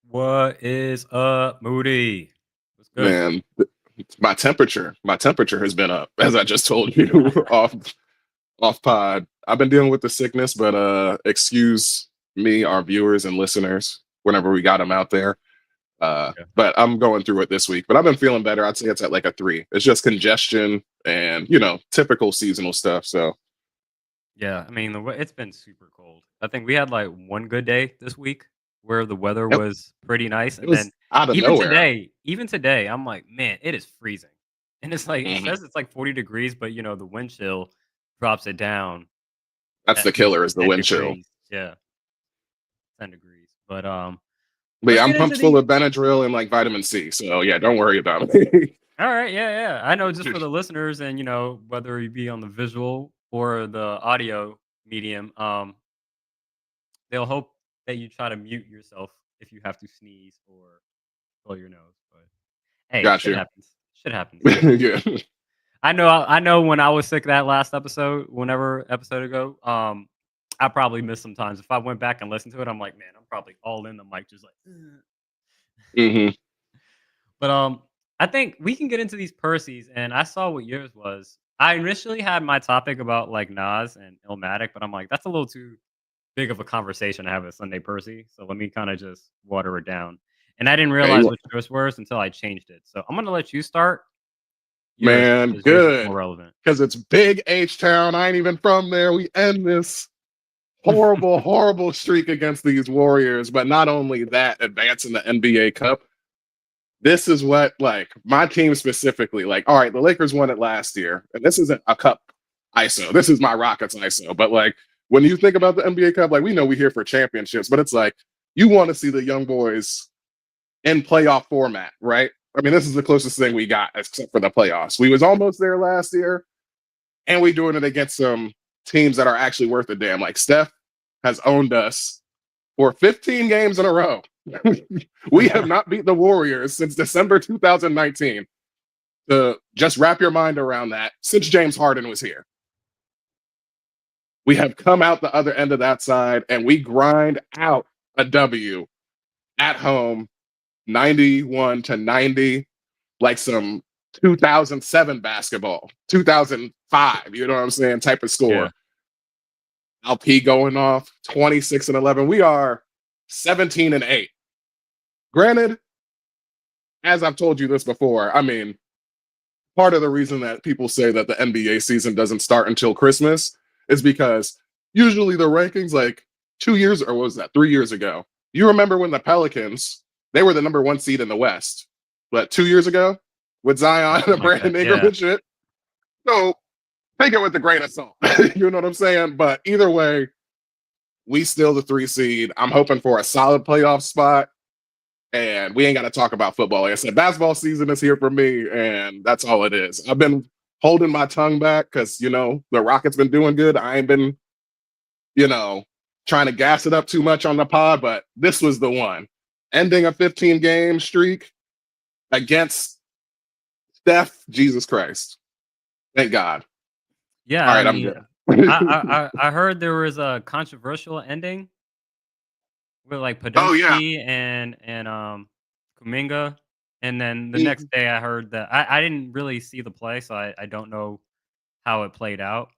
What is up, Moody? What's good? Man, my temperature has been up, as I just told you off pod. I've been dealing with the sickness, but excuse me, our viewers and listeners, whenever we got them out there. Yeah. But I'm going through it this week. But I've been feeling better. I'd say it's at like a 3. It's just congestion and typical seasonal stuff. So Yeah, I mean, it's been super cold. I think we had like one good day this week where the weather yep, was pretty nice, it and was then out of nowhere. even today, I'm like, man, it is freezing, and it's like it Mhm. says it's like 40 degrees, but the wind chill drops it down That's at the least killer is the 10 wind chill. degrees. Yeah, 10 degrees. But But let's yeah, I'm get into pumped full the. of Benadryl and like vitamin C. So yeah, don't worry about it. All right, yeah. I know just for the listeners and whether you be on the visual or the audio medium, they'll hope that you try to mute yourself if you have to sneeze or blow your nose. But hey, Got shit you. happens. Shit happens. Yeah. I know when I was sick that last episode, whenever episode ago, I probably missed some times. If I went back and listened to it, I'm like, man, I'm probably all in the mic just like hmm But I think we can get into these Percy's, and I saw what yours was. I initially had my topic about like Nas and Illmatic, but I'm like, that's a little too big of a conversation to have a Sunday Percy. So let me kind of just water it down. And I didn't Okay, realize what yours was until I changed it. So I'm gonna let you start yours man, because yours is more good. relevant. Because it's big H Town. I ain't even from there. We end this horrible, horrible streak against these Warriors. But not only that, advancing the NBA Cup. This is what, like, my team specifically, like, all right, the Lakers won it last year. And this isn't a cup ISO. This is my Rockets ISO. But, like, when you think about the NBA Cup, like, we know we're here for championships, but it's like, you want to see the young boys in playoff format, right? I mean, this is the closest thing we got, except for the playoffs. We was almost there last year, and we doing it against some teams that are actually worth a damn. Like Steph has owned us for 15 games in a row. We have not beat the Warriors since December 2019. To just wrap your mind around that, since James Harden was here, we have come out the other end of that side, and we grind out a W at home, 91-90, like some 2007 basketball, 2005, you know what I'm saying, type of Yeah. score. LP going off 26-11. We are 17-8. Granted, as I've told you this before, I mean, part of the reason that people say that the NBA season doesn't start until Christmas is because usually the rankings, like 2 years, or what was that, 3 years ago, you remember when the Pelicans, they were the number 1 seed in the West, but 2 years ago with Zion and Something like that. Brandon Ingram Yeah. and shit. So take it with a grain of salt. You know what I'm saying? But either way, we still the 3 seed. I'm hoping for a solid playoff spot. And we ain't got to talk about football. Like I said, basketball season is here for me, and that's all it is. I've been holding my tongue back because, the Rockets been doing good. I ain't been, you know, trying to gas it up too much on the pod, but this was the one. Ending a 15-game streak against Steph, Jesus Christ. Thank God. Yeah, All I right, I'm mean, good. I heard there was a controversial ending with, like, Oh, yeah. Podolski and Kuminga, and then the next Mhm. day I heard that I didn't really see the play, so I don't know how it played out.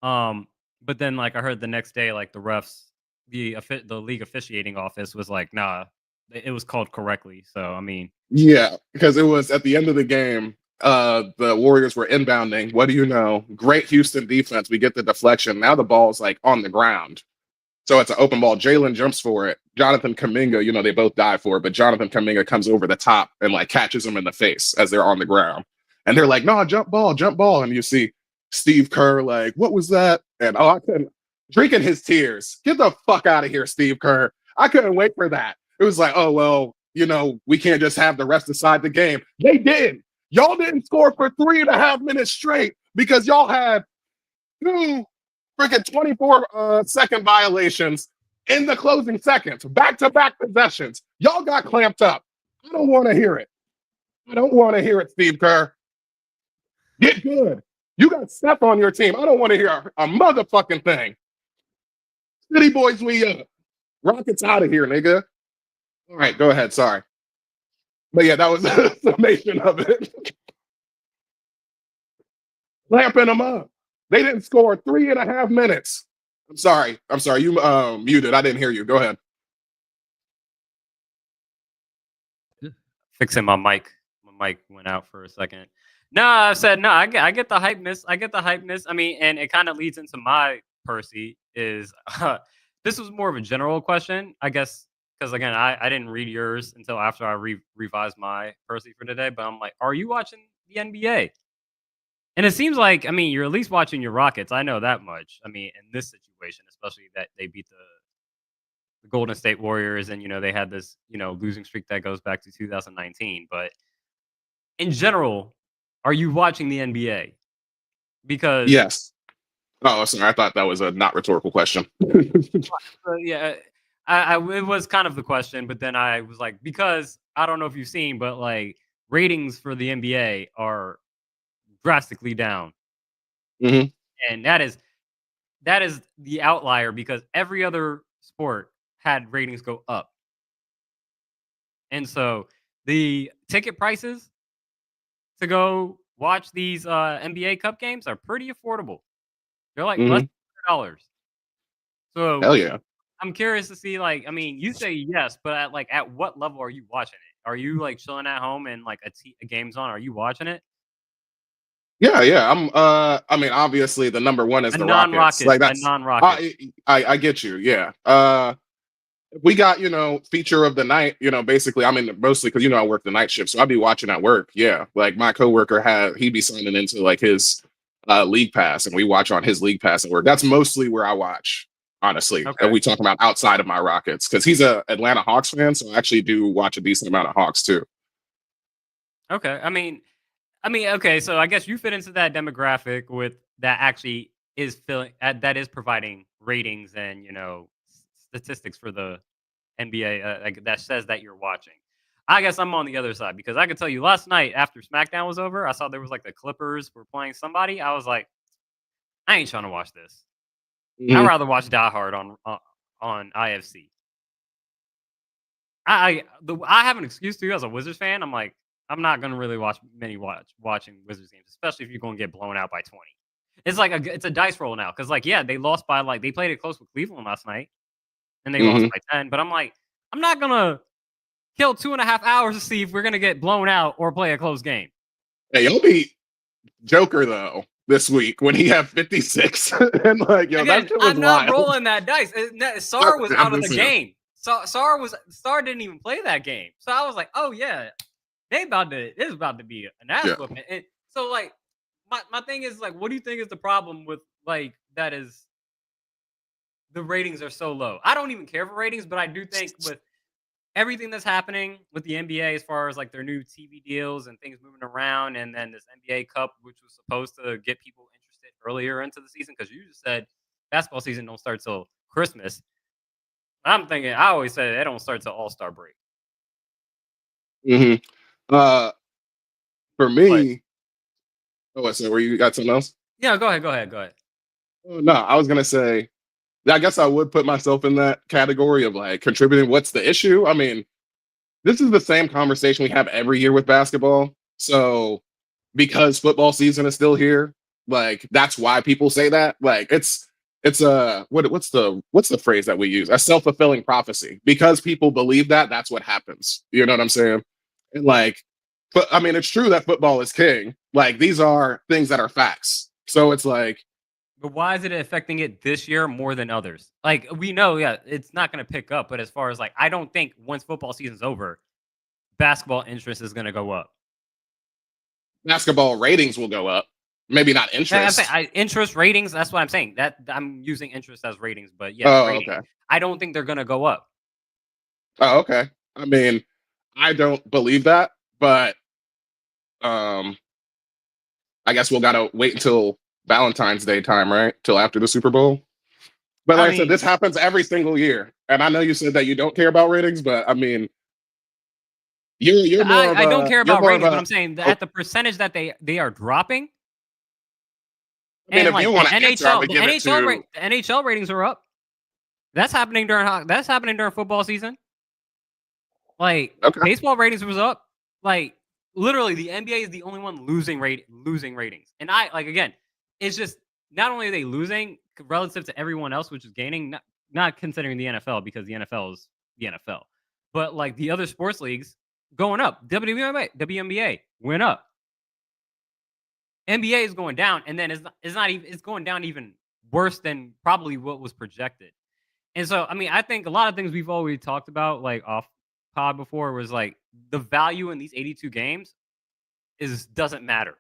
Um, but then, like, I heard the next day, like, the refs, the league officiating office was like, "Nah, it was called correctly." So, I mean, Yeah, because it was at the end of the game. The Warriors were inbounding. What do you know? Great Houston defense. We get the deflection. Now the ball's like on the ground. So it's an open ball. Jalen jumps for it. Jonathan Kaminga, they both dive for it, but Jonathan Kaminga comes over the top and like catches him in the face as they're on the ground. And they're like, no, jump ball, jump ball. And you see Steve Kerr like, what was that? And I couldn't, drinking his tears. Get the fuck out of here, Steve Kerr. I couldn't wait for that. It was like, oh, well, we can't just have the rest decide the game. They did. Y'all didn't score for 3.5 minutes straight because y'all had two freaking 24-second violations in the closing seconds, back-to-back possessions. Y'all got clamped up. I don't want to hear it. I don't want to hear it, Steve Kerr. Get good. You got Steph on your team. I don't want to hear a motherfucking thing. City boys, we up. Rockets out of here, nigga. All right, go ahead. Sorry. But yeah, that was the summation of it. Lamping them up. They didn't score 3.5 minutes. I'm sorry. I'm sorry. You muted. I didn't hear you. Go ahead. Fixing my mic. My mic went out for a second. No, I said no. I get the hypeness. I get the hypeness. I mean, and it kind of leads into my Percy is this was more of a general question, I guess, because again, I didn't read yours until after I revised my Percy for today. But I'm like, are you watching the NBA? And it seems like, I mean, you're at least watching your Rockets. I know that much. I mean, in this situation, especially that they beat the Golden State Warriors, and they had this losing streak that goes back to 2019. But in general, are you watching the NBA? Because Yes. Oh, sorry. I thought that was a not rhetorical question. yeah, it was kind of the question, but then I was like, because I don't know if you've seen, but like ratings for the NBA are drastically down, Hmm. and that is the outlier because every other sport had ratings go up, and so the ticket prices to go watch these NBA Cup games are pretty affordable. They're like less Hmm. than $100. So Hell yeah. I'm curious to see, like, I mean, you say yes, but at what level are you watching it? Are you like chilling at home and like a game's on? Are you watching it? Yeah, yeah. I mean, obviously the number one is A the Rockets. non-Rocket, Like a that's non-Rocket. I get you. Yeah. We got, feature of the night, basically, I mean, mostly because, I work the night shift. So I'd be watching at work. Yeah. Like my coworker he'd be signing into like his league pass and we watch on his league pass at work. That's mostly where I watch, honestly. And Okay. we talk about outside of my Rockets because he's a Atlanta Hawks fan. So I actually do watch a decent amount of Hawks too. Okay. I mean, okay. So I guess you fit into that demographic with that actually is filling that is providing ratings and statistics for the NBA like, that says that you're watching. I guess I'm on the other side because I could tell you last night after SmackDown was over, I saw there was like the Clippers were playing somebody. I was like, I ain't trying to watch this. I'd Hmm. rather watch Die Hard on IFC. I have an excuse to as a Wizards fan. I'm like, I'm not gonna really watching Wizards games, especially if you're gonna get blown out by 20. It's like it's a dice roll now because like yeah, they lost by like they played it close with Cleveland last night and they lost Hmm. by 10. But I'm like, I'm not gonna kill 2.5 hours to see if we're gonna get blown out or play a close game. Hey, you'll beat Joker though this week when he had 56 and like, that Again, shit was I'm not wild. rolling that dice. Sar was I'm out of the just saying. game. Sar didn't even play that game. So I was like, oh yeah, it's about to be an ass Yeah. whooping. And so like my thing is like, what do you think is the problem with like that is the ratings are so low? I don't even care for ratings, but I do think with everything that's happening with the NBA as far as like their new TV deals and things moving around, and then this NBA Cup, which was supposed to get people interested earlier into the season, because you just said basketball season don't start till Christmas. I'm thinking, I always say they don't start till All Star break. Hmm. Uh, for But me, oh, so where you got something else? yeah, go ahead. Oh, no, I was gonna say, I guess I would put myself in that category of like contributing. What's the issue? I mean, this is the same conversation we have every year with basketball. So because football season is still here, like that's why people say that. Like it's a what's the phrase that we use? A self-fulfilling prophecy. Because people believe that, that's what happens. You know what I'm saying? And like, but I mean, it's true that football is king. Like these are things that are facts. So it's like, But why is it affecting it this year more than others? Like we know, yeah, it's not going to pick up. But as far as like, I don't think once football season's over, basketball interest is going to go up. basketball ratings will go up. Maybe not I'm saying interest. interest ratings. That's what I'm saying. That I'm using interest as ratings, but yes, Oh, ratings. okay. I don't think they're going to go up. Oh, okay. I mean, I don't believe that, but um, I guess we'll gotta wait until Valentine's Day time, right? Till after the Super Bowl. But I like I said, this mean, happens every single year, and I know you said that you don't care about ratings, but I mean, you're more of I don't a care you're about more of ratings, but a. I'm saying that Oh, at the percentage that they are dropping, I mean, and if you like want to answer, I would give it to. The NHL ratings are up. That's happening during football season. Like, Okay. baseball ratings was up. Like, literally, the NBA is the only one losing ratings. And again, it's just not only are they losing relative to everyone else, which is gaining, not considering the NFL because the NFL is the NFL, but like the other sports leagues going up. WNBA went up. NBA is going down, and then it's not even it's going down even worse than probably what was projected. And so, I mean, I think a lot of things we've already talked about, like off pod before, was like the value in these 82 games is doesn't matter.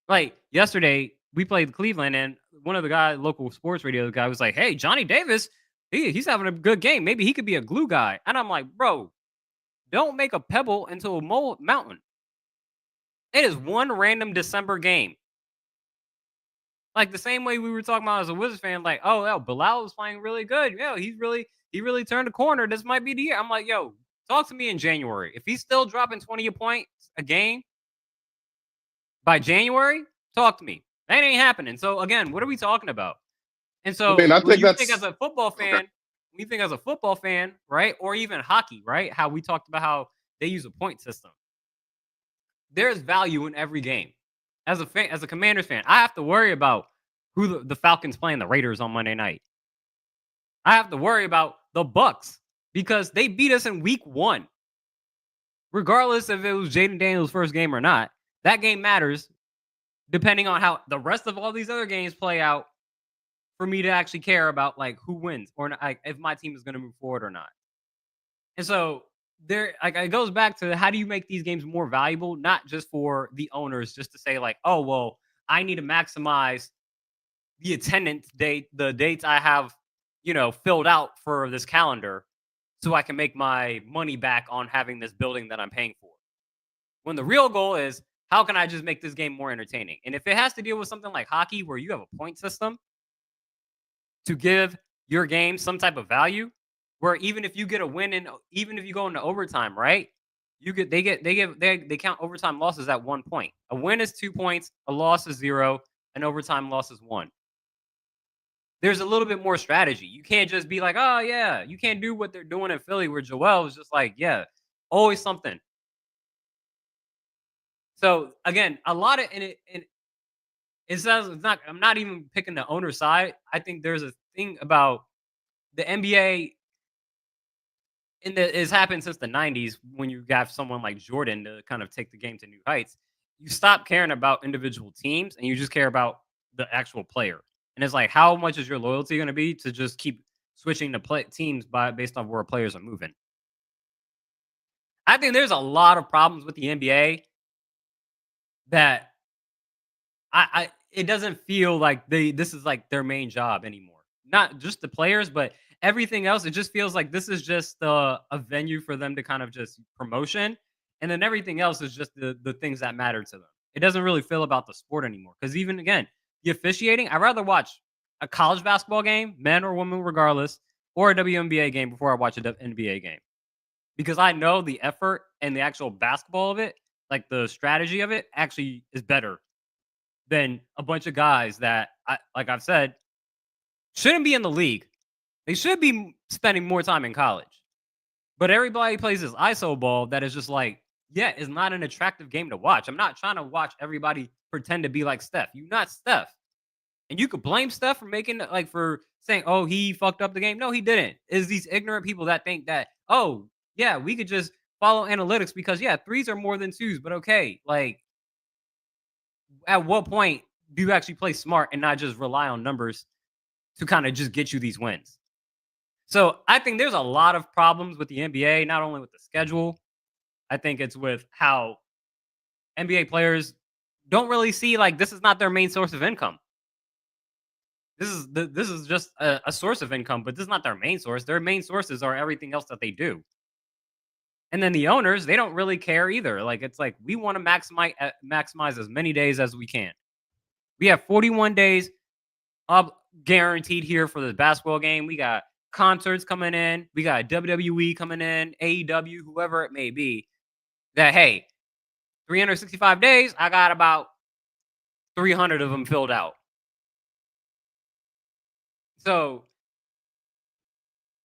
Like yesterday, we played Cleveland, and one of the local sports radio guy was like, "Hey, Johnny Davis, he's having a good game. Maybe he could be a glue guy." And I'm like, "Bro, don't make a pebble into a mountain. It is one random December game." Like the same way we were talking about as a Wizards fan, like, oh, yo, Bilal is playing really good. Yo, he really turned a corner. This might be the year. I'm like, yo, talk to me in January. If he's still dropping 20 points a game by January, talk to me. That ain't happening. So again, what are we talking about? And I mean, so I when think you think that's as a football okay. fan, right? Or even hockey, right? How we talked about how they use a point system. There's value in every game. As a Commanders fan, I have to worry about who the Falcons playing the Raiders on Monday night. I have to worry about the Bucks because they beat us in week 1. Regardless if it was Jaden Daniels' first game or not, that game matters depending on how the rest of all these other games play out for me to actually care about like who wins or not, like, if my team is going to move forward or not. And so there, like, it goes back to how do you make these games more valuable, not just for the owners, just to say like, oh well, I need to maximize the attendance date, the dates I have, filled out for this calendar, so I can make my money back on having this building that I'm paying for. When the real goal is, how can I just make this game more entertaining? And if it has to deal with something like hockey, where you have a point system to give your game some type of value, where even if you get a win and even if you go into overtime, right? They count overtime losses at 1 point. A win is 2 points, a loss is 0, an overtime loss is 1. There's a little bit more strategy. You can't just be like, oh yeah, you can't do what they're doing in Philly where Joel is just like, yeah, always something. So again, a lot of and it says it's not. I'm not even picking the owner side. I think there's a thing about the NBA and it's happened since the 90s when you got someone like Jordan to kind of take the game to new heights. You stop caring about individual teams and you just care about the actual player. And it's like, how much is your loyalty going to be to just keep switching to teams based on where players are moving? I think there's a lot of problems with the NBA that it doesn't feel like this is like their main job anymore. Not just the players, but everything else. It just feels like this is just a venue for them to kind of just promotion, and then everything else is just the things that matter to them. It doesn't really feel about the sport anymore. Because even again, the officiating, I'd rather watch a college basketball game, men or women, regardless, or a WNBA game before I watch a NBA game because I know the effort and the actual basketball of it, like the strategy of it, actually is better than a bunch of guys that, like I've said, shouldn't be in the league. They should be spending more time in college. But everybody plays this ISO ball that is just like, yeah, it's not an attractive game to watch. I'm not trying to watch everybody pretend to be like Steph. You're not Steph. And you could blame Steph for for saying, oh, he fucked up the game. No, he didn't. It's these ignorant people that think that, oh, yeah, we could just follow analytics because, yeah, threes are more than twos. But okay, like, at what point do you actually play smart and not just rely on numbers to kind of just get you these wins? So I think there's a lot of problems with the NBA, not only with the schedule. I think it's with how NBA players don't really see like this is not their main source of income. This is just a source of income, but this is not their main source. Their main sources are everything else that they do. And then the owners, they don't really care either. Like it's like we want to maximize as many days as we can. We have 41 days guaranteed here for the basketball game. We got concerts coming in. We got WWE coming in, AEW, whoever it may be. That, hey, 365 days, I got about 300 of them filled out. So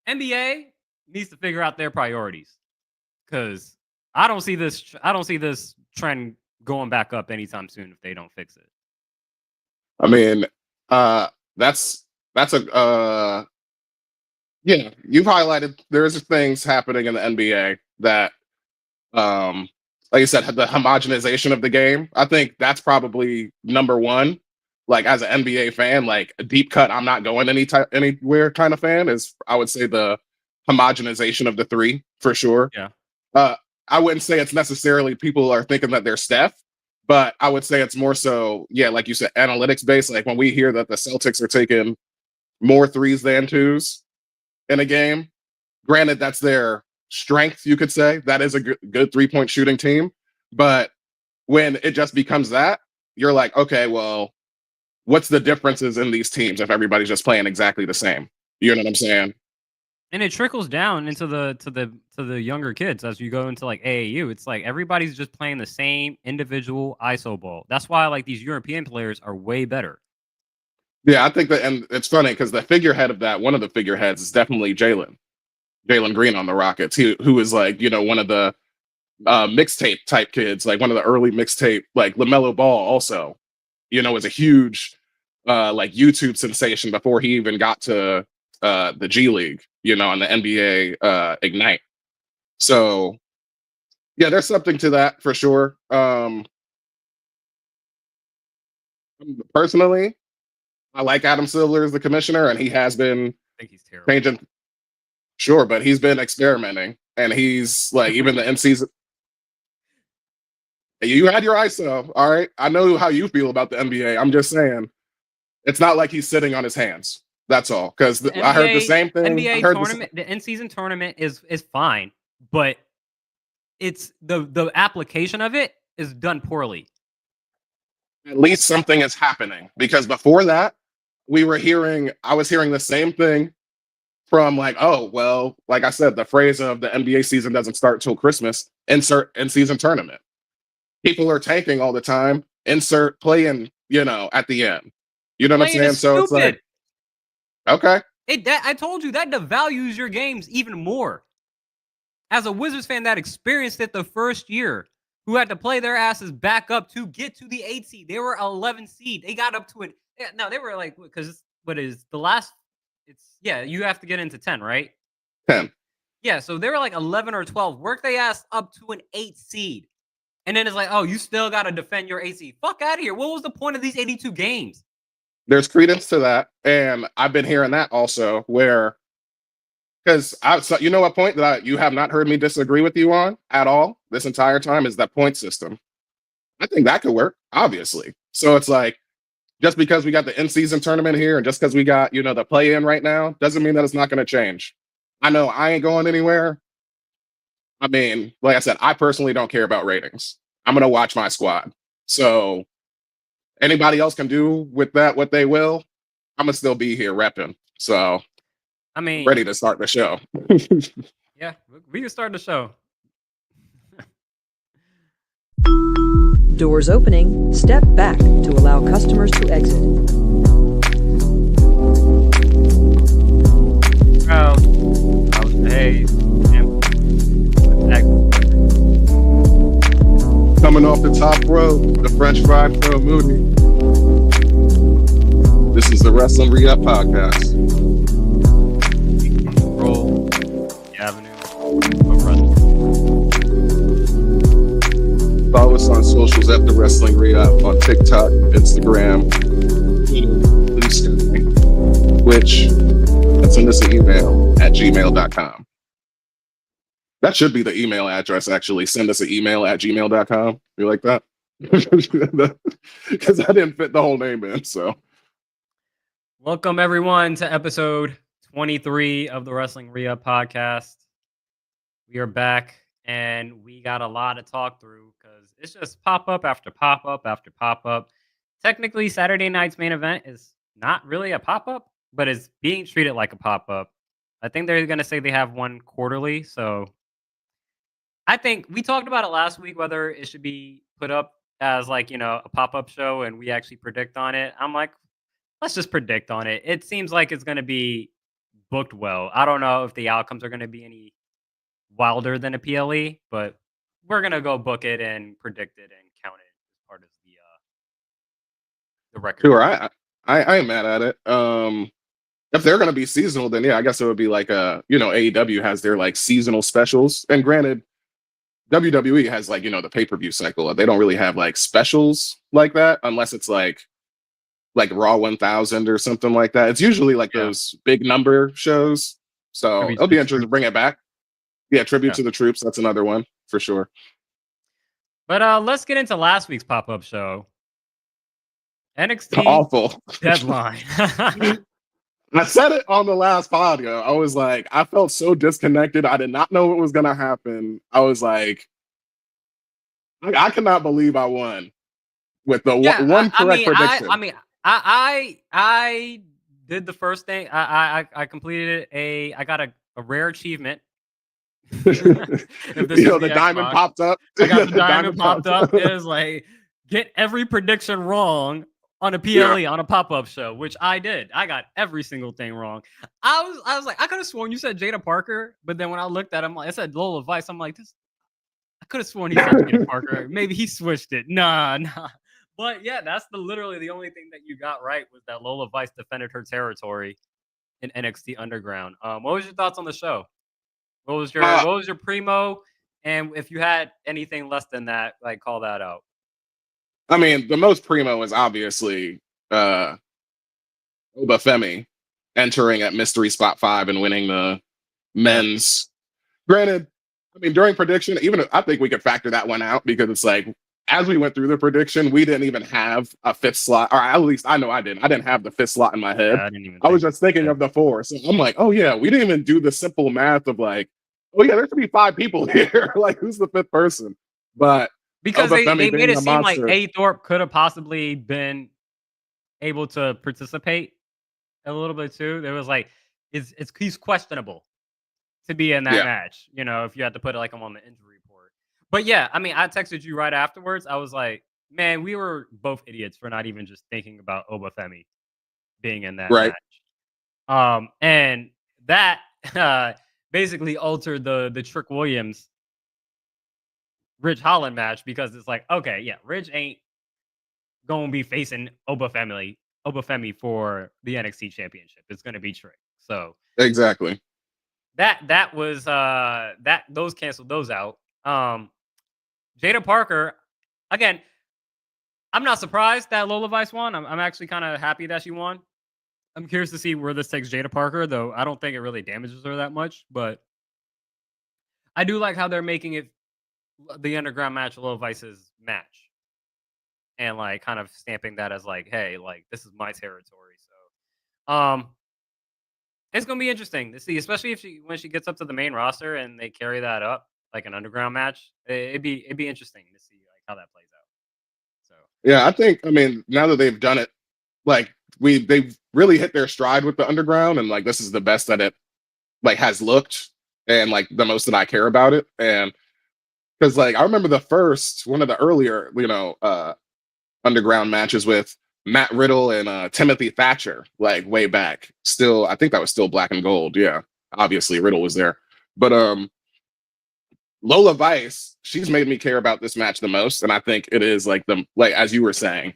NBA, needs to figure out their priorities because I don't see this trend going back up anytime soon if they don't fix it. I mean, uh, that's a yeah. You've highlighted there's things happening in the NBA that, um, like you said, the homogenization of the game. I think that's probably number one. Like as an NBA fan, like a deep cut, I'm not going anywhere kind of fan is I would say the homogenization of the three for sure. Yeah. Uh, I wouldn't say it's necessarily people are thinking that they're Steph, but I would say it's more so, yeah, like you said, analytics based. Like when we hear that the Celtics are taking more threes than twos in a game, granted, that's their strength, you could say. That is a good 3-point shooting team. But when it just becomes that, you're like, okay, well, what's the differences in these teams if everybody's just playing exactly the same? You know what I'm saying? And it trickles down into the younger kids as you go into like AAU. It's like everybody's just playing the same individual ISO ball. That's why like these European players are way better. Yeah, I think that, and it's funny because the figurehead of that, one of the figureheads is definitely Jalen Green on the Rockets, who is like, one of the mixtape type kids, like one of the early mixtape, like LaMelo Ball also, was a huge like YouTube sensation before he even got to the G League, on the NBA Ignite. So yeah, there's something to that for sure. Personally, I like Adam Silver as the commissioner, and he has been I think he's terrible. changing. Sure, but he's been experimenting, and he's like even the in season. You had your ISO, all right. I know how you feel about the NBA. I'm just saying, it's not like he's sitting on his hands. That's all. Because I heard the same thing. NBA I heard tournament, the in season tournament is fine, but it's the application of it is done poorly. At least something is happening because before that, I was hearing the same thing from like, oh well, like I said, the phrase of the NBA season doesn't start till Christmas. Insert in season tournament. People are tanking all the time. Insert playing, at the end. You know what I'm Playing saying? is So it's like, stupid. okay. I told you that devalues your games even more. As a Wizards fan that experienced it the first year, who had to play their asses back up to get to the 8 seed. They were 11 seed. They got up to it. No, they were like, because what is the last? It's yeah, you have to get into 10, right? 10. Yeah, so they were like 11 or 12. Work they ass up to an 8 seed. And then it's like, oh, you still got to defend your 8 seed. Fuck out of here. What was the point of these 82 games? There's credence to that. And I've been hearing that also where, because you know what point that you have not heard me disagree with you on at all this entire time is that point system. I think that could work, obviously. So it's like, just because we got the in-season tournament here and just because we got, the play-in right now, doesn't mean that it's not going to change. I know I ain't going anywhere. I mean, like I said, I personally don't care about ratings. I'm going to watch my squad. So anybody else can do with that what they will. I'm going to still be here repping. So I mean, ready to start the show. yeah, we can start the show. Doors opening. Step back to allow customers to exit. Crowd. How's the haze? Coming off the top rope, the French fry pro Moody. This is the Wrestling Re-Up Podcast. Roll the avenue of wrestling. Follow us on socials at the Wrestling Re-Up on TikTok, Instagram, Blue Sky, Twitch, and send us an email at gmail.com. That should be the email address, actually. Send us an email at gmail.com. You like that? Because I didn't fit the whole name in, so. Welcome, everyone, to episode 23 of the Wrestling Re-Up Podcast. We are back, and we got a lot to talk through because it's just pop-up after pop-up after pop-up. Technically, Saturday night's main event is not really a pop-up, but it's being treated like a pop-up. I think they're going to say they have one quarterly, so I think we talked about it last week, whether it should be put up as like, a pop-up show and we actually predict on it. I'm like, let's just predict on it. It seems like it's going to be booked well. I don't know if the outcomes are going to be any wilder than a PLE, but we're gonna go book it and predict it and count it as part of the record. Sure, I ain't mad at it. If they're gonna be seasonal, then yeah, I guess it would be like AEW has their like seasonal specials, and granted, WWE has like the pay-per-view cycle. They don't really have like specials like that unless it's like Raw 1000 or something like that. It's usually like Yeah. those big number shows. So Tribute it'll to be the interesting to troops. bring it back. Yeah, tribute Yeah. to the troops. That's another one for sure. But let's get into last week's pop-up show. NXT Awful. Deadline. I said it on the last pod, yo. I was like, I felt so disconnected. I did not know what was gonna happen. I was like, I cannot believe I won with the Yeah, one correct prediction. I did the first thing. I completed I got a rare achievement. If this is The diamond Xbox. popped up. I got the diamond popped up. It was like, get every prediction wrong on a PLE on a pop-up show, which I did. I got every single thing wrong. I was like, I could have sworn you said Jada Parker, but then when I looked at him, I said Lola Vice. I'm like, this. I could have sworn he said Jada Parker. Maybe he switched it. Nah. But yeah, that's literally the only thing that you got right was that Lola Vice defended her territory in NXT Underground. What was your thoughts on the show? What was your primo? And if you had anything less than that, like call that out. I mean, the most primo is obviously Obafemi entering at Mystery Spot 5 and winning the men's. Granted, I mean, during prediction, I think we could factor that one out because it's like, as we went through the prediction, we didn't even have a fifth slot, or at least I know I didn't. I didn't have the fifth slot in my head. Yeah, I didn't even. I was just thinking of the 4. So I'm like, oh yeah, we didn't even do the simple math of like, oh yeah, there should be 5 people here. Like, who's the 5th person? But because they Obafemi made being it a seem like monster. A Thorpe could have possibly been able to participate a little bit too. There was like, he's questionable to be in that match. If you had to put like him on the injury report. But yeah, I mean, I texted you right afterwards. I was like, man, we were both idiots for not even just thinking about Obafemi being in that match. And that basically altered the Trick Williams Ridge Holland match because it's like, okay, yeah, Ridge ain't gonna be facing Obafemi for the NXT championship. It's gonna be Trick. So Exactly. that was those canceled those out. Jada Parker, again, I'm not surprised that Lola Vice won. I'm actually kind of happy that she won. I'm curious to see where this takes Jada Parker, though I don't think it really damages her that much. But I do like how they're making it the underground match Lola Vice's match. And like kind of stamping that as like, hey, like this is my territory. So it's gonna be interesting to see, especially when she gets up to the main roster and they carry that up like an underground match. It'd be interesting to see like how that plays out. So yeah, I mean, now that they've done it, like they've really hit their stride with the underground, and like this is the best that it like has looked, and like the most that I care about it. And because like I remember one of the earlier underground matches with Matt Riddle and Timothy Thatcher, like way back. Still, I think that was still Black and Gold. Yeah, obviously Riddle was there, but Lola Vice, she's made me care about this match the most, and I think it is like as you were saying,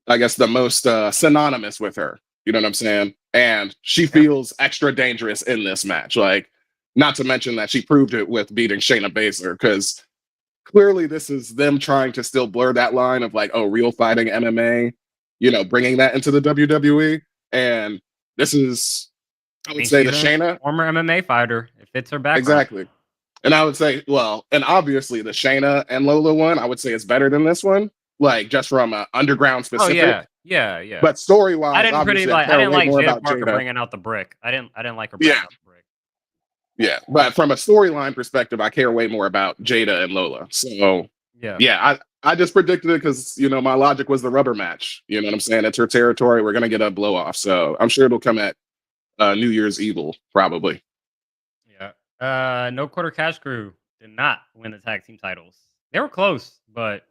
I guess the most synonymous with her. You know what I'm saying? And she feels extra dangerous in this match. Like, not to mention that she proved it with beating Shayna Baszler, because clearly this is them trying to still blur that line of like, oh, real fighting MMA, bringing that into the WWE. And this is, I would say, the Shayna. Former MMA fighter. It fits her background. Exactly. And I would say, well, and obviously the Shayna and Lola one, I would say is better than this one. Like just from underground specific. Oh yeah. But story wise, I didn't like Jada Parker Jada bringing out the brick. I didn't like her bringing out the brick. Yeah, but from a storyline perspective, I care way more about Jada and Lola. So yeah, I just predicted it because my logic was the rubber match. You know what I'm saying? It's her territory. We're gonna get a blow off. So I'm sure it'll come at New Year's Evil probably. Yeah. No Quarter Cash Crew did not win the tag team titles. They were close, but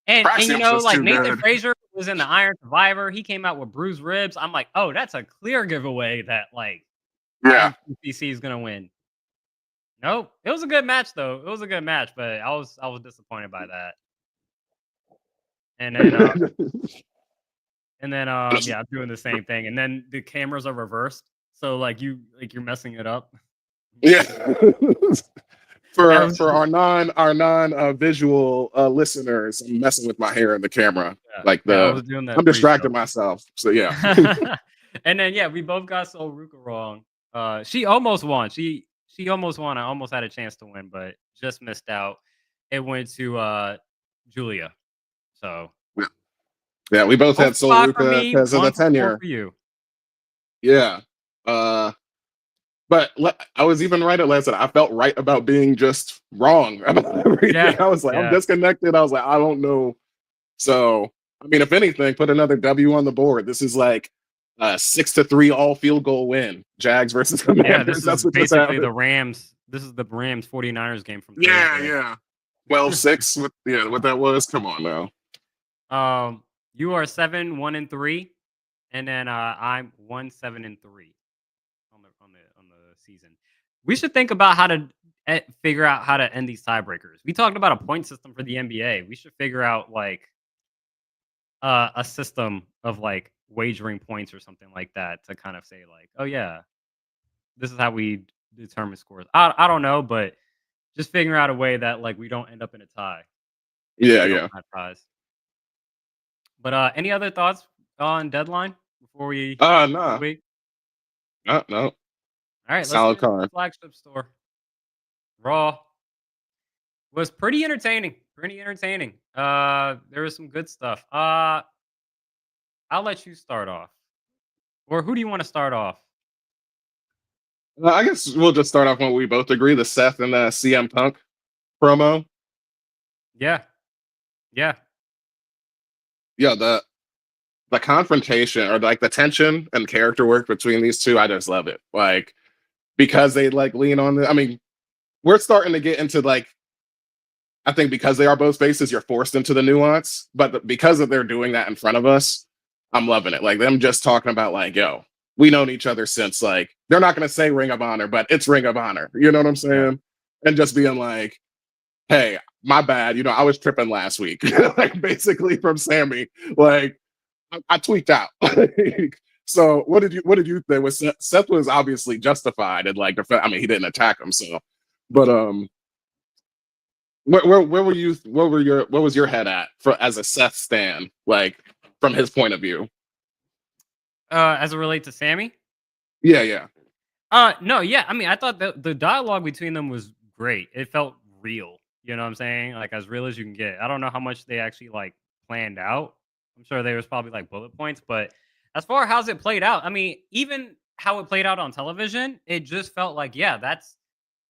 And you Praxium's know, just like too Nathan good. Frazier was in the Iron Survivor. He came out with bruised ribs. I'm like, oh, that's a clear giveaway that like Yeah. UPC is gonna win. Nope. It was a good match though. It was a good match, but I was disappointed by that. And then yeah, I'm doing the same thing. And then the cameras are reversed. So you're messing it up. Yeah. That for was for our non visual listeners, I'm messing with my hair in the camera. yeah, Like yeah, I was doing that I'm pre-show. distracting myself. So yeah. And then yeah, we both got Sol Ruka wrong. She almost won. She almost won. I almost had a chance to win, but just missed out. It went to Julia. So Yeah, we both had 0 Sol 5 for Ruka me, because of the 1 for 4 tenure. for you. Yeah. But I was even right at last. I felt right about being just wrong about everything. Yeah, I was like, I'm yeah. disconnected. I was like, I don't know. So, I mean, if anything, put another W on the board. This is like a 6-3 all field goal win. Jags versus Yeah, Commanders. this That's is what just basically happened. the Rams. This is the Rams 49ers game from Yeah, Thursday. yeah. 12-6. What that was. Come on now. You are 7-1-3, and then I'm 1-7-3 on the season. We should think about how to figure out how to end these tiebreakers. We talked about a point system for the NBA. We should figure out like a system of like wagering points or something like that to kind of say like, oh yeah, this is how we determine scores. I don't know, but just figuring out a way that like we don't end up in a tie. Yeah, We don't yeah. have ties. But any other thoughts on deadline before we the Nah. week? No. All right, let's Solid get into the card. flagship store. Raw was pretty entertaining. Pretty entertaining. There was some good stuff. I'll let you start off. Or who do you want to start off? I guess we'll just start off when we both agree the Seth and CM Punk promo. Yeah. Yeah. Yeah, the confrontation or like the tension and character work between these two, I just love it. Like because they like lean on the. I mean, we're starting to get into like. I think because they are both faces, you're forced into the nuance. But because of they're doing that in front of us, I'm loving it. Like them just talking about like, yo, we known each other since like they're not gonna say Ring of Honor, but it's Ring of Honor. You know what I'm Yeah. saying? And just being like, hey, my bad. You know, I was tripping last week. Like basically from Sammy. Like I tweaked out. So what did you think? Was Seth was obviously justified and like I mean he didn't attack him, so but where were you what was your head at for as a Seth stan, like from his point of view? As it relates to Sammy? Yeah. No, yeah. I mean, I thought the dialogue between them was great. It felt real. You know what I'm saying? Like as real as you can get. I don't know how much they actually like planned out. I'm sure there was probably like bullet points, but as far as how's it played out, I mean, even how it played out on television, it just felt like, yeah, that's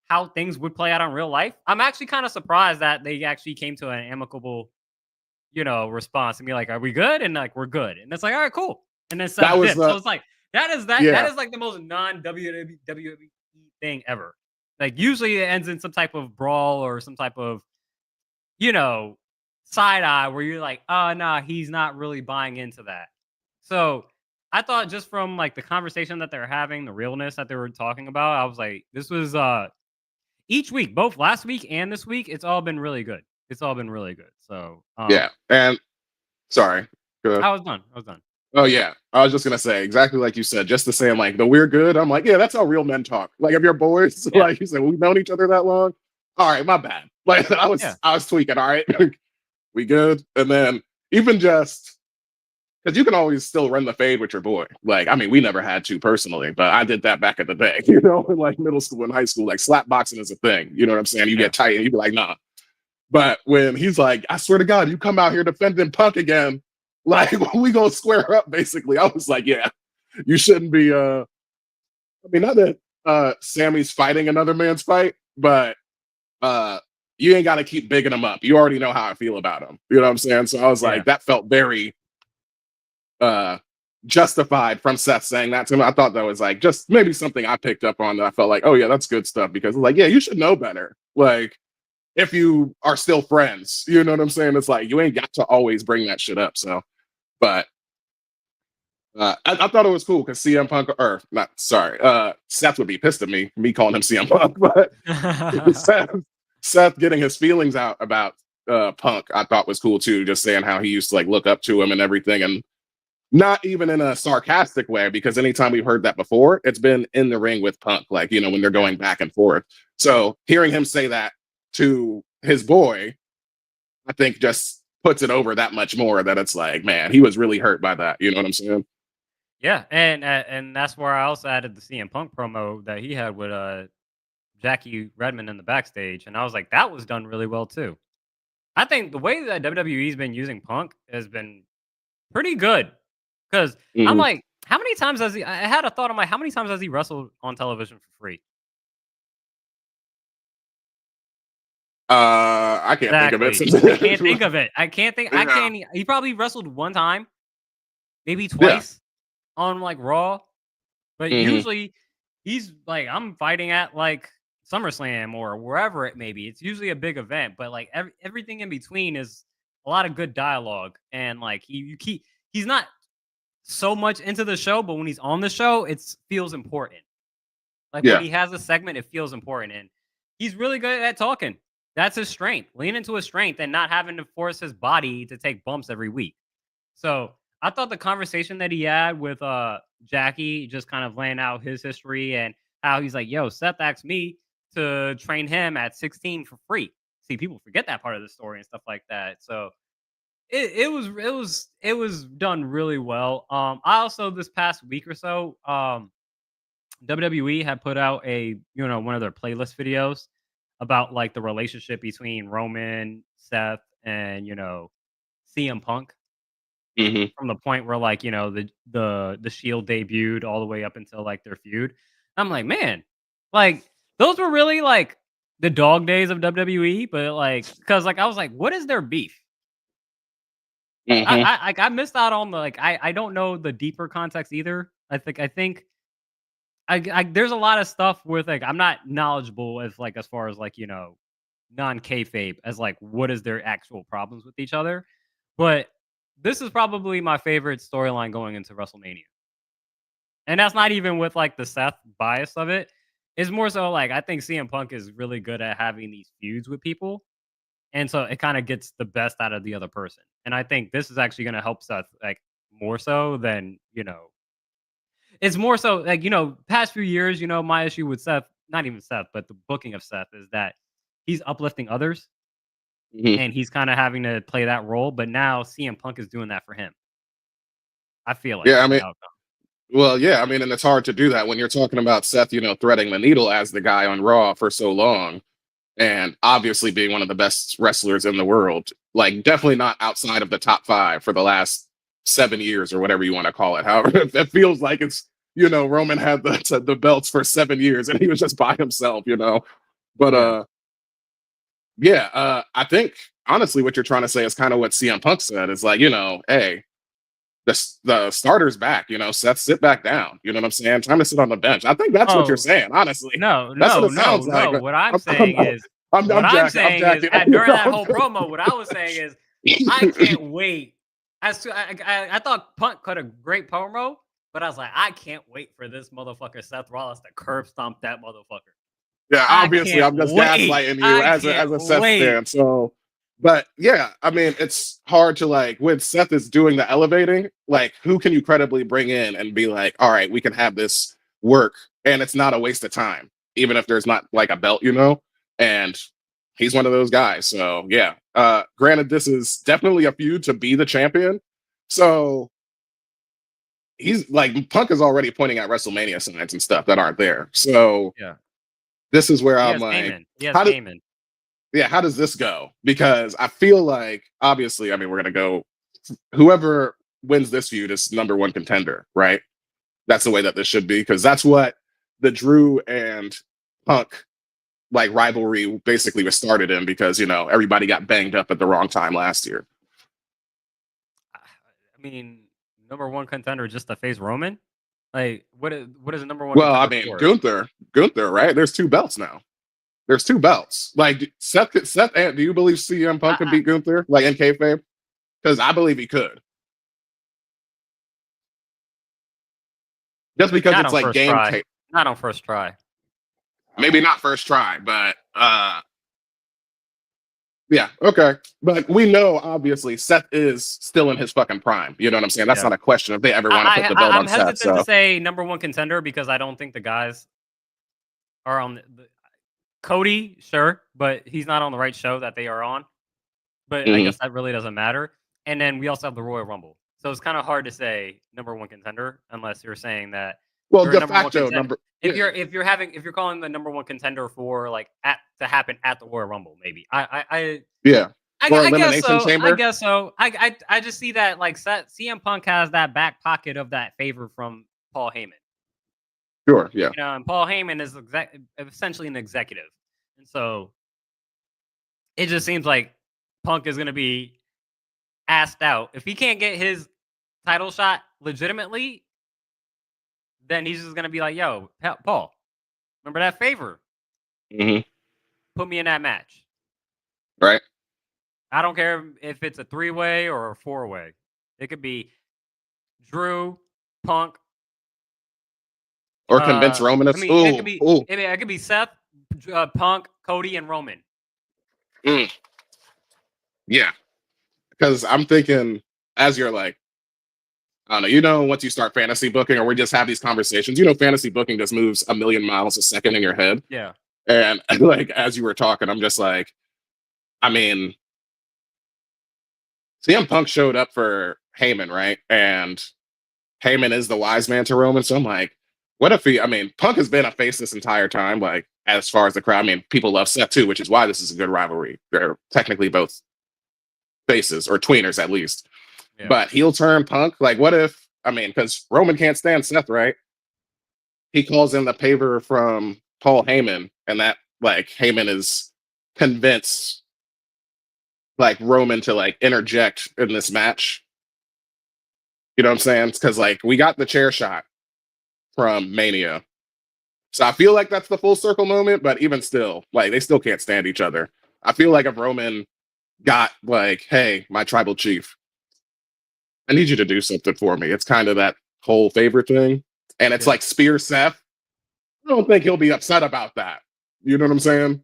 how things would play out in real life. I'm actually kind of surprised that they actually came to an amicable, response and be like, "Are we good?" And like, "We're good." And it's like, "All right, cool." And then That Seth was dipped. So it's like that yeah. is like the most non WWE thing ever. Like usually it ends in some type of brawl or some type of, you know, side eye where you're like, "Oh, nah, he's not really buying into that." So I thought just from like the conversation that they're having, the realness that they were talking about, I was like, this was each week, both last week and this week, it's all been really good. It's all been really good. So Yeah. And sorry. Go ahead. I was done. I was done. Oh yeah. I was just gonna say exactly like you said, just to say like the we're good. I'm like, yeah, that's how real men talk. Like if you're boys, Yeah. like you said, we've known each other that long. All right, my bad. Like I was tweaking, all right. We good. And then even just because you can always still run the fade with your boy. Like, I mean, we never had to personally, but I did that back in the day, in like middle school and high school. Like slap boxing is a thing. You know what I'm saying? You get tight and you be like, nah. But when he's like, I swear to God, you come out here defending Punk again, like we gonna square up, basically. I was like, yeah, you shouldn't be I mean, not that Sammy's fighting another man's fight, but you ain't gotta keep bigging him up. You already know how I feel about him. You know what I'm saying? So I was like, that felt very justified from Seth saying that to him. I thought that was like just maybe something I picked up on that I felt like, oh yeah, that's good stuff because like, yeah, you should know better. Like if you are still friends. You know what I'm saying? It's like you ain't got to always bring that shit up. So, but I thought it was cool because CM Punk, or not, sorry, Seth would be pissed at me calling him CM Punk, but Seth, Seth getting his feelings out about Punk, I thought was cool too. Just saying how he used to like look up to him and everything, and not even in a sarcastic way, because anytime we've heard that before, it's been in the ring with Punk, like, you know, when they're going back and forth. So hearing him say that to his boy, I think just puts it over that much more, that it's like, man, he was really hurt by that. You know what I'm saying? Yeah, and that's where I also added the CM Punk promo that he had with Jackie Redmond in the backstage, and I was like, that was done really well too. I think the way that WWE's been using Punk has been pretty good, because I'm Mhm. like, how many times has he? I had a thought. I'm like, how many times has he wrestled on television for free? I can't think of it. Exactly. I can't think of it. I can't think. I Yeah. can't. He probably wrestled one time, maybe Yeah. twice on like Raw. But Hmm. usually he's like, I'm fighting at like SummerSlam or wherever it may be. It's usually a big event, but like everything in between is a lot of good dialogue. And like he's not so much into the show, but when he's on the show, it feels important. Like when Yeah. he has a segment, it feels important. And he's really good at talking. That's his strength. Lean into his strength and not having to force his body to take bumps every week. So I thought the conversation that he had with Jackie, just kind of laying out his history and how he's like, yo, Seth asked me to train him at 16 for free. See, people forget that part of the story and stuff like that. So it was done really well. I also, this past week or so, WWE had put out one of their playlist videos about like the relationship between Roman, Seth, and CM Punk, Hmm. from the point where like the Shield debuted all the way up until like their feud. I'm like, man, like those were really like the dog days of WWE. But like, because like I was like, what is their beef? Hmm. I missed out on the like I don't know the deeper context either. I think there's a lot of stuff with like I'm not knowledgeable as far as like non kayfabe as like what is their actual problems with each other, but this is probably my favorite storyline going into WrestleMania. And that's not even with like the Seth bias of it. It's more so like I think CM Punk is really good at having these feuds with people. And so it kind of gets the best out of the other person. And I think this is actually going to help Seth like more so than, it's more so like, past few years, my issue with Seth, not even Seth, but the booking of Seth is that he's uplifting others Hmm. and he's kind of having to play that role. But now CM Punk is doing that for him. I feel like Yeah. I with mean, the outcome. well, yeah. I mean, and it's hard to do that when you're talking about Seth, you know, threading the needle as the guy on Raw for so long, and obviously being one of the best wrestlers in the world. Like, definitely not outside of the top five for the last 7 years or whatever you want to call it. However, it feels like it's, you know, Roman had the belts for 7 years and he was just by himself, you know. But Yeah. yeah, I think honestly what you're trying to say is kind of what CM Punk said. Is like, you know, hey, the starter's back, you know, Seth, sit back down. You know what I'm saying? Time to sit on the bench. I think that's what you're Oh, saying, honestly. no, That's what no, it no, sounds like. no. What I'm I'm, I'm, saying is, I'm jacking. I'm jacking. during that whole promo, what I was saying is, I can't wait. I thought Punk cut a great promo, but I was like, I can't wait for this motherfucker Seth Rollins to curb stomp that motherfucker. Yeah, I obviously, can't I'm just wait. gaslighting you I as can't a Seth wait. fan. So, but yeah, I mean, it's hard to like when Seth is doing the elevating. Like, who can you credibly bring in and be like, all right, we can have this work, and it's not a waste of time, even if there's not like a belt, you know. And he's one of those guys. So yeah. Granted, this is definitely a feud to be the champion. So he's like Punk is already pointing at WrestleMania signs and stuff that aren't there. So Yeah. this is where He I'm has like, Heyman. He has how do Heyman. yeah, how does this go? Because I feel like obviously, I mean, we're gonna go whoever wins this feud is number one contender, right? That's the way that this should be, because that's what the Drew and Punk like rivalry basically was started in, because you know everybody got banged up at the wrong time last year. I mean, number one contender just to face Roman. Like, what is the number one Well, I contender mean for? Gunther, right? There's two belts now. There's 2 belts. Like Seth, do you believe CM Punk could I, beat Gunther like in kayfabe? Because I believe he could. Just because not it's on like first game try. tape. Not on first try. Maybe not first try, but yeah, okay. But we know obviously Seth is still in his fucking prime. You know what I'm saying? That's Yeah. not a question if they ever want to put the belt I'm on Seth. hesitant to So say number one contender because I don't think the guys are on Cody, sure, but he's not on the right show that they are on. But I mhm. guess that really doesn't matter. And then we also have the Royal Rumble. So it's kind of hard to say number one contender unless you're saying that Well, you're a de number one facto contender. number If yeah, you're calling the number one contender for like at to happen at the Royal Rumble, maybe yeah. Or I guess Elimination so. I Chamber. guess so. I just see that like CM Punk has that back pocket of that favor from Paul Heyman. Sure, yeah. You know, and Paul Heyman is essentially an executive, and so it just seems like Punk is going to be asked out. If he can't get his title shot legitimately, then he's just going to be like, "Yo, Paul, remember that favor? Hmm. Put me in that match." Right. I don't care if it's a 3-way or a 4-way. It could be Drew, Punk. Or convince Roman. I Of, mean, ooh, ooh. it could be Seth, Punk, Cody, and Roman. Mm, yeah. Because I'm thinking, as you're like, I don't know, once you start fantasy booking or we just have these conversations, fantasy booking just moves a million miles a second in your head. Yeah, And like, as you were talking, I'm just like, I mean, CM Punk showed up for Heyman, right? And Heyman is the wise man to Roman. So I'm like, what if Punk has been a face this entire time, like, as far as the crowd. I mean, people love Seth too, which is why this is a good rivalry. They're technically both faces or tweeners at least. yeah, But heel turn Punk, like, what if, because Roman can't stand Seth, right? He calls in the favor from Paul Heyman, and that, like, Heyman is convinced, like, Roman to, like, interject in this match. You know what I'm saying? Because, like, we got the chair shot from Mania. So I feel like that's the full circle moment, but even still, like, they still can't stand each other. I feel like if Roman got, like, hey, my tribal chief, I need you to do something for me. It's kind of that whole favorite thing. And it's yeah. like Spear Seth. I don't think he'll be upset about that. You know what I'm saying?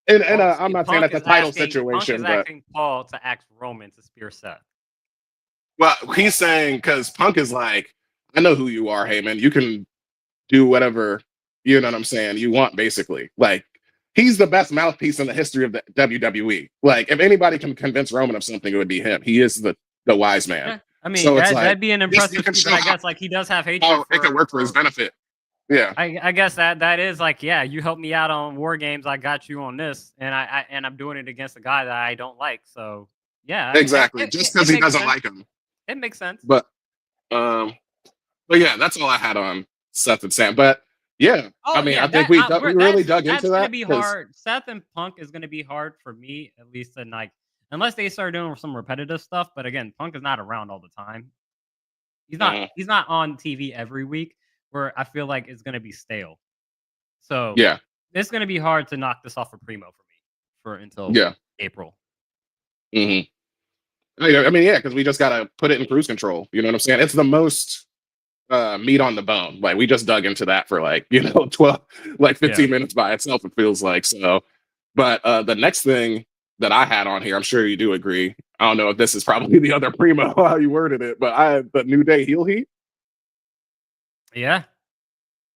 And Well, I'm see, not saying it's a title Punk is situation, but asking Paul to ask Roman to spear Seth. well, he's saying because Punk is like, I know who you are, Heyman. You can do whatever, you know what I'm saying, you want, basically. Like, he's the best mouthpiece in the history of the WWE. Like, if anybody can convince Roman of something, it would be him. He is the wise man. Yeah, I mean So it's like, that'd be an yes, you impressive can feat, show but I how, guess like he does have hatred it can work for his benefit. Yeah. I guess that is like, yeah, you helped me out on War Games, I got you on this, and I'm doing it against a guy that I don't like. So yeah, I mean Exactly. Just because it he makes doesn't sense. like him. It makes sense. Um, but yeah, that's all I had on Seth and Sam. But yeah, Oh I yeah, think that we really dug into that's gonna that be because hard. Seth and Punk is gonna be hard for me, at least, and like unless they start doing some repetitive stuff. But again, Punk is not around all the time. He's not on TV every week, where I feel like it's gonna be stale. So yeah, it's gonna be hard to knock this off for Primo for me for until yeah. April. Hmm. Yeah, because we just gotta put it in cruise control. You know what I'm saying? It's the most meat on the bone. Like, we just dug into that for, like, 12, like, Yeah. 15 minutes by itself, it feels like. So, but the next thing that I had on here, I'm sure you do agree. I don't know if this is probably the other Primo how you worded it, but I had the New Day heel heat. Yeah.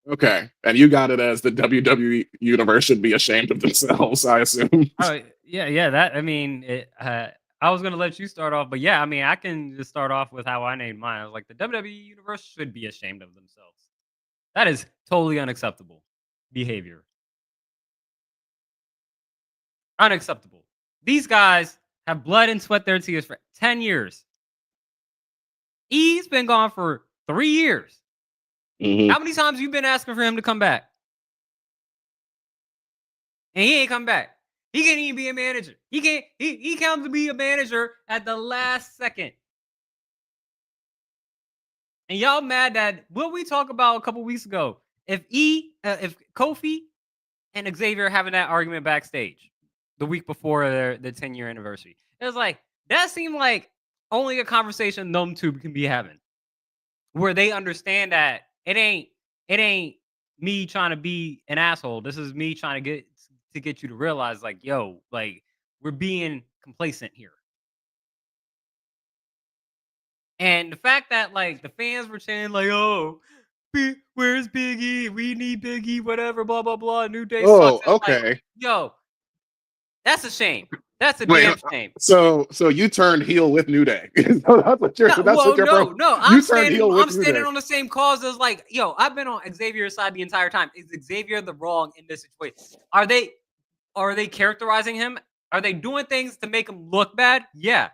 Okay, and you got it as the WWE universe should be ashamed of themselves, I assume. Oh yeah. That I mean, I was gonna let you start off, but yeah, I mean, I can just start off with how I named mine. I was like, the WWE universe should be ashamed of themselves. That is totally unacceptable behavior. Unacceptable. These guys have blood and sweat their tears for 10 years. He's been gone for 3 years. Hmm. How many times you been asking for him to come back? And he ain't come back. He can't even be a manager. He can't. He comes to be a manager at the last second. And y'all mad that what we talked about a couple weeks ago. if Kofi and Xavier having that argument backstage the week before the 10-year anniversary, it was like that seemed like only a conversation them two can be having, where they understand that it ain't me trying to be an asshole. This is me trying to get you to realize, like, yo, like we're being complacent here. And the fact that like the fans were saying like, "Oh, where's Big E? We need Big E, whatever, blah blah blah. New Day sucks." Oh, It's like, okay. yo, that's a shame. That's a Wait, damn shame. so you turned heel with New Day. So that's what you're. No, That's well, what you're. no. You turned heel with I'm New standing Day. on the same cause as like, yo, I've been on Xavier's side the entire time. Is Xavier the wrong in this situation? Are they characterizing him? Are they doing things to make him look bad? Yeah.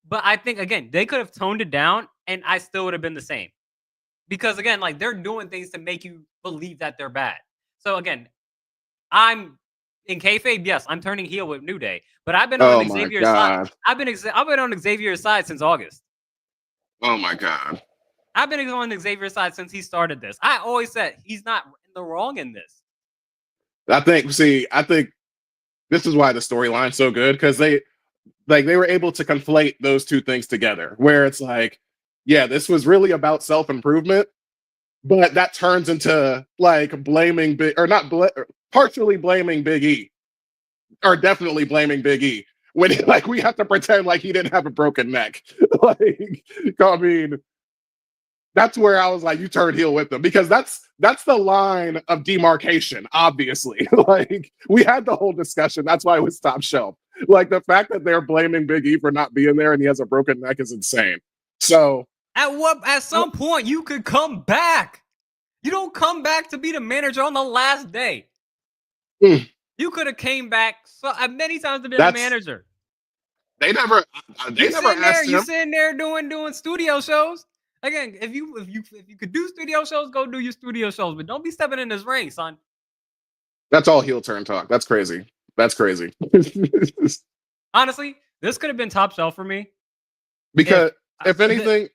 But I think again, they could have toned it down and I still would have been the same. Because again, like they're doing things to make you believe that they're bad. So again, I'm in kayfabe, yes, I'm turning heel with New Day, but I've been Oh on my Xavier's side. god. I've been on Xavier's side since August. Oh my god. I've been on Xavier's side since he started this. I always said he's not in the wrong in this. I think this is why the storyline's so good, because they were able to conflate those two things together, where it's like, yeah, this was really about self-improvement, but that turns into like blaming partially blaming Big E, or definitely blaming Big E, when like we have to pretend like he didn't have a broken neck. Like, I mean, that's where I was like, you turned heel with them, because that's the line of demarcation, obviously. Like, we had the whole discussion. That's why it was top shelf. Like, the fact that they're blaming Big E for not being there and he has a broken neck is insane. So At some point you could come back. You don't come back to be the manager on the last day. You could have came back many times to be the manager. They never asked him. You sitting there doing studio shows. Again, if you could do studio shows, go do your studio shows, but don't be stepping in this ring, son. That's all heel turn talk. That's crazy. That's crazy. Honestly, this could have been top shelf for me. Because if anything,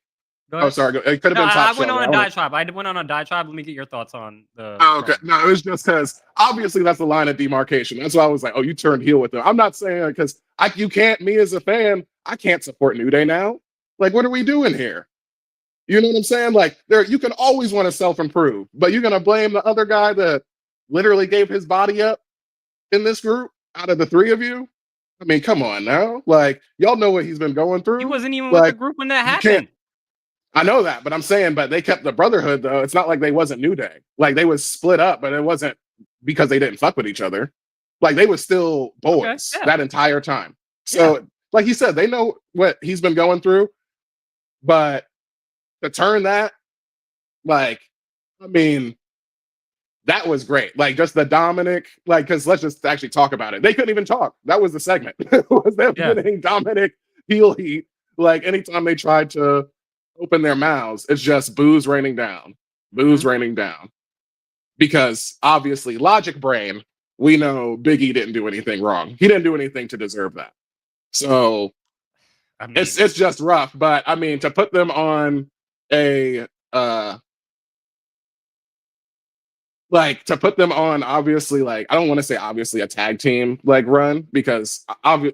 oh sorry, it could have been top shelf. I went on a diatribe. I went on a diatribe. Let me get your thoughts on the. Oh, okay, no, it was just because obviously that's the line of demarcation. That's why I was like, oh, you turned heel with them. I'm not saying because you can't. Me as a fan, I can't support New Day now. Like, what are we doing here? You know what I'm saying? Like, you can always want to self-improve, but you're gonna blame the other guy that literally gave his body up in this group out of the three of you. I mean, come on now. Like, y'all know what he's been going through. He wasn't even with the group when that happened. I know that, but I'm saying, but they kept the brotherhood though. It's not like they wasn't New Day. Like, they was split up, but it wasn't because they didn't fuck with each other. Like, they was still boys that entire time. So, like he said, they know what he's been going through, but to turn that, like, I mean, that was great. Like, just the Dominic, like, because let's just actually talk about it. They couldn't even talk. That was the segment. Was them getting Dominic heel heat. Like, anytime they tried to open their mouths, it's just booze raining down. Raining down. Because obviously, logic brain, we know Big E didn't do anything wrong. He didn't do anything to deserve that. So I mean, it's just rough. But I mean, to put them on a obviously, like, I don't want to say obviously a tag team like run, because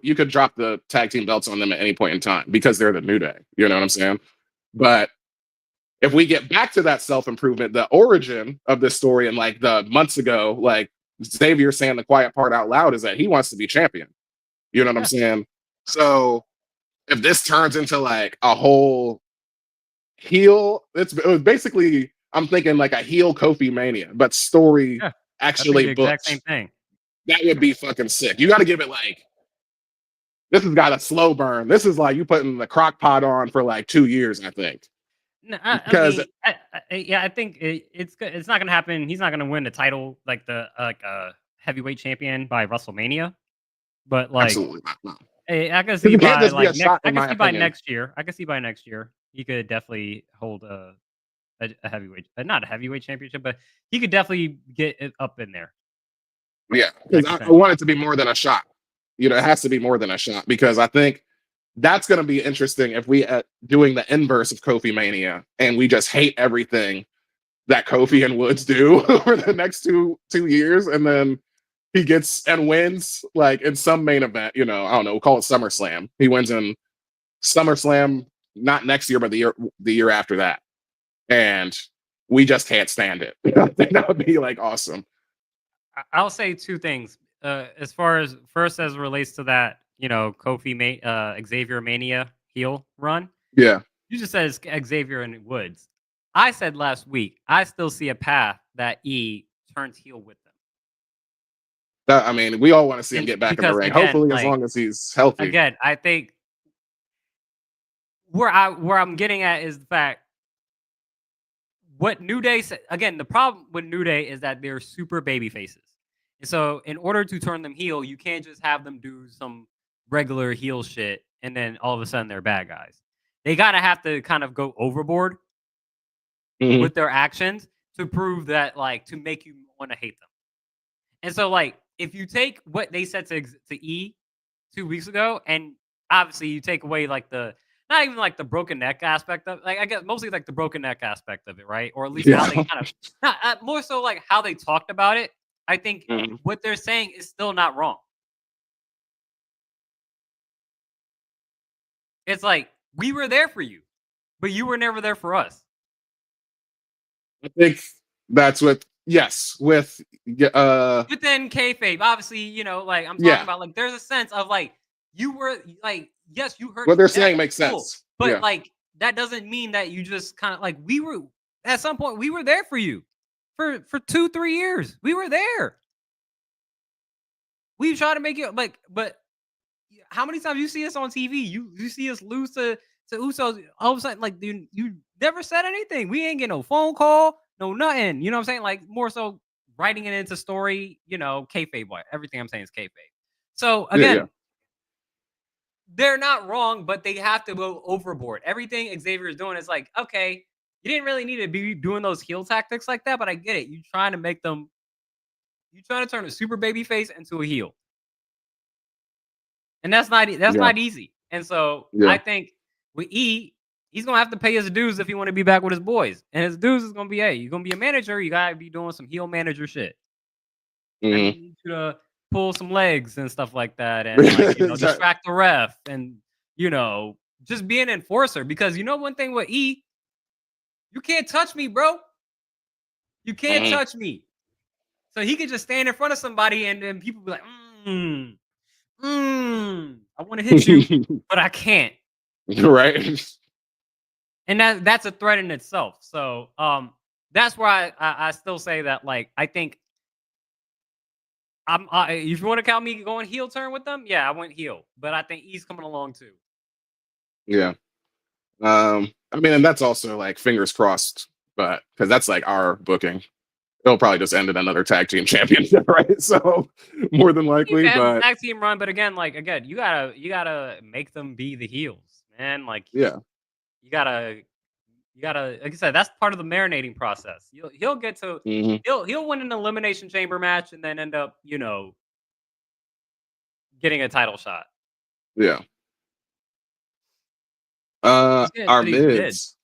you could drop the tag team belts on them at any point in time because they're the New Day. You know what I'm saying? But if we get back to that self-improvement, the origin of this story, and like the months ago, like Xavier saying the quiet part out loud is that he wants to be champion. You know what I'm saying? So if this turns into like a whole heel, it was basically, I'm thinking like a heel Kofi Mania, but story actually the exact same thing. That would be fucking sick. You got to give it like, this has got a slow burn. This is like you putting the crock pot on for like 2 years, I think. No, I think it's not gonna happen. He's not gonna win the title like the heavyweight champion by WrestleMania, but like absolutely not. No. I can see by like next year. I can see by next year he could definitely hold a heavyweight, not a heavyweight championship, but he could definitely get it up in there. Yeah, because I want it to be more than a shot. You know, it has to be more than a shot, because I think that's going to be interesting if we doing the inverse of Kofi Mania and we just hate everything that Kofi and Woods do over the next 2 years, and then he gets and wins like in some main event. I don't know. We'll call it SummerSlam. He wins in SummerSlam, not next year, but the year after that, and we just can't stand it. I think that would be like awesome. I'll say two things. As far as first as it relates to that, Kofi Xavier Mania heel run. Yeah. You just said Xavier and Woods. I said last week, I still see a path that E turns heel with them. We all want to see him And get back in the because, ring. again, Hopefully, as like, long as he's healthy. Again, I think where I'm getting at is the fact what New Day said. Again, the problem with New Day is that they're super baby faces. And so in order to turn them heel, you can't just have them do some regular heel shit and then all of a sudden they're bad guys. They gotta have to kind of go overboard with their actions to prove that, like, to make you want to hate them. And so, like, if you take what they said to E 2 weeks ago, and obviously you take away like not even like the broken neck aspect of, like, I guess mostly like the broken neck aspect of it, right? Or at least how they kind of not more so like how they talked about it. I think what they're saying is still not wrong. It's like, we were there for you, but you were never there for us. I think that's with within kayfabe, obviously, like I'm talking about, like, there's a sense of like you were like, yes, you hurt. What they're saying makes sense, but like that doesn't mean that you just kind of like, we were at some point we were there for you for 2-3 years. We were there. We tried to make it like, but how many times you see us on TV? You see us lose to Usos. All of a sudden, like, you never said anything. We ain't get no phone call, no nothing. You know what I'm saying? Like, more so writing it into story, kayfabe. Everything I'm saying is kayfabe. So again, they're not wrong, but they have to go overboard. Everything Xavier is doing is like, okay, you didn't really need to be doing those heel tactics like that, but I get it. You're trying to turn a super baby face into a heel. And that's not easy. And so I think with E, he's gonna have to pay his dues if he want to be back with his boys. And his dues is gonna be, hey, you're gonna be a manager, you gotta be doing some heel manager shit. I need you to pull some legs and stuff like that, and like, distract the ref, and just be an enforcer. Because one thing with E, you can't touch me, bro. You can't touch me. So he can just stand in front of somebody, and then people be like, I want to hit you, but I can't. Right. And that's a threat in itself. So that's why I still say that, like, I think if you want to count me going heel turn with them, I went heel. But I think he's coming along too. Yeah. And that's also like fingers crossed, but because that's like our booking. It'll probably just end in another tag team championship, right? So more than likely, but tag team run. But again, you gotta make them be the heels, man. Like, you gotta, like I said, that's part of the marinating process. He'll get to he'll win an elimination chamber match and then end up, getting a title shot. Yeah. Our mids.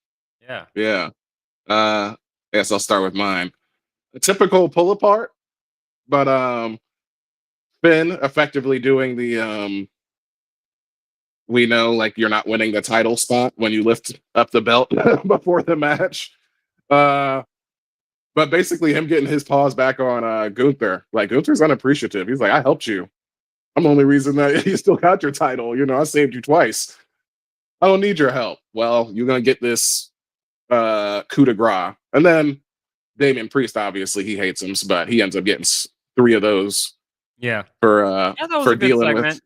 Yeah. Yes, I'll start with mine. A typical pull apart, but Finn effectively doing the we know, like, you're not winning the title spot when you lift up the belt before the match. But basically him getting his paws back on Gunther. Like, Gunther's unappreciative. He's like, I helped you. I'm the only reason that you still got your title. I saved you twice. I don't need your help. Well, you're gonna get this coup de grace. And then Damian Priest, obviously, he hates him, but he ends up getting 3 of those. Yeah. For dealing with.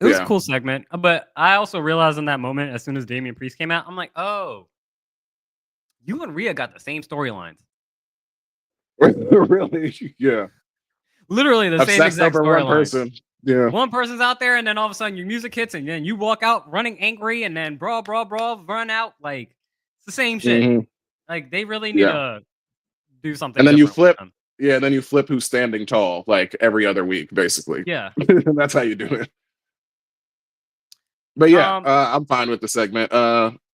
It was a cool segment, but I also realized in that moment, as soon as Damian Priest came out, I'm like, oh, you and Rhea got the same storylines. Really? Yeah. Literally the same exact storyline. One person. Yeah. One person's out there, and then all of a sudden your music hits, and then you walk out running angry, and then brawl, run out. Like, it's the same shit. Like, they really need to do something. And then you flip. Yeah, and then you flip who's standing tall, like, every other week, basically. Yeah. That's how you do it. But I'm fine with the segment.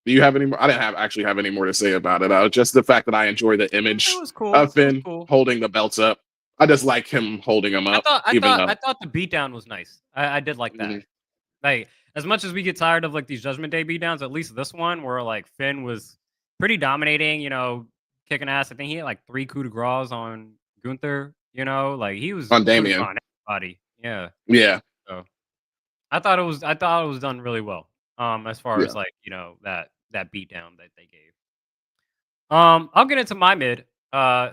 Do you have any more? I didn't actually have any more to say about it. Just the fact that I enjoy the It image was cool. of It was Finn cool. holding the belts up. I just like him holding them I up, thought I even thought though. I thought the beatdown was nice. I did like that. Mhm. Like, as much as we get tired of like these Judgment Day beatdowns, at least this one where like Finn was pretty dominating, kicking ass. I think he had like 3 coup de grace on Gunther, like he was On putting Damien. on everybody. Yeah. Yeah, So I thought it was done really well. As far as yeah. like, that beatdown that they gave. I'll get into my mid.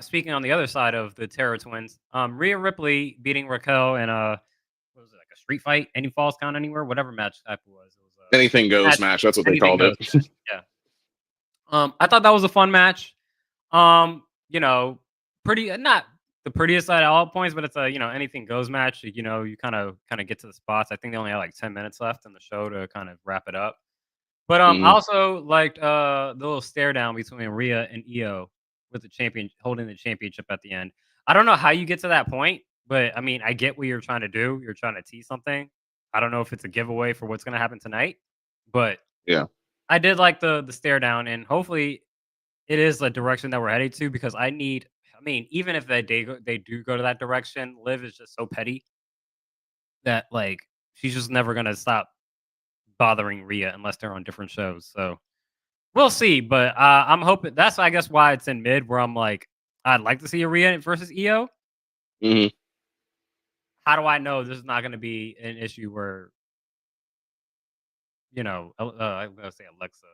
Speaking on the other side of the Terror Twins, Rhea Ripley beating Raquel in a what was it, like a street fight? Any falls count anywhere? Whatever match type it was. It was Anything a goes match. match. That's what they Anything called it. goes match. Yeah. I thought that was a fun match. You know, pretty not the prettiest at all points, but it's a anything goes match. You kind of get to the spots. I think they only had like 10 minutes left in the show to kind of wrap it up. But I Mhm. also liked the little stare down between Rhea and Io with the champion holding the championship at the end. I don't know how you get to that point, but I mean, I get what you're trying to do. You're trying to tease something. I don't know if it's a giveaway for what's going to happen tonight, but Yeah. I did like the stare down, and hopefully it is the direction that we're headed to because I need. I mean, even if they do go to that direction, Liv is just so petty that like she's just never gonna stop bothering Rhea unless they're on different shows. So we'll see, but I'm hoping that's I guess why it's in mid where I'm like I'd like to see a Rhea versus EO. Mhm. How do I know this is not going to be an issue where I'm gonna say Alexa,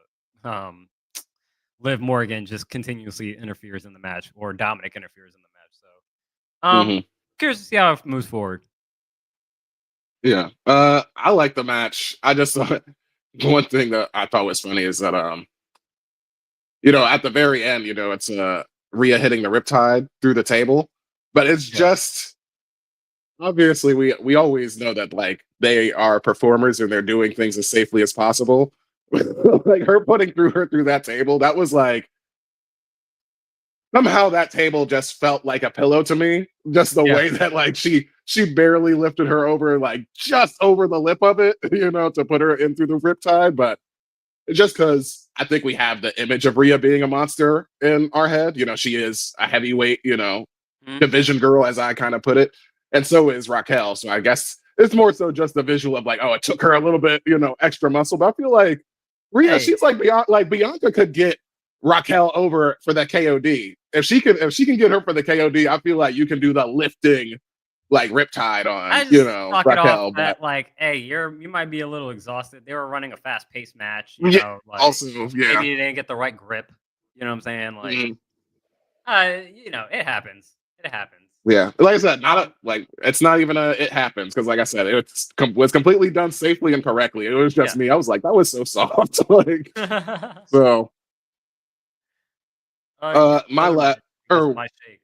um, Liv Morgan just continuously interferes in the match or Dominic interferes in the match. So Mhm. curious to see how it moves forward. Yeah. I like the match. I just thought one thing that I thought was funny is that at the very end, it's Rhea hitting the riptide through the table, but it's Yeah, just obviously we always know that like they are performers and they're doing things as safely as possible. Like her putting through her through that table, that was like somehow that table just felt like a pillow to me. Just the yeah, way that like she barely lifted her over like just over the lip of it, to put her in through the riptide. But just because I think we have the image of Rhea being a monster in our head. She is a heavyweight, mhm. division girl, as I kind of put it. And so is Raquel. So I guess it's more so just the visual of like, oh, it took her a little bit, extra muscle. But I feel like Rhea, Hey, she's like beyond like Bianca could get Raquel over for the KOD. If she can get her for the KOD, I feel like you can do the lifting like riptide I on, just chalk it off Raquel. But that like, hey, you might be a little exhausted. They were running a fast paced match, yeah, like also, yeah. maybe they didn't get the right grip. You know what I'm saying? Like, Mhm. it happens. It happens. Yeah, like I said, not like it's not even a it happens because, like I said, was completely done safely and correctly. It was Yeah. just me. I was like, that was so soft. Like so. Your My other la mid, I guess or my shake.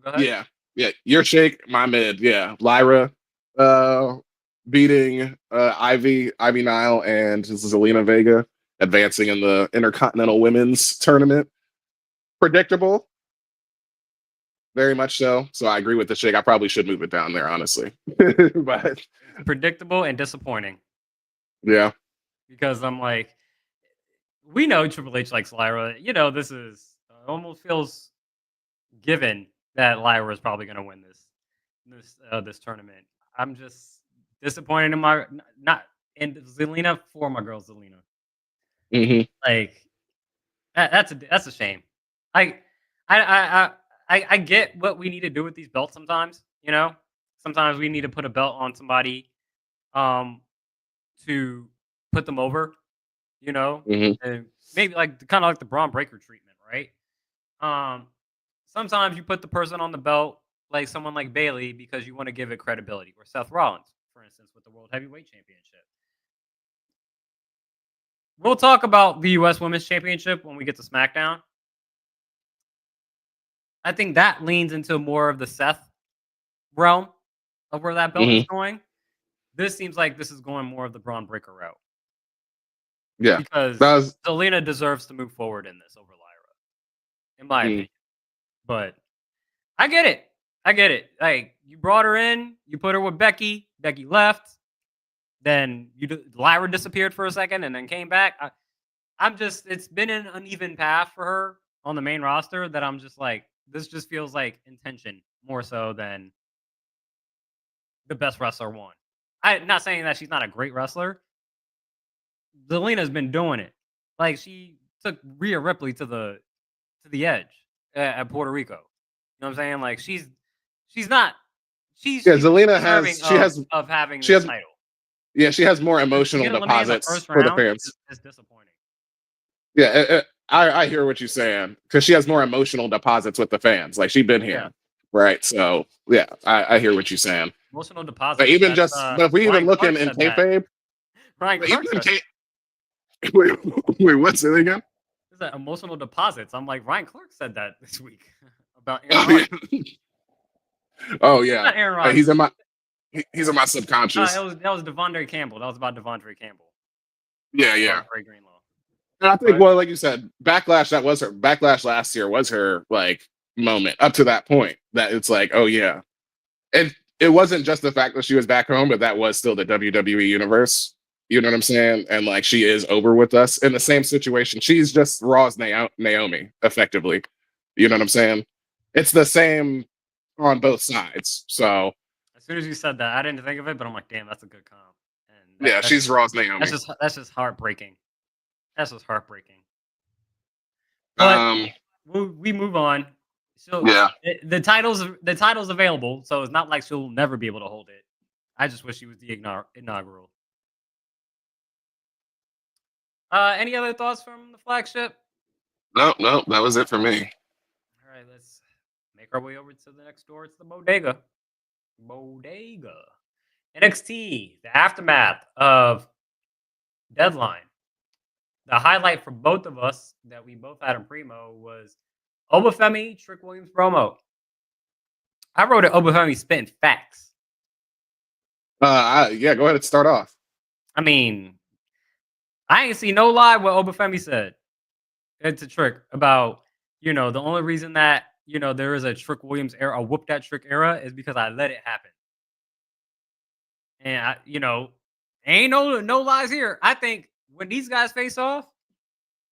Go ahead. yeah, yeah, your shake, my mid, yeah, Lyra, uh, beating Ivy Nile and Zelina Vega, advancing in the Intercontinental Women's Tournament. Predictable, very much so. So I agree with the shake. I probably should move it down there, honestly. But It's predictable and disappointing yeah. because I'm like, we know Triple H likes Lyra. This is almost feels given that Lyra is probably going to win this tournament. I'm just disappointed in my not in Zelina for my girl Zelina. Hmm. Like that's a shame. I I I I get what we need to do with these belts sometimes. Sometimes we need to put a belt on somebody um to put them over. Hmm. And maybe like kind of like the Braun Breaker treatment, right? Um, Sometimes you put the person on the belt like someone like Bailey because you want to give it credibility, or Seth Rollins, for instance, with the World Heavyweight Championship. We'll talk about the U.S. Women's Championship when we get to SmackDown. I think that leans into more of the Seth realm of where that belt is Hmm. going. This seems like this is going more of the Braun Breaker route Yeah. That because was. Zelina deserves to move forward in this over Lyra, in my Mm. opinion. But I get it. I get it. Like you brought her in, you put her with Becky. Becky left. Then Lyra disappeared for a second and then came back. it's been an uneven path for her on the main roster that I'm just like, this just feels like intention more so than the best wrestler won. I'm not saying that she's not a great wrestler. Zelina's been doing it. Like she took Rhea Ripley to the edge at Puerto Rico. You know what I'm saying? Like she's not Yeah, she's Zelina deserving of having she this has title. yeah, she has more To emotional get eliminated in the deposits first for the round fans. is disappointing. Yeah, I hear what you're saying because she has more emotional deposits with the fans. Like she's been Yeah, here, right? So yeah, I hear what you're saying. emotional But deposits. even That's just, but if we even Ryan looking Clark in said that. kayfabe, Ryan even Clark in said that. wait, wait, what's it again? Is that emotional deposits? I'm like Ryan Clark said that this week about Aaron Oh Rodgers. yeah, oh yeah. Not Aaron He's Rodgers. in my he's in my It subconscious. was that was Devondre Campbell. That was about Devondre Campbell. Yeah, About yeah. Dre Greenlaw. And I think, Right? well, like you said, backlash last year was her like moment up to that point that it's like, oh yeah. And it wasn't just the fact that she was back home, but that was still the WWE universe. You know what I'm saying? And like she is over with us in the same situation. She's just Raw's Naomi, effectively. You know what I'm saying? It's the same on both sides. So As soon as you said that, I didn't think of it, but I'm like, damn, that's a good comp. And yeah, she's Raw's Naomi. that's just heartbreaking. That's just heartbreaking. But Um, we move on. So yeah. the title's available, so it's not like she'll never be able to hold it. I just wish she was the inaugural. Any other thoughts from the flagship? No, no, that was it for me. All right, let's make our way over to the next door. It's the bodega. Bodega. NXT, the aftermath of Deadline. The highlight for both of us that we both had in Primo was Obafemi Trick Williams promo. I wrote it Obafemi spitting facts. Yeah, go ahead and start off. I mean, I ain't see no lie what Obafemi said. It's a trick about, the only reason that, there is a Trick Williams era, a whoop that trick era is because I let it happen. And ain't no lies here. I think when these guys face off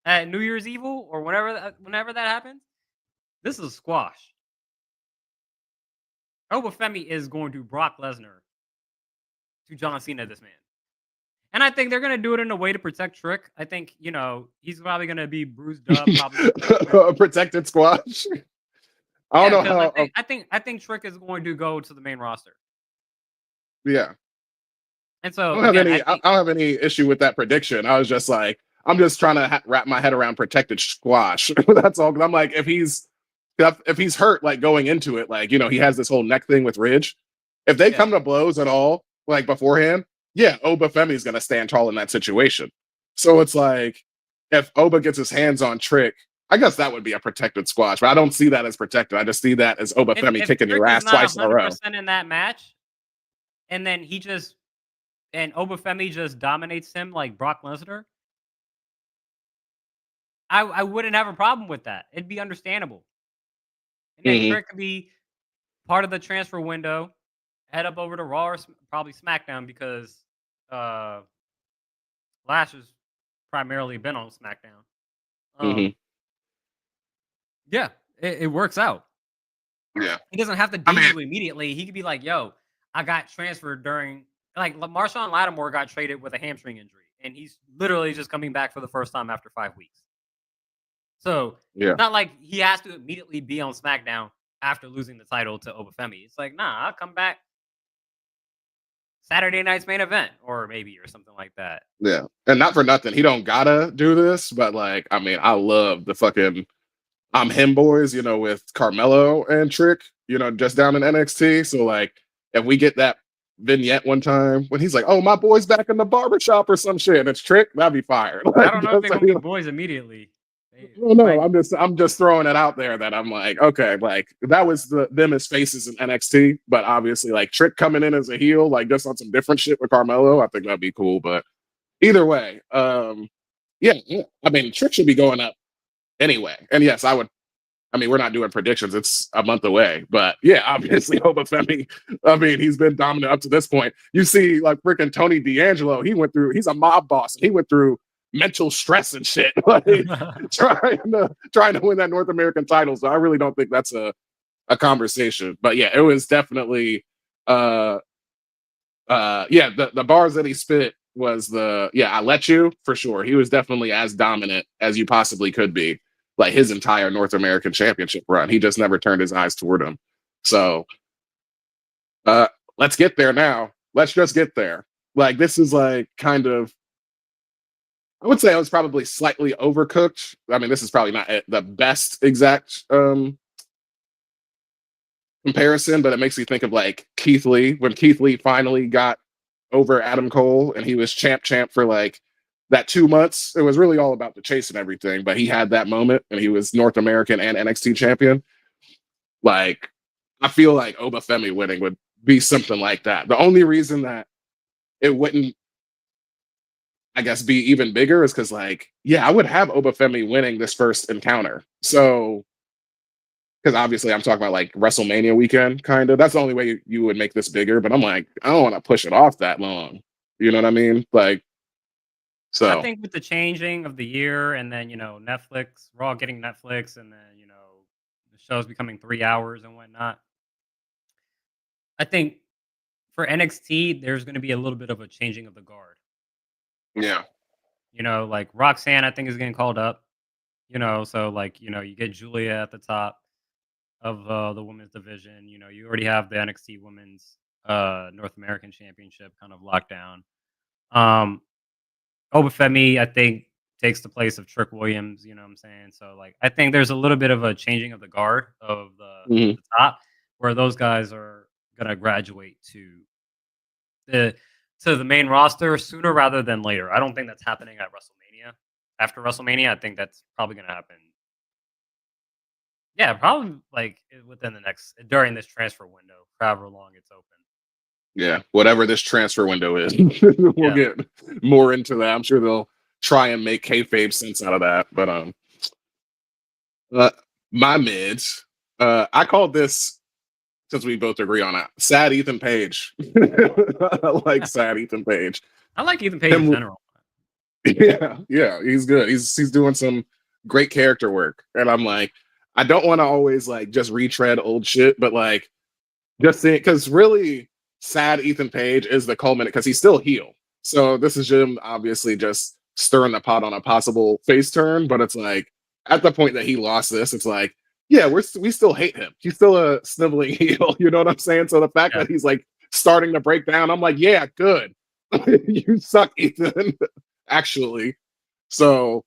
at New Year's Evil or whenever that happens, this is a squash. Obafemi is going to Brock Lesnar to John Cena this man. And I think they're going to do it in a way to protect Trick. I think, he's probably going to be bruised up. A protected squash. I don't know how. I think Trick is going to go to the main roster. Yeah. And so I don't have any issue with that prediction. I was just like, I'm just trying to wrap my head around protected squash. That's all. Because I'm like, if he's hurt, like going into it, like he has this whole neck thing with Ridge. If they come to blows at all, like beforehand, yeah, Obafemi's gonna stand tall in that situation. So it's like, if Oba gets his hands on Trick, I guess that would be a protected squash. But I don't see that as protected. I just see that as Obafemi kicking your ass twice in a row. In that match, and then Obafemi just dominates him like Brock Lesnar, I wouldn't have a problem with that. It'd be understandable. And then Trick could be part of the transfer window, head up over to Raw or probably SmackDown because Lash has primarily been on SmackDown. Yeah, it works out. Yeah. He doesn't have to debut immediately. He could be like, yo, I got transferred during, like, Marshawn Lattimore got traded with a hamstring injury, and he's literally just coming back for the first time after 5 weeks. So it's not like he has to immediately be on SmackDown after losing the title to Obafemi. It's like, nah, I'll come back Saturday night's main event or something like that. Yeah. And not for nothing. He don't gotta do this, but like, I mean, I love the fucking I'm Him boys, with Carmelo and Trick, just down in NXT. So like, if we get that vignette one time when he's like, oh, my boy's back in the barbershop or some shit, and it's Trick, that'd be fire. Like, I don't know if they're gonna be boys immediately. No, I'm just throwing it out there that I'm like, okay, like that was them as faces in NXT, but obviously like Trick coming in as a heel, like just on some different shit with Carmelo, I think that'd be cool. But either way, yeah, I mean Trick should be going up anyway. And yes, we're not doing predictions, it's a month away, but yeah, obviously Obafemi, he's been dominant up to this point. You see like freaking Tony D'Angelo, he's a mob boss, and he went through mental stress and shit, like trying to win that North American title. So I really don't think that's a conversation. But yeah, it was definitely yeah, the bars that he spit was I let you for sure. He was definitely as dominant as you possibly could be, like his entire North American championship run. He just never turned his eyes toward him. So uh let's get there now. Let's just get there. Like this is like kind of, I would say I was probably slightly overcooked. I mean, this is probably not the best exact comparison, but it makes me think of like Keith Lee when Keith Lee finally got over Adam Cole and he was champ for like that 2 months. It was really all about the chase and everything, but he had that moment and he was North American and NXT champion. Like, I feel like Obafemi winning would be something like that. The only reason that it wouldn't, I guess, be even bigger is because, like, yeah, I would have Obafemi winning this first encounter. So, because obviously I'm talking about like WrestleMania weekend, kind of. That's the only way you would make this bigger. But I'm like, I don't want to push it off that long. You know what I mean? Like, I so think with the changing of the year and then, Netflix, Raw getting Netflix and then, the shows becoming 3 hours and whatnot. I think for NXT, there's going to be a little bit of a changing of the guard. yeah, Like Roxanne, I think is getting called up, so like, you get Julia at the top of the women's division. You already have the NXT women's North American championship kind of locked down. Obafemi, I think, takes the place of Trick Williams. You know what I'm saying? So, like, I think there's a little bit of a changing of the guard of mhm. the top, where those guys are gonna graduate the to the main roster sooner rather than later. I don't think that's happening at WrestleMania. After WrestleMania, I think that's probably gonna happen. Yeah, probably like within the next during this transfer window, however long it's open. Yeah, whatever this transfer window is, we'll Yeah. get more into that. I'm sure they'll try and make kayfabe sense out of that. But uh, my mids, I called this, since we both agree on it, sad Ethan Page. I like sad Ethan Page. I like Ethan Page in Him, general. yeah, he's good. He's doing some great character work, and I'm like, I don't want to always like just retread old shit, but like just saying, because really sad Ethan Page is the culminant because he's still heel. So this is Jim obviously just stirring the pot on a possible face turn, but it's like at the point that he lost this, it's like, yeah, we still hate him. He's still a sniveling heel. You know what I'm saying? So the fact Yeah. that he's like starting to break down, I'm like, yeah, good. You suck, Ethan. Actually. So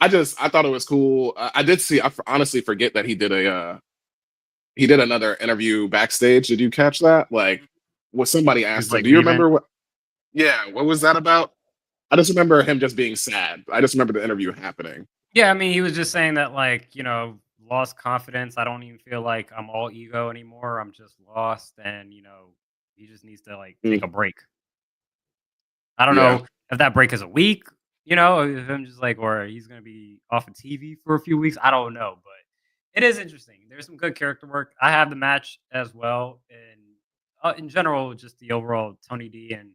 I thought it was cool. I did see. Honestly forget that he did another interview backstage. Did you catch that? Like, was somebody He's asked him, like "Do you leaving. remember what?" Yeah, what was that about? I just remember him just being sad. I just remember the interview happening. Yeah, I mean, he was just saying that, like, lost confidence. I don't even feel like I'm all ego anymore. I'm just lost, and he just needs to like take Mm, a break. I don't yeah, know if that break is a week, if I'm just like, or he's gonna be off of TV for a few weeks. I don't know, but it is interesting. There's some good character work. I have the match as well, and in general, just the overall Tony D and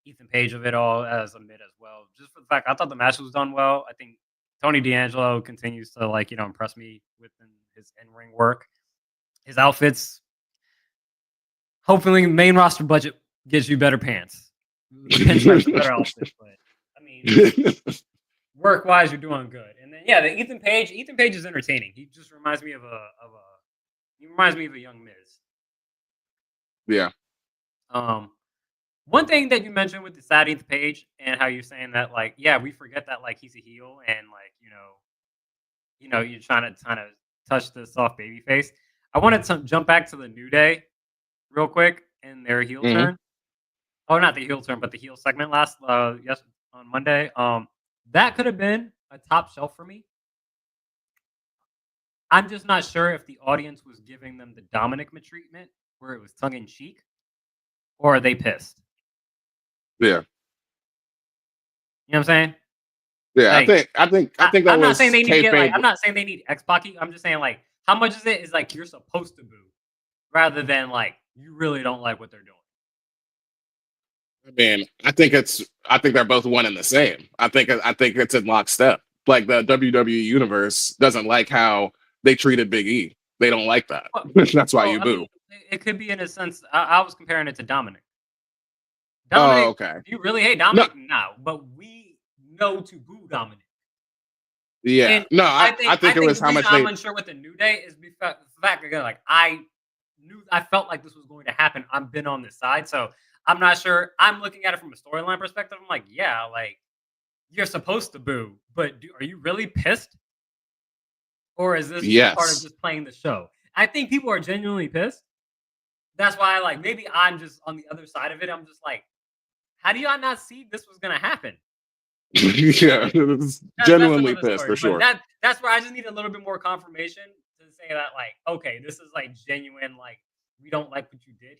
Ethan Page of it all as a mid as well. Just for the fact, I thought the match was done well. I think Tony D'Angelo continues to like impress me with his in ring work, his outfits. Hopefully, main roster budget gives you better pants. The pinstripes are better outfits, but I mean, work wise, you're doing good. And then yeah, the Ethan Page. Ethan Page is entertaining. He just reminds me of a he reminds me of a young Miz. yeah, Um, One thing that you mentioned with the sad Ethan Page and how you're saying that, like, yeah, we forget that, like, he's a heel and, like, you're trying to kind of touch the soft baby face. I wanted to jump back to the New Day real quick in their heel hmm turn. Oh, not the heel turn, but the heel segment yes on Monday. That could have been a top shelf for me. I'm just not sure if the audience was giving them the Dominic treatment where it was tongue in cheek, or are they pissed? yeah, You know what I'm saying? yeah. Like, I think that I'm not saying was they need to get like. kayfabe. I'm not saying they need X Pac. I'm just saying like, how much is it? Is like you're supposed to boo, rather than like you really don't like what they're doing. I mean, I think they're both one and the same. I think it's in lockstep. Like the WWE universe doesn't like how they treated Big E. They don't like that. Well, That's why well, you I boo. mean, it could be in a sense. I was comparing it to Dominic. Oh, Dominic, okay. do you really hate No, Dominic? No, but we know to boo Dominic. yeah. And No, I I think it think was the how reason much I'm they unsure with the New Day is because the fact again, like I felt like this was going to happen. I've been on this side, so I'm not sure. I'm looking at it from a storyline perspective. I'm like, yeah, like you're supposed to boo, but are you really pissed, or is this just part of yes. just playing the show? I think people are genuinely pissed. That's why, like, maybe I'm just on the other side of it. I'm just like, how do y'all not see this was gonna happen? Yeah, it's That's genuinely another pissed story. for But sure. that's where I just need a little bit more confirmation to say that, like, okay, this is like genuine, like, we don't like what you did.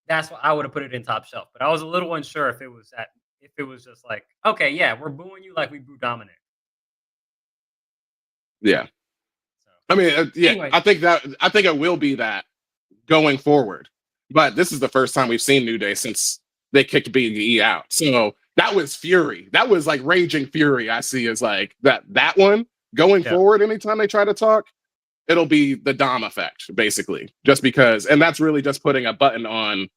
That's what I would have put it in top shelf. But I was a little unsure if it was just like, okay, yeah, we're booing you like we boo Dominic. Yeah. So I mean, yeah, anyway, I think it will be that going forward. But this is the first time we've seen New Day since they kicked Big E out. So that was fury. That was like raging fury. I see as like that one going yeah. forward. Anytime they try to talk, it'll be the Dom effect, basically. Just because, and that's really just putting a button on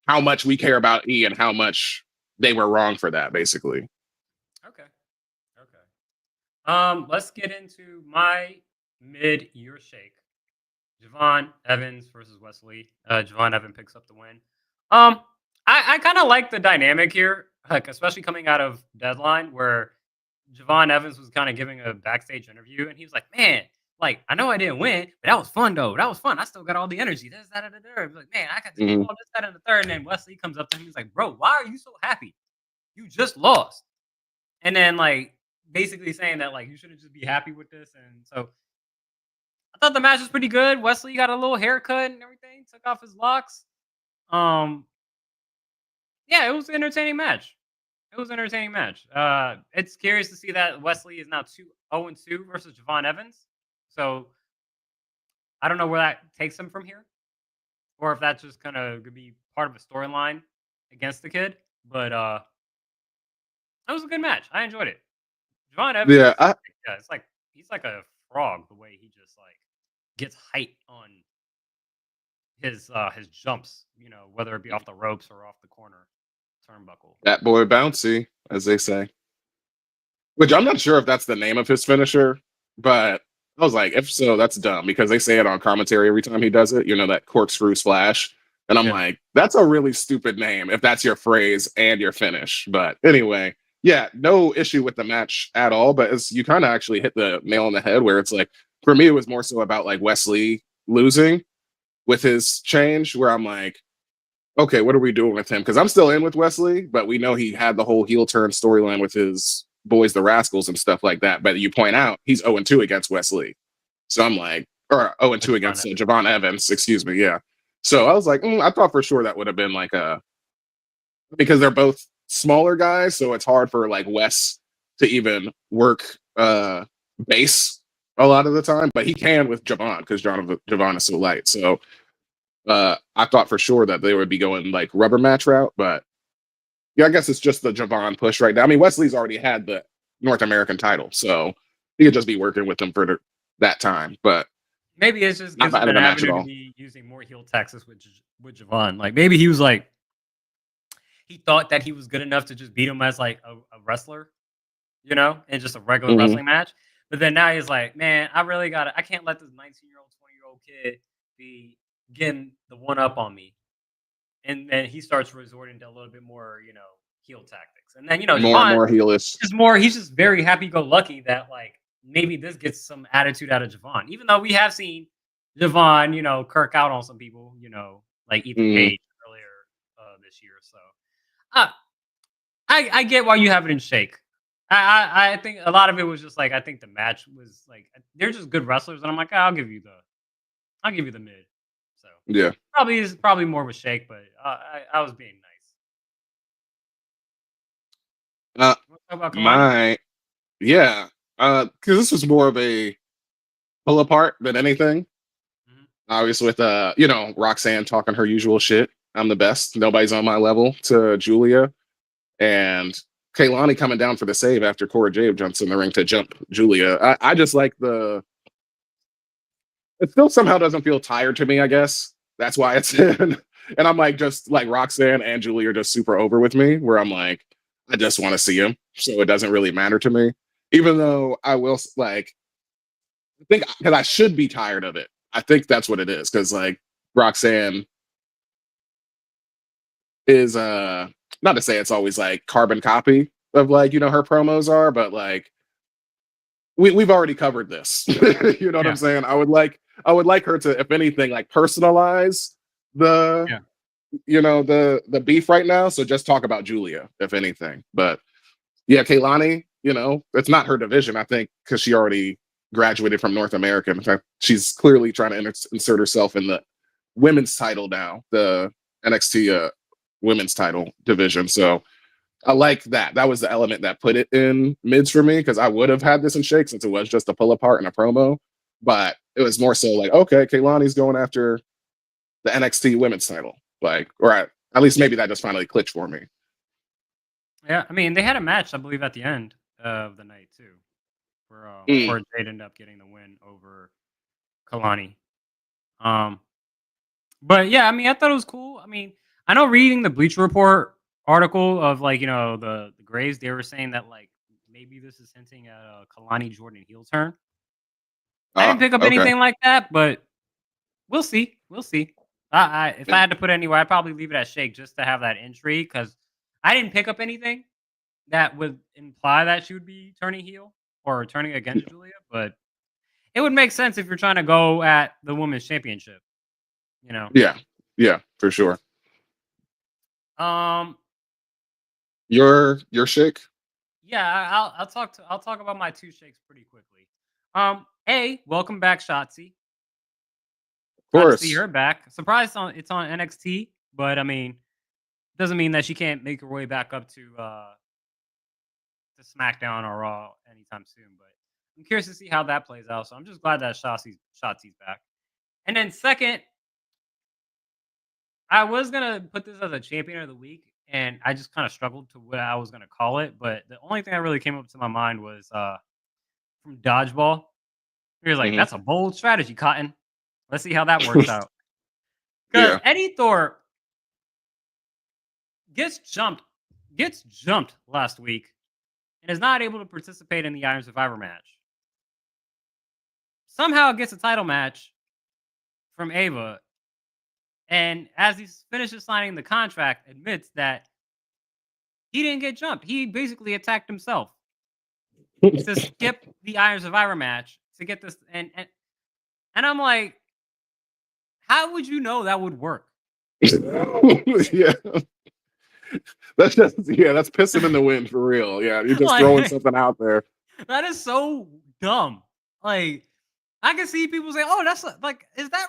how much we care about E and how much they were wrong for that, basically. Okay. Okay. Let's get into my mid-year shake. Javon Evans versus Wesley. Javon Evans picks up the win. Um, I kind of like the dynamic here, like especially coming out of Deadline, where Javon Evans was kind of giving a backstage interview, and he was like, "Man, like I know I didn't win, but that was fun though. That was fun. I still got all the energy. This, that, and the third. Like, man, I got to do Mhm. all this, that, and the third." And then Wesley comes up to him, he's like, "Bro, why are you so happy? You just lost." And then like basically saying that like you shouldn't just be happy with this. And so I thought the match was pretty good. Wesley got a little haircut and everything, took off his locks. Um, yeah, it was an entertaining match. It was an entertaining match. It's curious to see that Wesley is now 0-2 versus Javon Evans. So I don't know where that takes him from here, or if that's just kind of gonna be part of a storyline against the kid. But it was a good match. I enjoyed it. Javon Evans, Yeah, yeah, it's like he's like a frog the way he just like gets height on his jumps, whether it be off the ropes or off the corner turnbuckle. that boy bouncy, as they say. Which I'm not sure if that's the name of his finisher, but I was like, if so, that's dumb because they say it on commentary every time he does it, that corkscrew splash. And I'm Yeah. like, that's a really stupid name if that's your phrase and your finish. But anyway, yeah, no issue with the match at all. But you kind of actually hit the nail on the head where it's like, for me, it was more so about like Wesley losing with his change, where I'm like, okay, what are we doing with him? Because I'm still in with Wesley, but we know he had the whole heel turn storyline with his boys, the Rascals, and stuff like that. But you point out he's 0-2 against Wesley. So I'm like, or 0-2 Javon against Evans. Javon Evans, excuse me. Yeah. So I was like, I thought for sure that would have been like because they're both smaller guys. So it's hard for like Wes to even work base a lot of the time, but he can with Javon because Javon is so light. So I thought for sure that they would be going like rubber match route, but yeah, I guess it's just the Javon push right now. I mean, Wesley's already had the North American title, so he could just be working with them for that time. But Maybe it just not gives him bad of an a match at avenue to all. be using more heel Texas with Javon. Like maybe he was like he thought that he was good enough to just beat him as like a wrestler, in just a regular Hmm. wrestling match. But then now he's like, man, I can't let this 19-year-old, 20-year-old kid be getting the one up on me. And then he starts resorting to a little bit more, heel tactics. And then, Javon More heelish. he's just very happy go lucky that like maybe this gets some attitude out of Javon. Even though we have seen Javon, kirk out on some people, like Ethan Mm, Page earlier this year. So uh, I get why you have it in shake. I think a lot of it was just like I think the match was like they're just good wrestlers, and I'm like, I'll give you the mid. So yeah. probably more of a shake, but I was being nice. Uh, Want to talk about Kalani? my yeah. Because this was more of a pull apart than anything. Mhm. Obviously, with Roxanne talking her usual shit. I'm the best. Nobody's on my level to Julia. And Kaylani coming down for the save after Cora Jade jumps in the ring to jump Julia. I just like it still somehow doesn't feel tired to me, I guess. That's why it's in. And I'm like, just like Roxanne and Julie are just super over with me, where I'm like, I just want to see him. So it doesn't really matter to me. Even though I will, like, I think because I should be tired of it. I think that's what it is. Because, like, Roxanne is, not to say it's always like carbon copy of, like, her promos are, but like, we've already covered this. You know what I'm saying? I would like her to, if anything, like personalize the the beef right now. So just talk about Julia, if anything. But yeah, Kaylani, it's not her division, I think, because she already graduated from North America. In fact, she's clearly trying to insert herself in the women's title now, the NXT women's title division. So I like that. That was the element that put it in mids for me, because I would have had this in Shake since it was just a pull apart and a promo. But it was more so like, okay, Kaylani's going after the NXT women's title. Like, or at least maybe that just finally clicked for me. Yeah, I mean, they had a match, I believe, at the end of the night, too, where Jade ended up getting the win over Kalani. But yeah, I mean, I thought it was cool. I mean, I know reading the Bleacher Report article of, like, the Grays, they were saying that, like, maybe this is hinting at a Kalani Jordan heel turn. I didn't pick up anything like that, but we'll see. We'll see. If I had to put it anywhere, I'd probably leave it at Shake just to have that intrigue, because I didn't pick up anything that would imply that she would be turning heel or turning against Julia, but it would make sense if you're trying to go at the women's championship, Yeah, for sure. Um, Your Shake? yeah, I'll talk about my two shakes pretty quickly. Welcome back, Shotzi. Of course. See her back. Surprised it's on NXT, but I mean, doesn't mean that she can't make her way back up to SmackDown or Raw anytime soon. But I'm curious to see how that plays out. So I'm just glad that Shotzi's back. And then second, I was gonna put this as a champion of the week, and I just kind of struggled to what I was gonna call it. But the only thing that really came up to my mind was from Dodgeball. He was like, "That's a bold strategy, Cotton. Let's see how that works out." Because Eddie Thorpe gets jumped last week and is not able to participate in the Iron Survivor match. Somehow gets a title match from Ava, and as he finishes signing the contract, admits that he didn't get jumped. He basically attacked himself to skip the Iron Survivor match to get this. And I'm like, how would you know that would work? Yeah. That's pissing in the wind for real. Yeah, you're just throwing something out there. That is so dumb. Like, I can see people say, "Oh, that's like, is that?"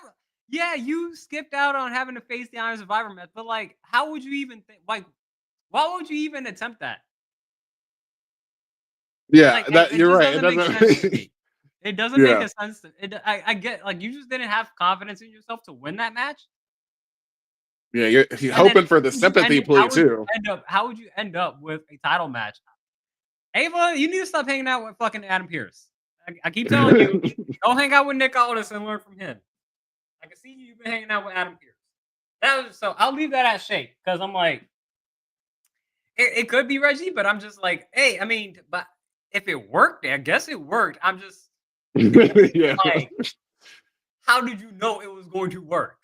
Yeah, you skipped out on having to face the Iron Survivor match, but like, how would you even think? Like, why would you even attempt that? Yeah, like, you're right. It doesn't make a sense. I get, like, you just didn't have confidence in yourself to win that match. Yeah, you're hoping for the sympathy plea too. How would you end up with a title match? Ava, you need to stop hanging out with fucking Adam Pearce. I keep telling you, don't hang out with Nick Aldis and learn from him. I can see you've been hanging out with Adam Pearce. So I'll leave that at Shake, because I'm like, it could be Reggie, but I'm just like, hey, I mean, but if it worked, I guess it worked. I'm just like, how did you know it was going to work?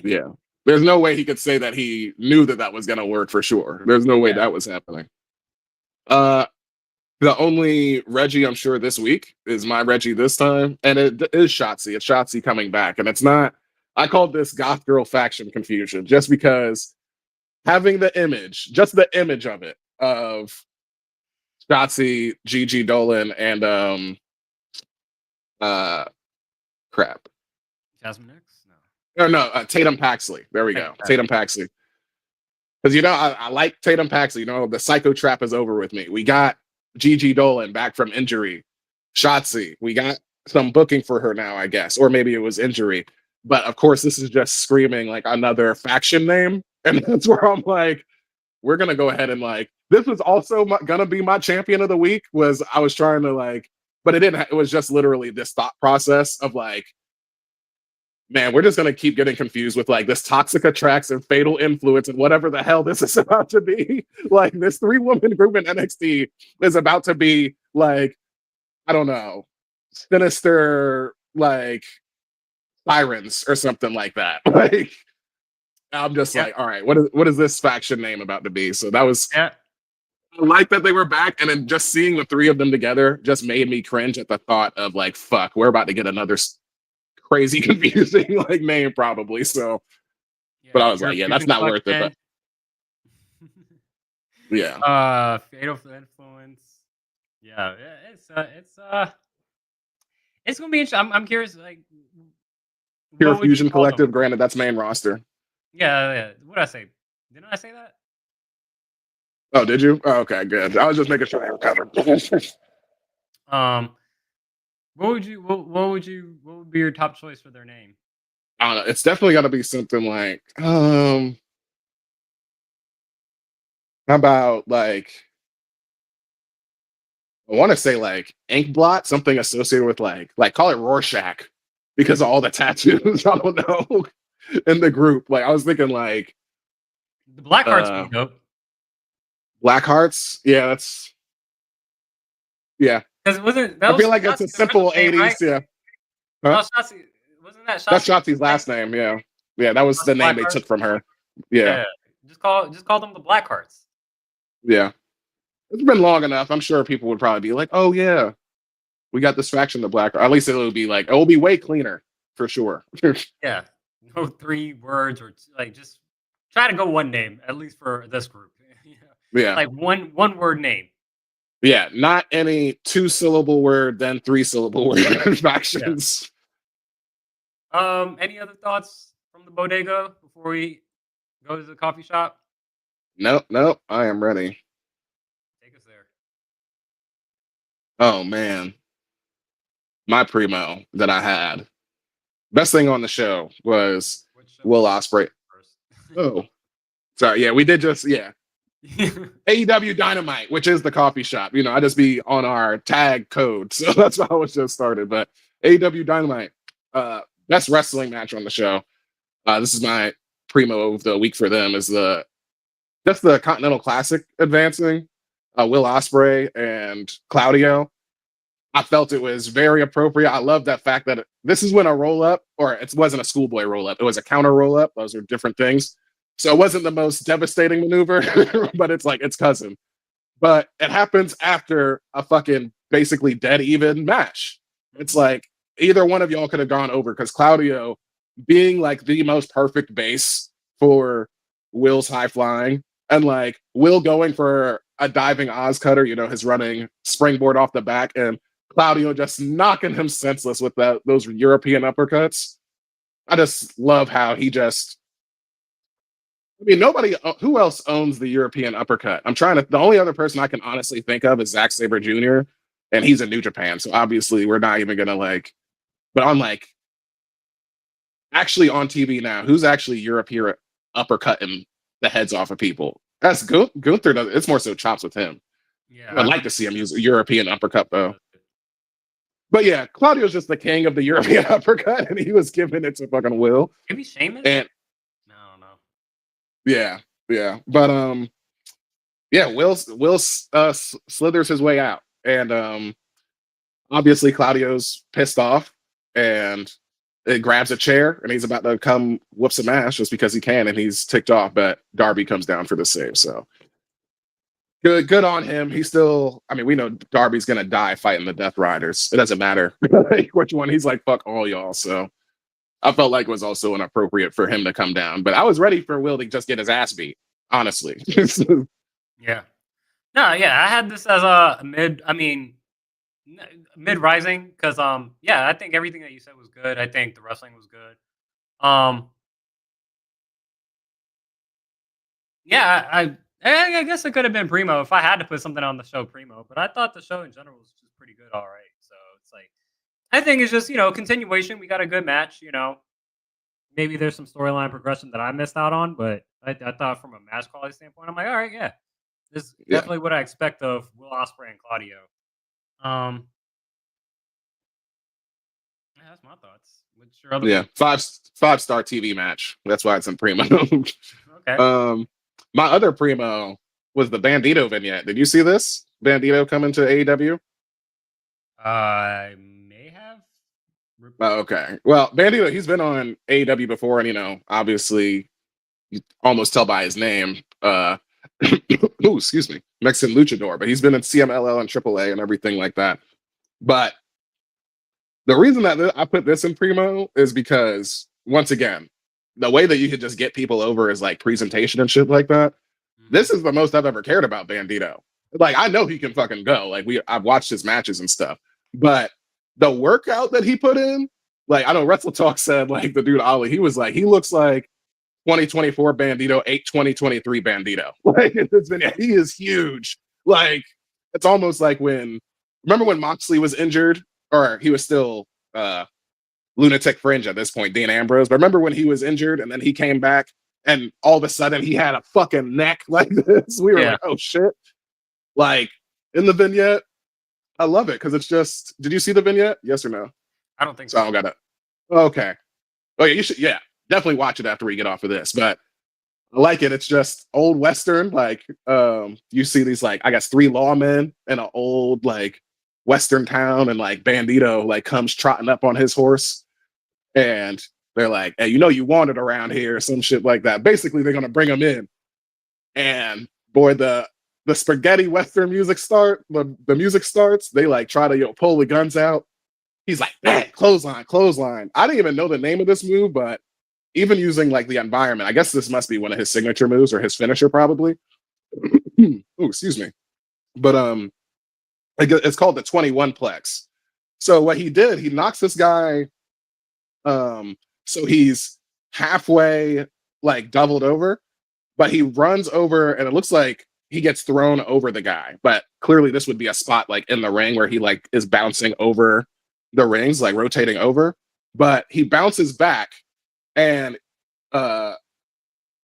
Yeah. There's no way he could say that he knew that was going to work for sure. There's no way that was happening. The only Reggie I'm sure this week is my Reggie this time, and it is Shotzi. It's Shotzi coming back, and it's not. I called this goth girl faction confusion just because having the image, just the image of it, of Shotzi, Gigi Dolan, and crap. Jasmine X? No, Tatum Paxley. There we go. Tatum Paxley. Because, I like Tatum Paxley. The psycho trap is over with me. We got Gigi Dolan back from injury. Shotzi. We got some booking for her now, I guess. Or maybe it was injury. But of course, this is just screaming like another faction name, and that's where I'm like, we're gonna go ahead and like this was also gonna be my champion of the week. Was I was trying to like, but it didn't. It was just literally this thought process of like, man, we're just gonna keep getting confused with like this toxic attracts and fatal influence and whatever the hell this is about to be. Like this 3-woman group in NXT is about to be like, I don't know, sinister like sirens or something like that. Like I'm just Yeah, like, all right, what is this faction name about to be? So that was yeah, I like that they were back, and then just seeing the three of them together just made me cringe at the thought of like, fuck, we're about to get another crazy confusing like name probably. So, but yeah. I was Pure like, yeah, that's Fusion not worth it. But Collection. yeah, Fatal Influence. Yeah, it's gonna be interesting. I'm curious, like, Pure what would you Fusion call them? Collective. Granted, that's main roster. Yeah, yeah. What did I say? Didn't I say that? Oh, did you? Oh, okay, good. I was just making sure I recovered. Um, what would be your top choice for their name? I don't know. It's definitely got to be something like, how about like, I want to say like ink blot, something associated with like call it Rorschach because of all the tattoos. I don't know in the group. Like I was thinking like The Black Hearts would uh be dope Black Hearts. Yeah, that's yeah. because it wasn't that I was feel like it's a Shotzi's original simple name, right? 80s. Yeah. That Huh? was Shotzi. Wasn't that That's Shotzi's Shotzi's name? last name. Yeah. Yeah, that was Shotzi the name they Blackheart. took from her. Yeah. Yeah, just call them the Black Hearts. Yeah. It's been long enough. I'm sure people would probably be like, oh yeah, we got this faction, the Black. Or at least it'll be like, it will be way cleaner for sure. Yeah, no 3 words or like just try to go one name at least for this group. Yeah, Yeah. like one word name. Yeah, not any 2-syllable word, then 3-syllable word Yeah. factions. Any other thoughts from the bodega before we go to the coffee shop? Nope, nope. I am ready. Take us there. Oh man, my primo that I had. Best thing on the show was Which show Will did Osprey. you Oh, sorry. Yeah, we did just first? AEW Dynamite, which is the coffee shop. You know, I just be on our tag code, so that's why I was just started. But AEW Dynamite, best wrestling match on the show. This is my primo of the week for them. Is the Continental Classic advancing. Will Osprey and Claudio. I felt it was very appropriate. I love that fact that this is when a roll up, or it wasn't a schoolboy roll up, it was a counter roll up. Those are different things. So it wasn't the most devastating maneuver, but it's like its cousin. But it happens after a fucking basically dead even match. It's like either one of y'all could have gone over because Claudio, being like the most perfect base for Will's high flying, and like Will going for a diving Oz cutter, you know, his running springboard off the back, and Claudio just knocking him senseless with those European uppercuts. I just love how he just. I mean, nobody. Who else owns the European uppercut? I'm trying to. The only other person I can honestly think of is Zack Saber Jr. and he's in New Japan, so obviously we're not even gonna like. But I'm like, actually on TV now, who's actually European uppercutting the heads off of people? That's Gunther. Does it's more so chops with him. Yeah, I would I like think to see him use a European uppercut though. it- But yeah, Claudio's just the king of the European uppercut, and he was giving it to fucking Will. maybe Sheamus. And No, I don't know. yeah, yeah. But yeah, Will slithers his way out, and obviously Claudio's pissed off, and it grabs a chair, and he's about to come whoop some ass just because he can, and he's ticked off. But Darby comes down for the save, so good on him. He's still. I mean, we know Darby's gonna die fighting the Death Riders. It doesn't matter like which one. He's like fuck all y'all. So I felt like it was also inappropriate for him to come down, but I was ready for Will to just get his ass beat. Honestly, Yeah. No, yeah, I had this as a mid. I mean, mid rising because yeah, I think everything that you said was good. I think the wrestling was good. Um, yeah, I guess it could have been Primo if I had to put something on the show Primo, but I thought the show in general was just pretty good. All right, so it's like I think it's just continuation. We got a good match. maybe there's some storyline progression that I missed out on, but I thought from a match quality standpoint, I'm like, all right, yeah, this is Yeah. definitely what I expect of Will Ospreay and Claudio. Um, yeah, that's my thoughts. What's your other? Yeah. Five-star TV match. That's why it's in primo. Okay. My other primo was the Bandito vignette. Did you see this? Bandito coming to AEW? I may have. Oh, okay. Well, Bandito, he's been on AEW before, and obviously you almost tell by his name. Oh, excuse me, Mexican Luchador, but he's been in CMLL and AAA and everything like that. But the reason that I put this in primo is because, once again, the way that you could just get people over is like presentation and shit like that. This is the most I've ever cared about Bandito. Like, I know he can fucking go. Like, I've watched his matches and stuff, but the workout that he put in, like, I know Wrestle Talk said, like, the dude Ollie, he was like, he looks like 2024 Bandito, 2023 Bandito. Like, he is huge. Like, it's almost like remember when Moxley was injured, or he was still lunatic fringe at this point, Dean Ambrose. But remember when he was injured and then he came back and all of a sudden he had a fucking neck like this? We were like, oh shit. Like, in the vignette, I love it because it's just, did you see the vignette? Yes or no? I don't think so. I don't got it. Okay. Oh yeah, you should. Yeah, definitely watch it after we get off of this. But I like it. It's just old Western. Like, you see these, like, I guess 3 lawmen in an old, like, Western town, and like Bandito like comes trotting up on his horse, and they're like, hey, you wanted around here, or some shit like that. Basically, they're gonna bring him in. And boy, the spaghetti Western music the music starts, they like try to pull the guns out. He's like, man, clothesline. I didn't even know the name of this move, but even using like the environment, I guess this must be one of his signature moves or his finisher, probably. Oh, excuse me. But it's called the 21 plex. So what he did, he knocks this guy. So he's halfway like doubled over, but he runs over, and it looks like he gets thrown over the guy. But clearly, this would be a spot like in the ring where he like is bouncing over the rings, like rotating over. But he bounces back and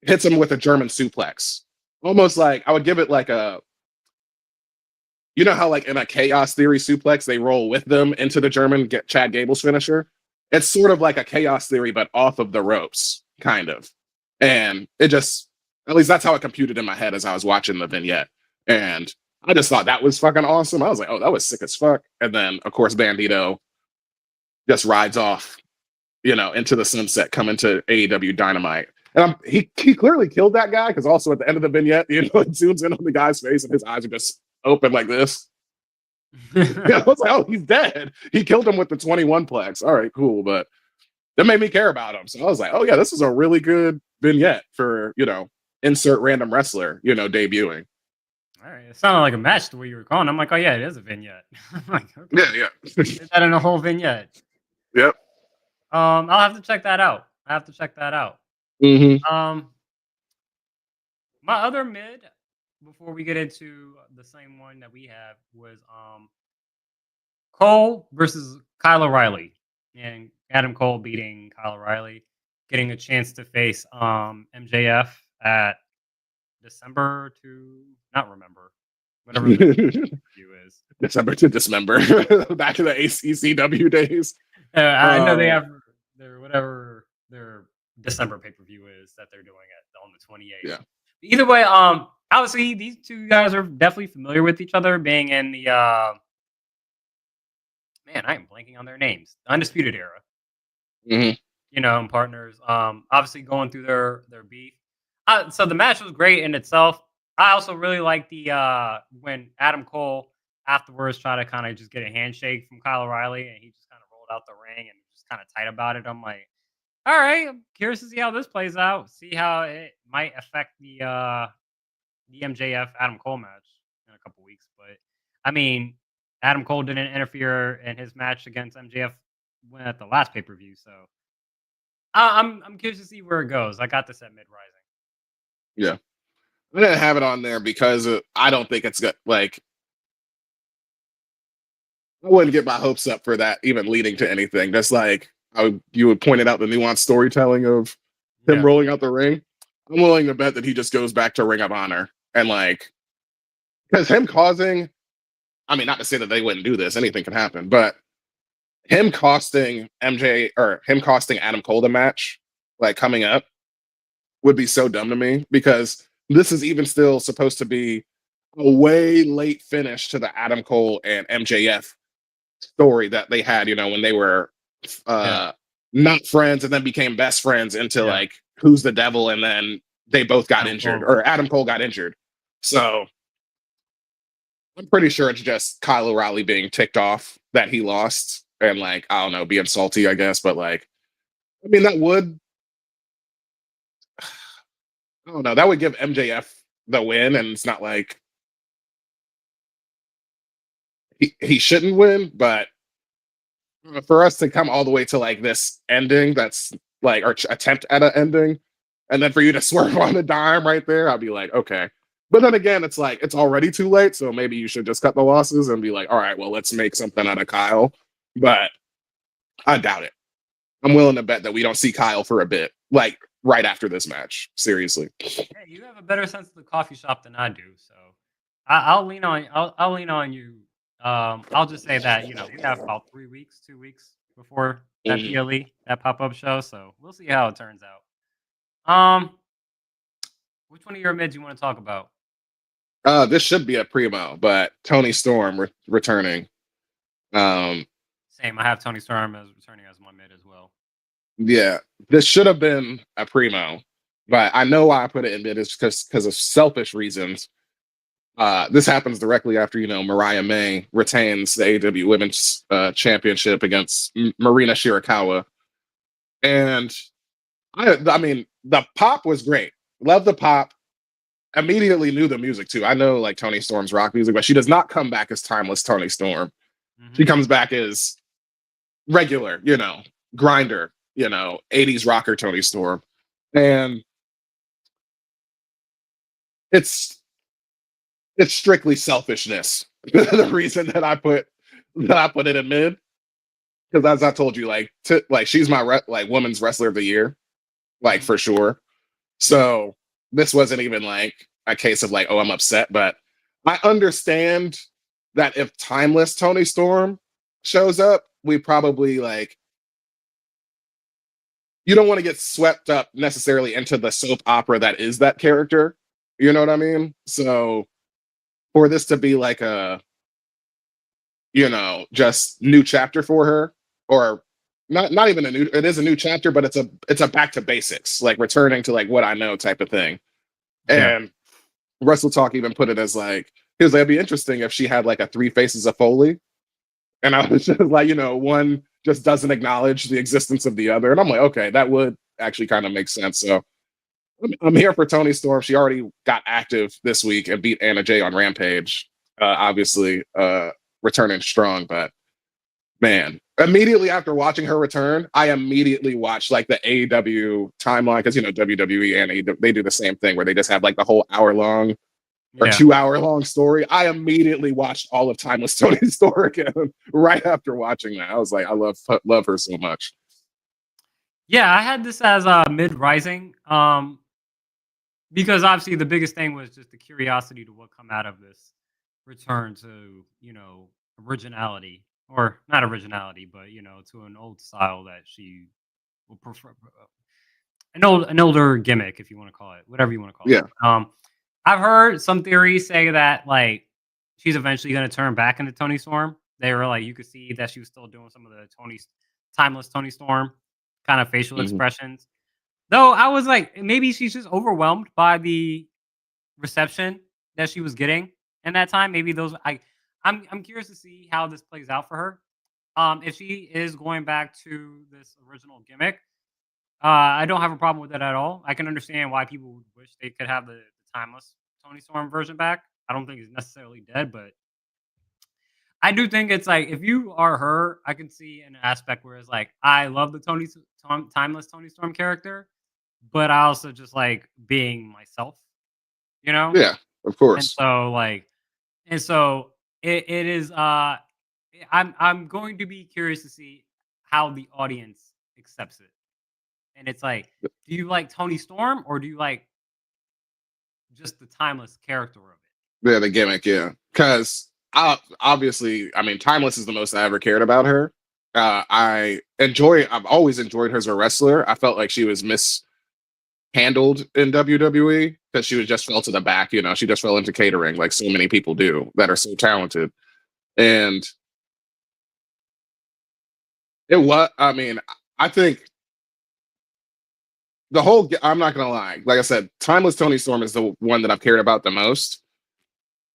hits him with a German suplex. Almost like, I would give it like a, how like in a Chaos Theory suplex, they roll with them into the German Chad Gable's finisher? It's sort of like a Chaos Theory, but off of the ropes, kind of. And it just, at least that's how it computed in my head as I was watching the vignette. And I just thought that was fucking awesome. I was like, oh, that was sick as fuck. And then, of course, Bandito just rides off, into the sunset, coming to AEW Dynamite. And he clearly killed that guy, because also at the end of the vignette, it zooms in on the guy's face and his eyes are just open like this. I was like, oh, he's dead. He killed him with the 21 plex. All right, cool. But that made me care about him. So I was like, oh yeah, this is a really good vignette for, insert random wrestler, debuting. All right, it sounded like a match the way you were calling. I'm like, oh yeah, it is a vignette. I'm like, okay. Yeah. Is that in a whole vignette? Yep. I'll have to check that out. Mm-hmm. My other mid, before we get into the same one that we have, was Cole versus Kyle O'Reilly, and Adam Cole beating Kyle O'Reilly, getting a chance to face MJF at December to not remember, whatever the review is. December to dismember. Back in the ECW days. I know they have their December pay-per-view is that they're doing it on the 28th. Yeah. Either way, obviously these two guys are definitely familiar with each other, being in the man, I am blanking on their names. The Undisputed Era. Mm-hmm. Partners. Obviously going through their beef. So the match was great in itself. I also really like the when Adam Cole afterwards tried to kind of just get a handshake from Kyle O'Reilly, and he just kind of rolled out the ring and just kind of tight about it. I'm like, all right, I'm curious to see how this plays out. See how it might affect the MJF Adam Cole match in a couple weeks. But I mean, Adam Cole didn't interfere in his match against MJF at the last pay-per-view, so I'm curious to see where it goes. I got this at mid rising. Yeah, I didn't have it on there because I don't think it's good. Like, I wouldn't get my hopes up for that even leading to anything. Just like, you would pointed out the nuanced storytelling of him Yeah. rolling out the ring. I'm willing to bet that he just goes back to Ring of Honor and like because him causing. I mean, not to say that they wouldn't do this. Anything can happen, but him costing MJ or him costing Adam Cole the match, like coming up, would be so dumb to me because this is even still supposed to be a way late finish to the Adam Cole and MJF story that they had, when they were Yeah. not friends and then became best friends into Yeah. like who's the devil, and then they both got Adam injured, Cole. or Adam Cole got injured. So I'm pretty sure it's just Kyle O'Reilly being ticked off that he lost and like, I don't know, being salty, I guess. But like, I mean, that would, I don't know, that would give MJF the win, and it's not like he shouldn't win, but for us to come all the way to like this ending that's like our attempt at an ending, and then for you to swerve on a dime right there, I'll be like, okay. But then again, it's like it's already too late, so maybe you should just cut the losses and be like, all right, well, let's make something out of Kyle. But I doubt it. I'm willing to bet that we don't see Kyle for a bit, like right after this match. Seriously. Hey, you have a better sense of the coffee shop than I do, so I'll lean on. I'll lean on you. I'll just say that we have about 3 weeks, 2 weeks before that Mhm. PLE, that pop up show, so we'll see how it turns out. Which one of your mids you want to talk about? This should be a primo, but Toni Storm returning. Same. I have Toni Storm as returning as my mid as well. Yeah, this should have been a primo, but I know why I put it in mid is because of selfish reasons. This happens directly after Mariah May retains the AEW Women's Championship against Marina Shirakawa, and I mean the pop was great. Love the pop. Immediately knew the music too. I know like Toni Storm's rock music, but she does not come back as timeless Toni Storm. She comes back as regular, grinder, 80s rocker Toni Storm. And it's strictly selfishness. The reason that I put it in mid, because as I told you, like she's my like women's wrestler of the year, like for sure. So this wasn't even like a case of like, oh, I'm upset, but I understand that if timeless Toni Storm shows up, we probably like you don't want to get swept up necessarily into the soap opera that is that character. You know what I mean? So for this to be like a just new chapter for her, or not even it is a new chapter, but it's a back to basics, like returning to like what I know type of thing. Yeah. And Wrestle Talk even put it as like, he was like, it'd be interesting if she had like a Three Faces of Foley. And I was just like, one just doesn't acknowledge the existence of the other. And I'm like, okay, that would actually kind of make sense. So I'm here for Toni Storm. She already got active this week and beat Anna Jay on Rampage. Obviously, returning strong, but man, immediately after watching her return, I immediately watched like the AEW timeline because WWE and AEW, they do the same thing where they just have like the whole hour-long or 2-hour-long story. I immediately watched all of Timeless Toni's story again right after watching that. I was like, I love her so much. Yeah, I had this as mid rising, because obviously the biggest thing was just the curiosity to what come out of this return to originality, or not originality, but to an old style that she will prefer, an older gimmick, if you want to call it, whatever you want to call Yeah. it. I've heard some theories say that like she's eventually going to turn back into Toni Storm. They were like, you could see that she was still doing some of the timeless Toni Storm kind of facial expressions. Though I was like, maybe she's just overwhelmed by the reception that she was getting in that time. Maybe I'm curious to see how this plays out for her. If she is going back to this original gimmick, I don't have a problem with it at all. I can understand why people would wish they could have the timeless Toni Storm version back. I don't think it's necessarily dead, but I do think it's like if you are her, I can see an aspect where it's like I love the timeless Toni Storm character, but I also just like being myself, Yeah, of And course. so it is I'm going to be curious to see how the audience accepts it. And it's like, do you like Toni Storm or do you like just the timeless character of it? Yeah, the gimmick, yeah. Because obviously, I mean, Timeless is the most I ever cared about her. I've always enjoyed her as a wrestler. I felt like she was mishandled in WWE because she was just fell to the back. You know, she just fell into catering like so many people do that are so talented. And I mean, I think I'm not going to lie. Like I said, Timeless Toni Storm is the one that I've cared about the most.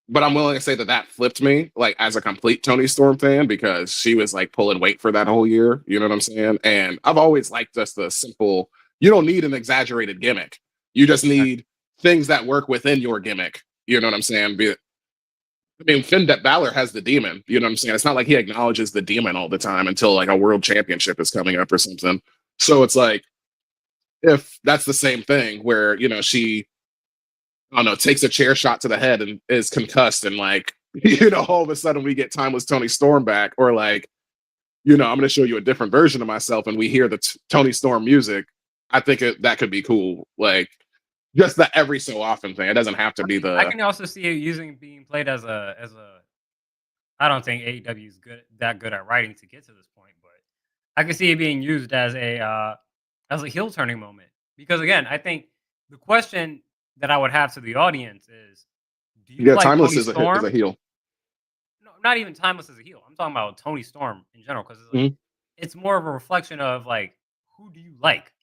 But I'm willing to say that flipped me, like as a complete Toni Storm fan, because she was like pulling weight for that whole year. You know what I'm saying? And I've always liked just the simple. You don't need an exaggerated gimmick. You just need things that work within your gimmick. You know what I'm saying? I mean, Finn Balor has the demon. You know what I'm saying? It's not like he acknowledges the demon all the time until like a world championship is coming up or something. So it's like if that's the same thing where she I don't know, takes a chair shot to the head and is concussed, and like, all of a sudden we get Timeless Toni Storm back, or like, I'm going to show you a different version of myself, and we hear the Toni Storm music. I think that could be cool. Like, just the every so often thing. It doesn't have to be the. I can also see it being played as a. I don't think AEW is that good at writing to get to this point, but I can see it being used as a heel turning moment. Because again, I think the question that I would have to the audience is, do you like Timeless Toni Storm? is a heel. No, not even Timeless as a heel. I'm talking about Toni Storm in general, because it's more of a reflection of like, who do you like?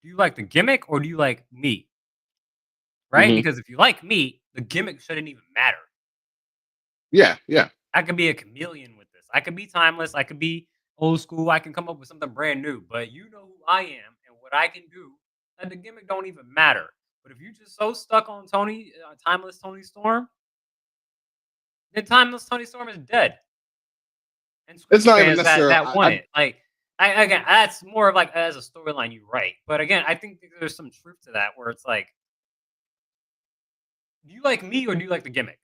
Do you like the gimmick or do you like me? Right? Because if you like me, the gimmick shouldn't even matter. Yeah. I could be a chameleon with this. I could be timeless. I could be old school. I can come up with something brand new. But you know who I am and what I can do, and the gimmick don't even matter. But if you just so stuck on Timeless Toni Storm, then Timeless Toni Storm is dead. And it's not even necessarily that won it. Like, again, that's more of like as a storyline you write. But again, I think there's some truth to that where it's like, do you like me or do you like the gimmick?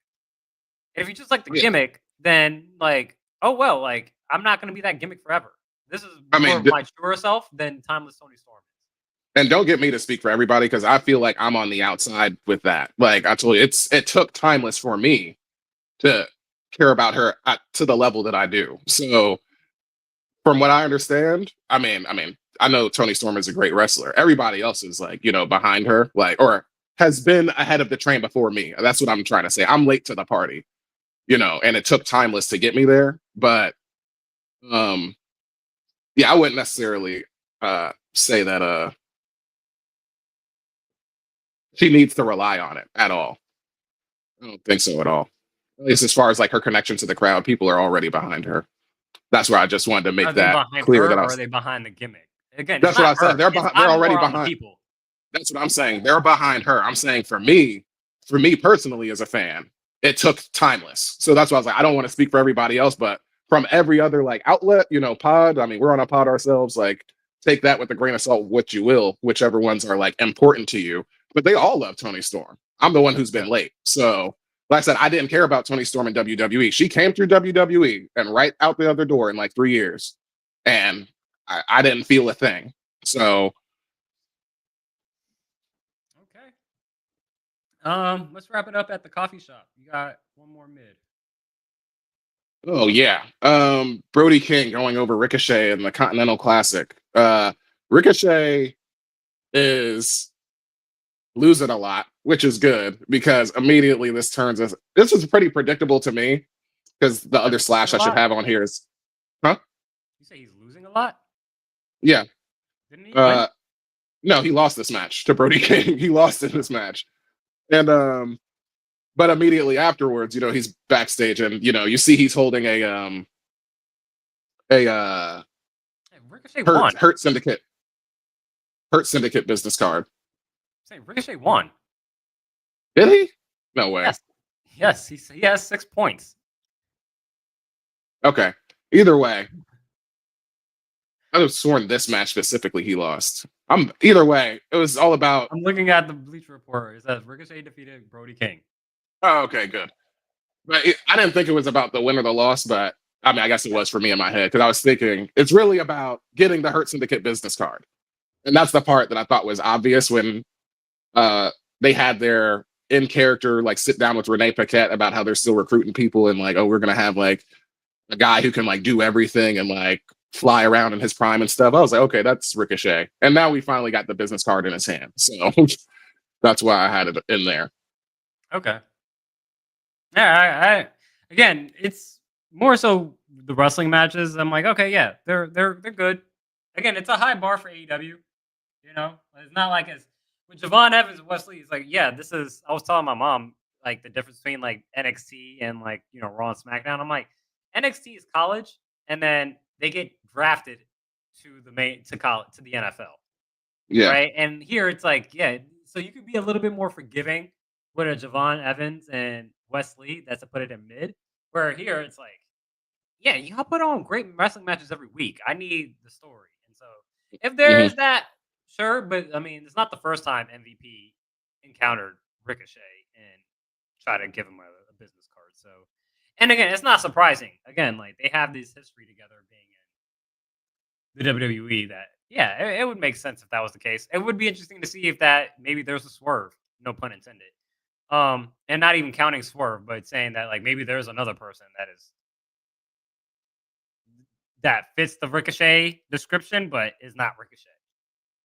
And if you just like the gimmick, then like, oh well, like I'm not going to be that gimmick forever. This is more of my truer self than Timeless Toni Storm. And don't get me to speak for everybody, because I feel like I'm on the outside with that. Like I told you, it took Timeless for me to care about her to the level that I do. So from what I understand, I mean, I know Toni Storm is a great wrestler. Everybody else is like, behind her, like, or has been ahead of the train before me. That's what I'm trying to say. I'm late to the party, and it took Timeless to get me there. But yeah, I wouldn't necessarily say that she needs to rely on it at all. I don't think so at all. At least as far as like her connection to the crowd, people are already behind her. That's where I just wanted to make that clear. Or are they behind the gimmick? Again, that's what I said. They're already behind. People. That's what I'm saying. They're behind her. I'm saying for me personally as a fan, it took Timeless. So that's why I was like, I don't want to speak for everybody else, but from every other like outlet, pod. I mean, we're on a pod ourselves. Like, take that with a grain of salt, what you will, whichever ones are like important to you. But they all love Toni Storm. I'm the one who's been late. So, like I said, I didn't care about Toni Storm in WWE. She came through WWE and right out the other door in like 3 years. And I didn't feel a thing. So. Okay. Let's wrap it up at the coffee shop. You got one more mid. Oh, yeah. Brody King going over Ricochet in the Continental Classic. Ricochet is losing a lot, which is good, because immediately this is pretty predictable to me, because the other slash I should have on here is, You say he's losing a lot? Yeah. Didn't he win? No, he lost this match to Brody King. He lost in this match. And but immediately afterwards, he's backstage, and you see he's holding a Ricochet won. Hurt Syndicate business card. Say Ricochet won. Did he? No way. Yes, he has 6 points. Okay. Either way, I was sworn this match specifically he lost. Either way, it was all about. I'm looking at the Bleacher Report. It says Ricochet defeated Brody King. Oh, okay, good. But I didn't think it was about the win or the loss, but I mean, I guess it was for me in my head because I was thinking it's really about getting the Hurt Syndicate business card. And that's the part that I thought was obvious when they had their in character like sit down with Renee Paquette about how they're still recruiting people and like, oh, we're gonna have like a guy who can like do everything and like fly around in his prime and stuff. I was like, okay, that's Ricochet. And now we finally got the business card in his hand. So that's why I had it in there. Okay. Yeah, I again, it's more so the wrestling matches. I'm like, okay, yeah, they're good. Again, it's a high bar for AEW. You know, it's not like it's with Javon Evans, Wesley. It's like, yeah, this is. I was telling my mom like the difference between like NXT and like Raw and SmackDown. I'm like, NXT is college, and then they get drafted to the college to the NFL, Yeah. right? And here it's like, yeah, so you could be a little bit more forgiving with a Javon Evans and Wesley. That's to put it in mid. Where here it's like, yeah, y'all put on great wrestling matches every week. I need the story, and so if there Mhm. is that, sure, but I mean, it's not the first time MVP encountered Ricochet and try to give him a business card. So, and again, it's not surprising. Again, like they have this history together being in the WWE. That yeah, it would make sense if that was the case. It would be interesting to see if that maybe there's a swerve, no pun intended. And not even counting swerve, but saying that like maybe there's another person that fits the Ricochet description, but is not Ricochet.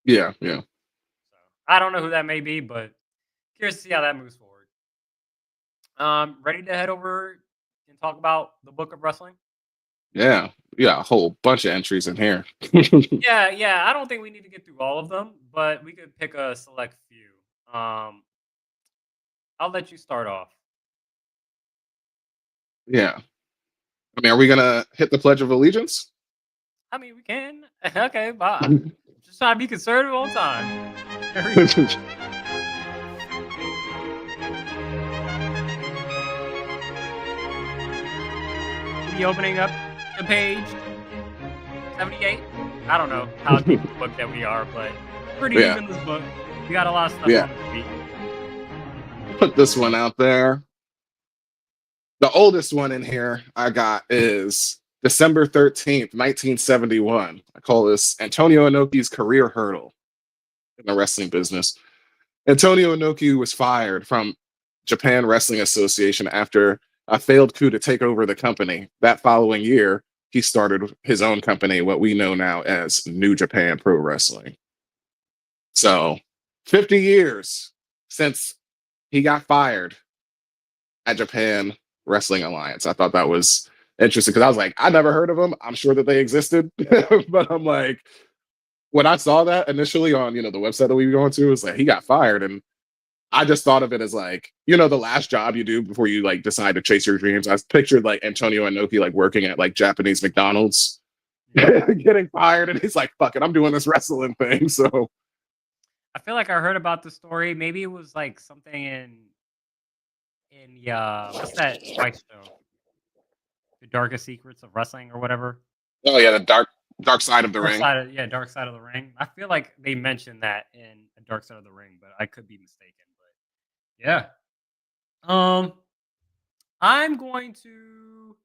Yeah. So I don't know who that may be, but curious to see how that moves forward. Ready to head over and talk about the Book of Wrestling? Yeah. Yeah. A whole bunch of entries in here. Yeah. I don't think we need to get through all of them, but we could pick a select few. I'll let you start off. Yeah. I mean, are we gonna hit the Pledge of Allegiance? I mean, we can. Okay, bye. Just trying to be conservative all the time. The opening up the page 78. I don't know how deep the book that we are, but pretty deep Yeah. in this book. We got a lot of stuff Yeah. on this beat. Put this one out there. The oldest one in here I got is December 13th, 1971. I call this Antonio Inoki's career hurdle in the wrestling business. Antonio Inoki was fired from Japan Wrestling Association after a failed coup to take over the company. That following year, he started his own company, what we know now as New Japan Pro Wrestling. So, 50 years since he got fired at Japan Wrestling Alliance. I thought that was interesting because I was like, I never heard of them. I'm sure that they existed, but I'm like, when I saw that initially on the website that we were going to, it was like he got fired, and I just thought of it as like the last job you do before you like decide to chase your dreams. I pictured like Antonio Inoki like working at like Japanese McDonald's, getting fired, and he's like, "Fuck it, I'm doing this wrestling thing." So I feel like I heard about the story. Maybe it was like something in the what's that Spike show? The Darkest Secrets of Wrestling or whatever. oh yeah, the dark side of the ring. Dark Side of the Ring. I feel like they mentioned that in a Dark Side of the Ring, but I could be mistaken. But yeah, I'm going to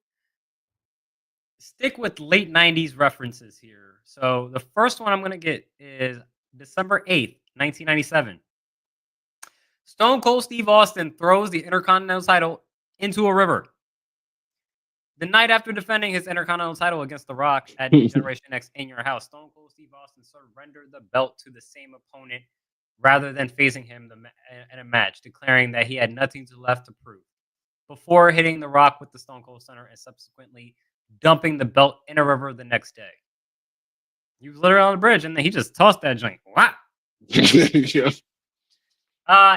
stick with late '90s references here. So the first one I'm going to get is December 8th, 1997. Stone Cold Steve Austin throws the Intercontinental title into a river. The night after defending his Intercontinental title against The Rock at New Generation X in Your House, Stone Cold Steve Austin surrendered the belt to the same opponent rather than facing him in a match, declaring that he had nothing left to prove. Before hitting The Rock with the Stone Cold Stunner and subsequently dumping the belt in a river the next day. He was literally on the bridge, and then he just tossed that joint. Wow. Yeah.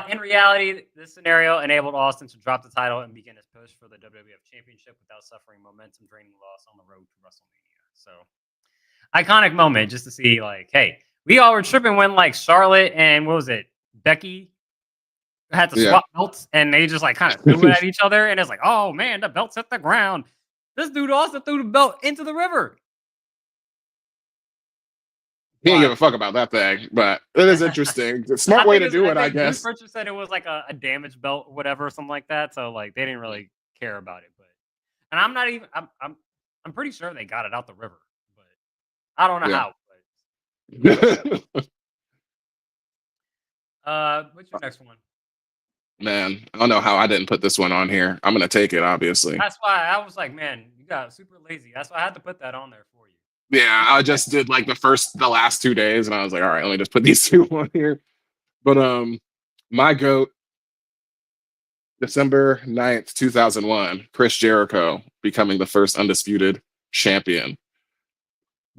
In reality, this scenario enabled Austin to drop the title and begin his push for the WWF Championship without suffering momentum-draining loss on the road to WrestleMania. So, iconic moment just to see, like, hey, we all were tripping when, like, Charlotte and, what was it, Becky had to swap belts, and they just, like, kind of threw it at each other, and it's like, oh, man, the belt's hit the ground. This dude also threw the belt into the river. He didn't give a fuck about that thing, but it is interesting. It's a smart way to do it, I guess. Bruce Pritchard said it was like a damaged belt or whatever, something like that. So like they didn't really care about it. But and I'm not even I'm pretty sure they got it out the river, but I don't know Yeah. how. What's your next one? Man, I don't know how I didn't put this one on here. I'm gonna take it, obviously. That's why I was like, man, you got super lazy. That's why I had to put that on there for you. Yeah, I just did like the last 2 days, and I was like, all right, let me just put these two on here. But my goat, December 9th, 2001, Chris Jericho becoming the first undisputed champion.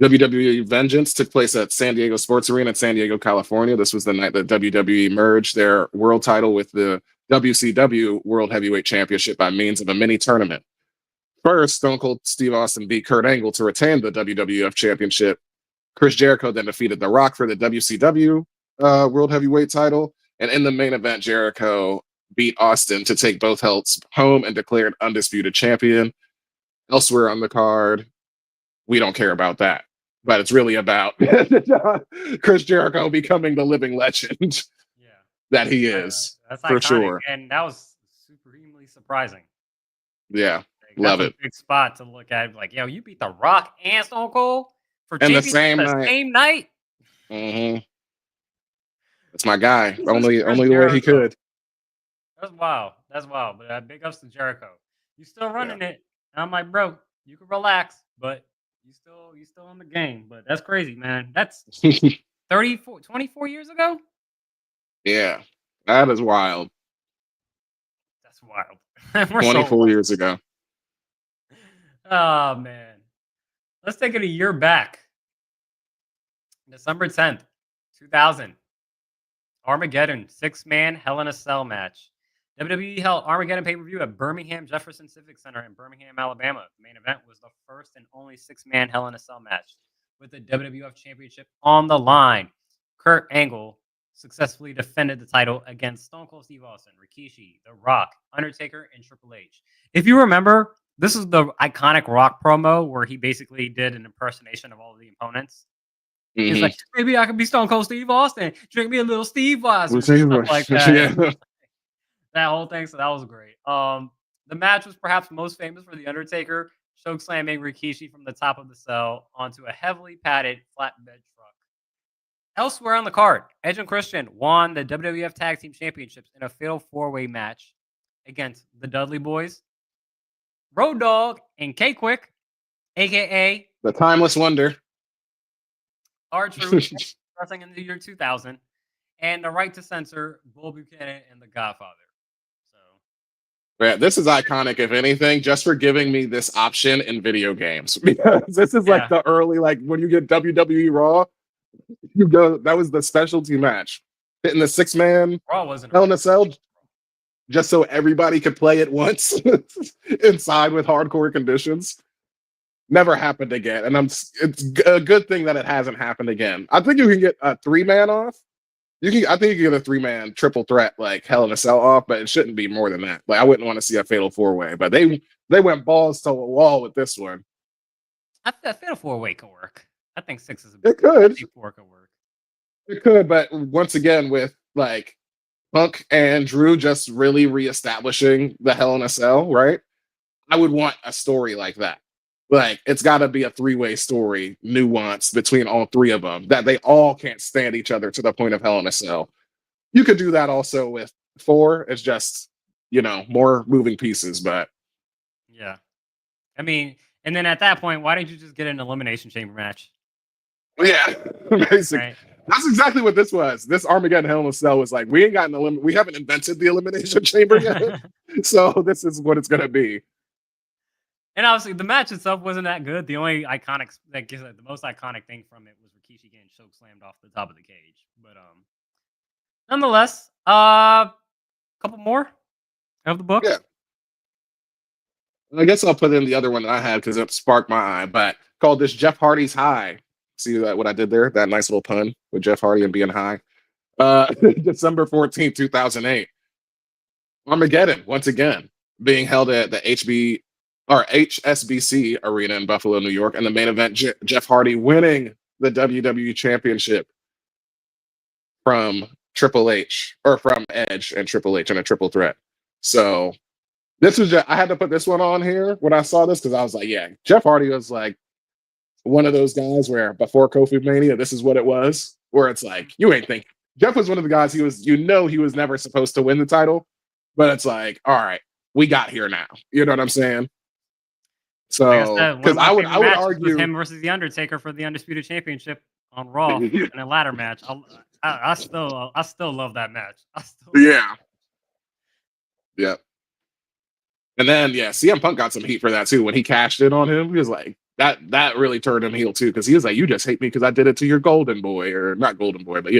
WWE Vengeance took place at San Diego Sports Arena in San Diego, California. This was the night that WWE merged their world title with the WCW World Heavyweight Championship by means of a mini tournament. First, Stone Cold Steve Austin beat Kurt Angle to retain the WWF Championship. Chris Jericho then defeated The Rock for the WCW World Heavyweight title. And in the main event, Jericho beat Austin to take both belts home and declared undisputed champion. Elsewhere on the card, we don't care about that. But it's really about Chris Jericho becoming the living legend Yeah, that he is, that's for iconic, sure. and that was supremely surprising. Yeah, Like, love that's it. a big spot to look at. Like, yo, you beat The Rock and Stone Cold for And the championship same the night. same night. Mm-hmm. That's my guy. Jesus, Only Chris the way he Jericho. could. That's wild. That's wild. But big ups to Jericho. You still Yeah. running it. And I'm like, bro, you can relax, but you still in the game. But that's crazy, man. That's 24 years ago. Yeah, that is wild. That's wild. We're so 24 old. years ago. Oh man. Let's take it a year back. December 10th, 2000. Armageddon 6-man Hell in a Cell match. WWE held Armageddon pay-per-view at Birmingham Jefferson Civic Center in Birmingham, Alabama. The main event was the first and only 6-man Hell in a Cell match with the WWF Championship on the line. Kurt Angle successfully defended the title against Stone Cold Steve Austin, Rikishi, The Rock, Undertaker, and Triple H. If you remember, this is the iconic Rock promo where he basically did an impersonation of all of the opponents. He's Mhm. like, maybe I could be Stone Cold Steve Austin. Drink me a little Steve Weiser, We'll see. stuff like that. Yeah. That whole thing. So that was great. The match was perhaps most famous for the Undertaker choke slamming Rikishi from the top of the cell onto a heavily padded flatbed truck. Elsewhere on the card, Edge and Christian won the WWF Tag Team Championships in a fatal four-way match against the Dudley Boys, Road Dogg, and K-Quick, aka The Timeless Wonder. R-Truth, wrestling in the year 2000, and the Right to Censor, Bull Buchanan, and The Godfather. So, Yeah, this is iconic, if anything, just for giving me this option in video games. Because this is like the early, like when you get WWE Raw, you go, that was the specialty match. Hitting the 6-man Raw wasn't Hell in a Cell, just so everybody could play at once inside with hardcore conditions. Never happened again. And it's a good thing that it hasn't happened again. I think you can get a 3-man off. I think you can get a 3-man triple threat like Hell in a Cell off, but it shouldn't be more than that. Like I wouldn't want to see a fatal 4-way, but they went balls to the wall with this one. I think a fatal 4-way could work. I think 6 is a It could. I think 4 could work. It could, but once again, with like Punk and Drew just really reestablishing the Hell in a Cell, right? I would want a story like that. Like it's got to be a 3-way story, nuance between all three of them that they all can't stand each other to the point of Hell in a Cell. You could do that also with 4. It's just more moving pieces, but Yeah. I mean, and then at that point, why didn't you just get an Elimination Chamber match? yeah, basically. Right? That's exactly what this was. This Armageddon Hell in a Cell was like, we haven't invented the Elimination Chamber yet. So this is what it's gonna be. And obviously, the match itself wasn't that good. The only iconic, the most iconic thing from it was Rikishi getting choke slammed off the top of the cage. But nonetheless, couple more of the book. Yeah. I guess I'll put in the other one that I had because it sparked my eye, but called this Jeff Hardy's High. See what I did there? That nice little pun with Jeff Hardy and being high. December 14th, 2008. Armageddon, once again, being held at the HSBC Arena in Buffalo, New York. And the main event, Jeff Hardy winning the WWE Championship from Triple H, or from Edge and Triple H in a triple threat. So This was I had to put this one on here when I saw this because I was like, yeah, Jeff Hardy was like one of those guys where before Kofi Mania, this is what it was. Where it's like, you ain't think Jeff was one of the guys he was never supposed to win the title, but it's like, all right, we got here now. You know what I'm saying? Like I So said, one because of my favorite I would matches was argue him versus The Undertaker for the Undisputed Championship on Raw in a ladder match. I still love that match. yeah. Yeah. And then CM Punk got some heat for that too when he cashed in on him. He was like, that really turned him heel too, because he was like, you just hate me because I did it to your golden boy, or not golden boy, but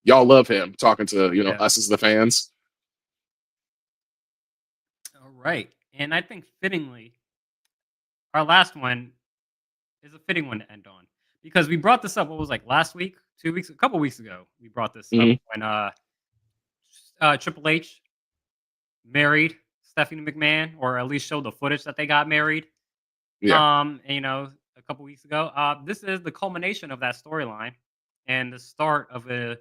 y'all love him, talking to us as the fans. All right. And I think fittingly, our last one is a fitting one to end on. Because we brought this up, what was last week, 2 weeks, a couple weeks ago, we brought this up when Triple H married Stephanie McMahon, or at least showed the footage that they got married. Yeah. A couple weeks ago. This is the culmination of that storyline and the start of a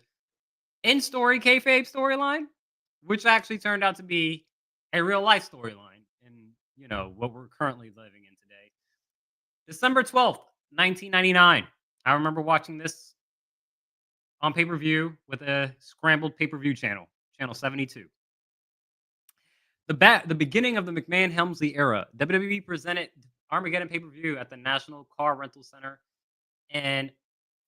in-story kayfabe storyline, which actually turned out to be a real life storyline in what we're currently living in today. December 12th, 1999. I remember watching this on pay-per-view with a scrambled pay-per-view channel 72. The beginning of the McMahon-Helmsley era. WWE presented Armageddon pay-per-view at the National Car Rental Center in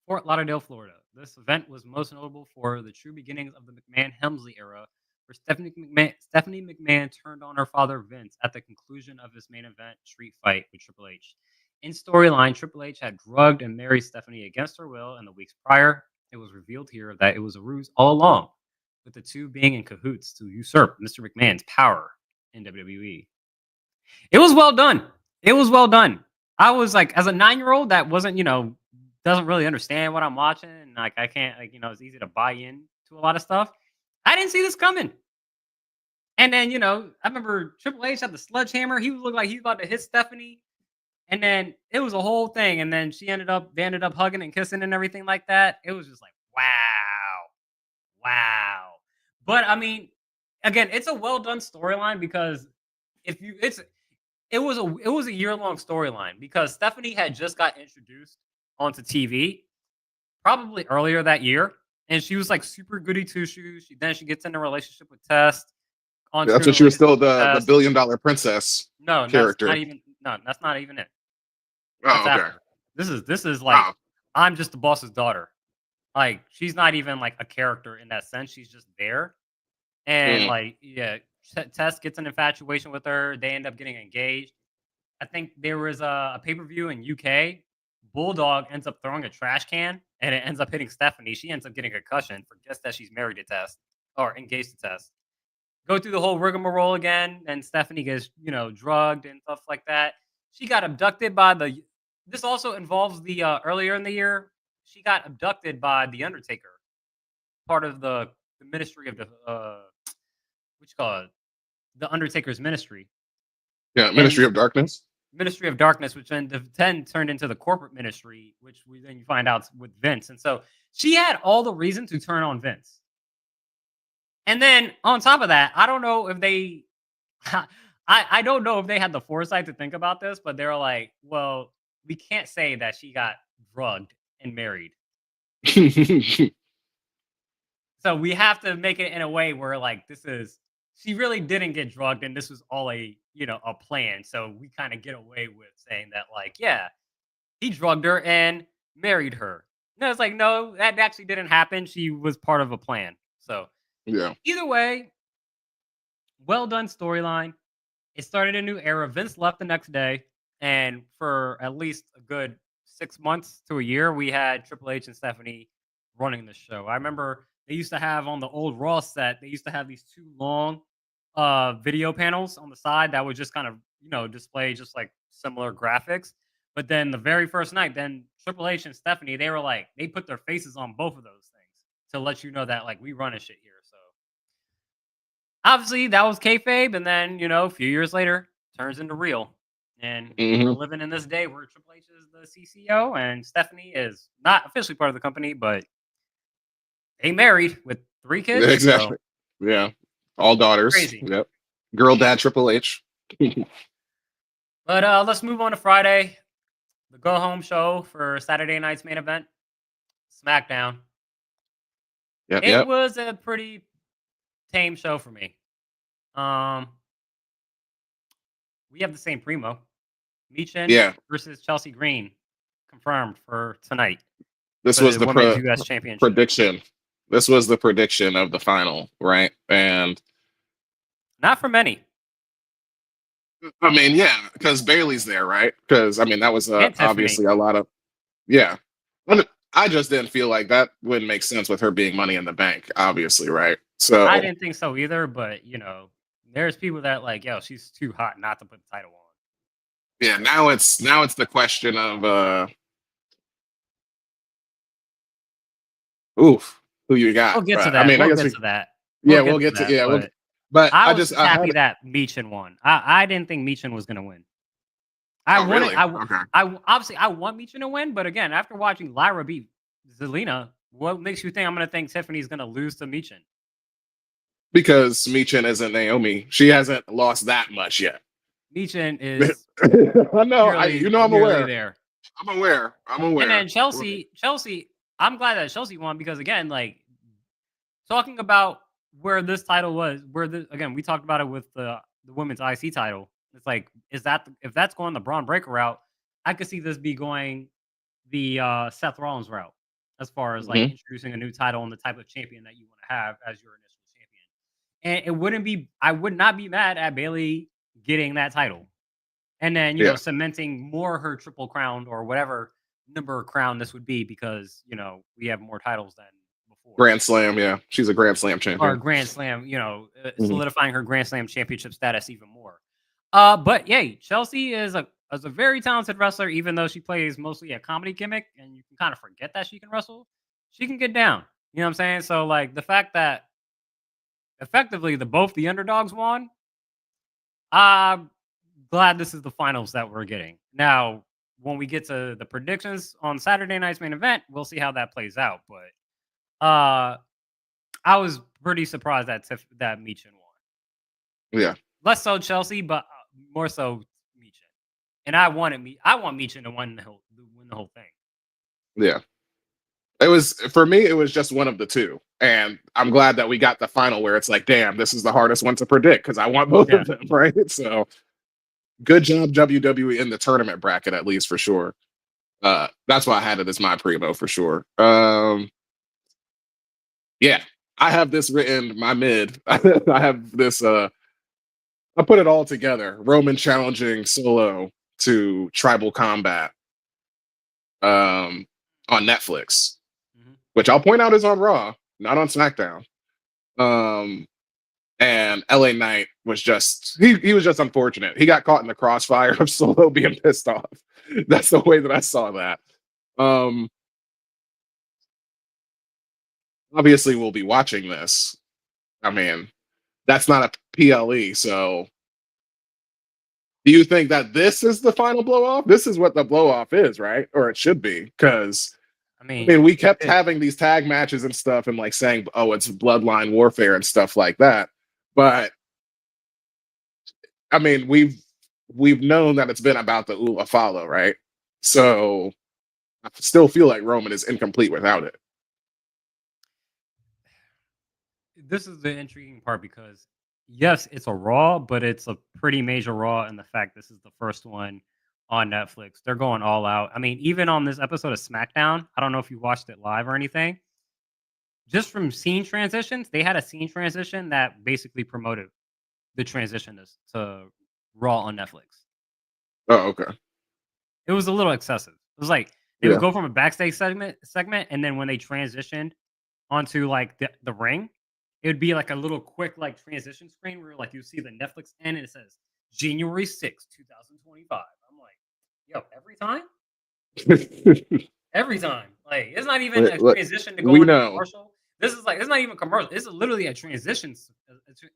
Fort Lauderdale, Florida. This event was most notable for the true beginnings of the McMahon-Helmsley era, where Stephanie McMahon turned on her father Vince at the conclusion of his main event street fight with Triple H. In storyline, Triple H had drugged and married Stephanie against her will in the weeks prior. It was revealed here that it was a ruse all along, with the two being in cahoots to usurp Mr. McMahon's power in WWE. It was well done. It was well done. I was like, as a 9-year-old that wasn't, doesn't really understand what I'm watching, and I can't, it's easy to buy in to a lot of stuff. I didn't see this coming. And then, I remember Triple H had the sledgehammer. He looked like he was about to hit Stephanie. And then it was a whole thing. And then they ended up hugging and kissing and everything like that. It was just like, wow. But I mean, again, it's a well done storyline because it was a year-long storyline because Stephanie had just got introduced onto TV probably earlier that year, and she was like super goody two shoes. Then she gets in a relationship with Test. That's when she was still the $1 billion princess. No, character. That's not even it. Oh, okay. After. This is like I'm just the boss's daughter. Like she's not even like a character in that sense. She's just there, and Tess gets an infatuation with her. They end up getting engaged. I think there was a pay-per-view in UK. Bulldog ends up throwing a trash can, and it ends up hitting Stephanie. She ends up getting a concussion for just that she's married to Tess or engaged to Tess. Go through the whole rigmarole again, and Stephanie gets drugged and stuff like that. She got abducted by the. This also involves the earlier in the year. She got abducted by the Undertaker, part of the ministry of the what you call it, the Undertaker's ministry. Yeah, Ministry of Darkness. Ministry of Darkness, which then turned into the corporate ministry, which then you find out with Vince. And so she had all the reason to turn on Vince. And then on top of that, I don't know if they, I don't know if they had the foresight to think about this, but they're like, well, we can't say that she got drugged and married. So we have to make it in a way where she really didn't get drugged, and this was all a plan. So we kind of get away with saying that, he drugged her and married her. No, it's like, no, that actually didn't happen. She was part of a plan. So yeah. Either way, well done storyline. It started a new era. Vince left the next day, and for at least a good 6 months to a year, we had Triple H and Stephanie running the show. I remember they used to have on the old Raw set, they used to have these 2 long video panels on the side that would just kind of, display just like similar graphics. But then the very first night, then Triple H and Stephanie, they put their faces on both of those things to let you know that we run a shit here. So obviously that was kayfabe, and then a few years later turns into real. And we're living in this day where Triple H is the CCO and Stephanie is not officially part of the company, but they married with 3 kids. Exactly. So. Yeah. All daughters. Crazy. Yep. Girl dad Triple H. But let's move on to Friday. The go home show for Saturday night's main event, SmackDown. Yep, It yep. was a pretty tame show for me. Um, we have the same primo, Michin Yeah. versus Chelsea Green, confirmed for tonight This for was the the Women's U.S. Championship. prediction. This was the prediction of the final, right? And Not for many. I mean, yeah, because Bailey's there, right? Because I mean, that was And Tiffany. obviously a lot of, yeah. But I just didn't feel like that wouldn't make sense with her being Money in the Bank, obviously, right? I So didn't think so either, but there's people that like, yo, she's too hot not to put the title on. yeah, now it's the question of oof, who you got? We'll get to But I that. mean, I We'll guess get to that. yeah, We'll get we'll to get to that. yeah, But but I I was just just I had happy that Michin won. I didn't think Michin was gonna win. I oh wanted. really? Okay. Obviously I want Michin to win, but again, after watching Lyra beat Zelina, what makes you think I'm gonna think Tiffany's gonna lose to Michin? Because Michin isn't Naomi. She hasn't lost that much yet. Michin is I know. I'm nearly aware. there. I'm aware. I'm And aware. then Chelsea, I'm glad that Chelsea won because again, like talking about where this title was, again, we talked about it with the women's IC title. It's like, if that's going the Braun Breaker route, I could see this be going the Seth Rollins route as far as like Mhm. introducing a new title and the type of champion that you want to have as your initial champion. And I would not be mad at Bailey getting that title. And then, Yeah. cementing more her triple crown or whatever number crown this would be because, we have more titles than before. Grand Slam. Yeah, she's a Grand Slam Or champion. Grand Slam, Mhm. solidifying her Grand Slam championship status even more. But yay, Chelsea is a very talented wrestler, even though she plays mostly a comedy gimmick, and you can kind of forget that she can wrestle. She can get down. You know what I'm saying? So like the fact that effectively both the underdogs won, I'm glad this is the finals that we're getting. Now, when we get to the predictions on Saturday night's main event, we'll see how that plays out. But I was pretty surprised that Michin won. Yeah. Less so Chelsea, but more so Michin. And I want Michin to win the whole thing. Yeah. It was for me. It was just one of the two, and I'm glad that we got the final where it's like, damn, this is the hardest one to predict because I want both Yeah. of them, right? So good job WWE in the tournament bracket, at least for sure. That's why I had it as my primo for sure. Yeah, I have this written my mid. I have this. I put it all together. Roman challenging Solo to Tribal Combat on Netflix, Mhm. which I'll point out is on Raw, not on SmackDown. And LA Knight was just he was just unfortunate. He got caught in the crossfire of Solo being pissed off. That's the way that I saw that. Obviously we'll be watching this. I mean, that's not a PLE, so do you think that this is the final blow off? This is what the blow off is, right? Or it should be, because I I mean, mean, we kept having these tag matches and stuff, and like saying, "Oh, it's bloodline warfare" and stuff like that. But I mean, we've known that it's been about the Ula follow, right? So I still feel like Roman is incomplete without it. this is the intriguing part because yes, it's a Raw, but it's a pretty major Raw in the fact this is the first one on Netflix. They're going all out. I mean, even on this episode of SmackDown, I don't know if you watched it live or anything. Just from scene transitions, they had a scene transition that basically promoted the transition to Raw on Netflix. Oh, okay. It was a little excessive. It was like they would Yeah. go from a backstage segment, and then when they transitioned onto like the ring, it would be like a little quick like transition screen where like you see the Netflix end and it says January 6th, 2025. I'm like, yo, every time? Every time. Like it's not even a transition to go We into know. commercial. This is like it's not even commercial. This is literally a transition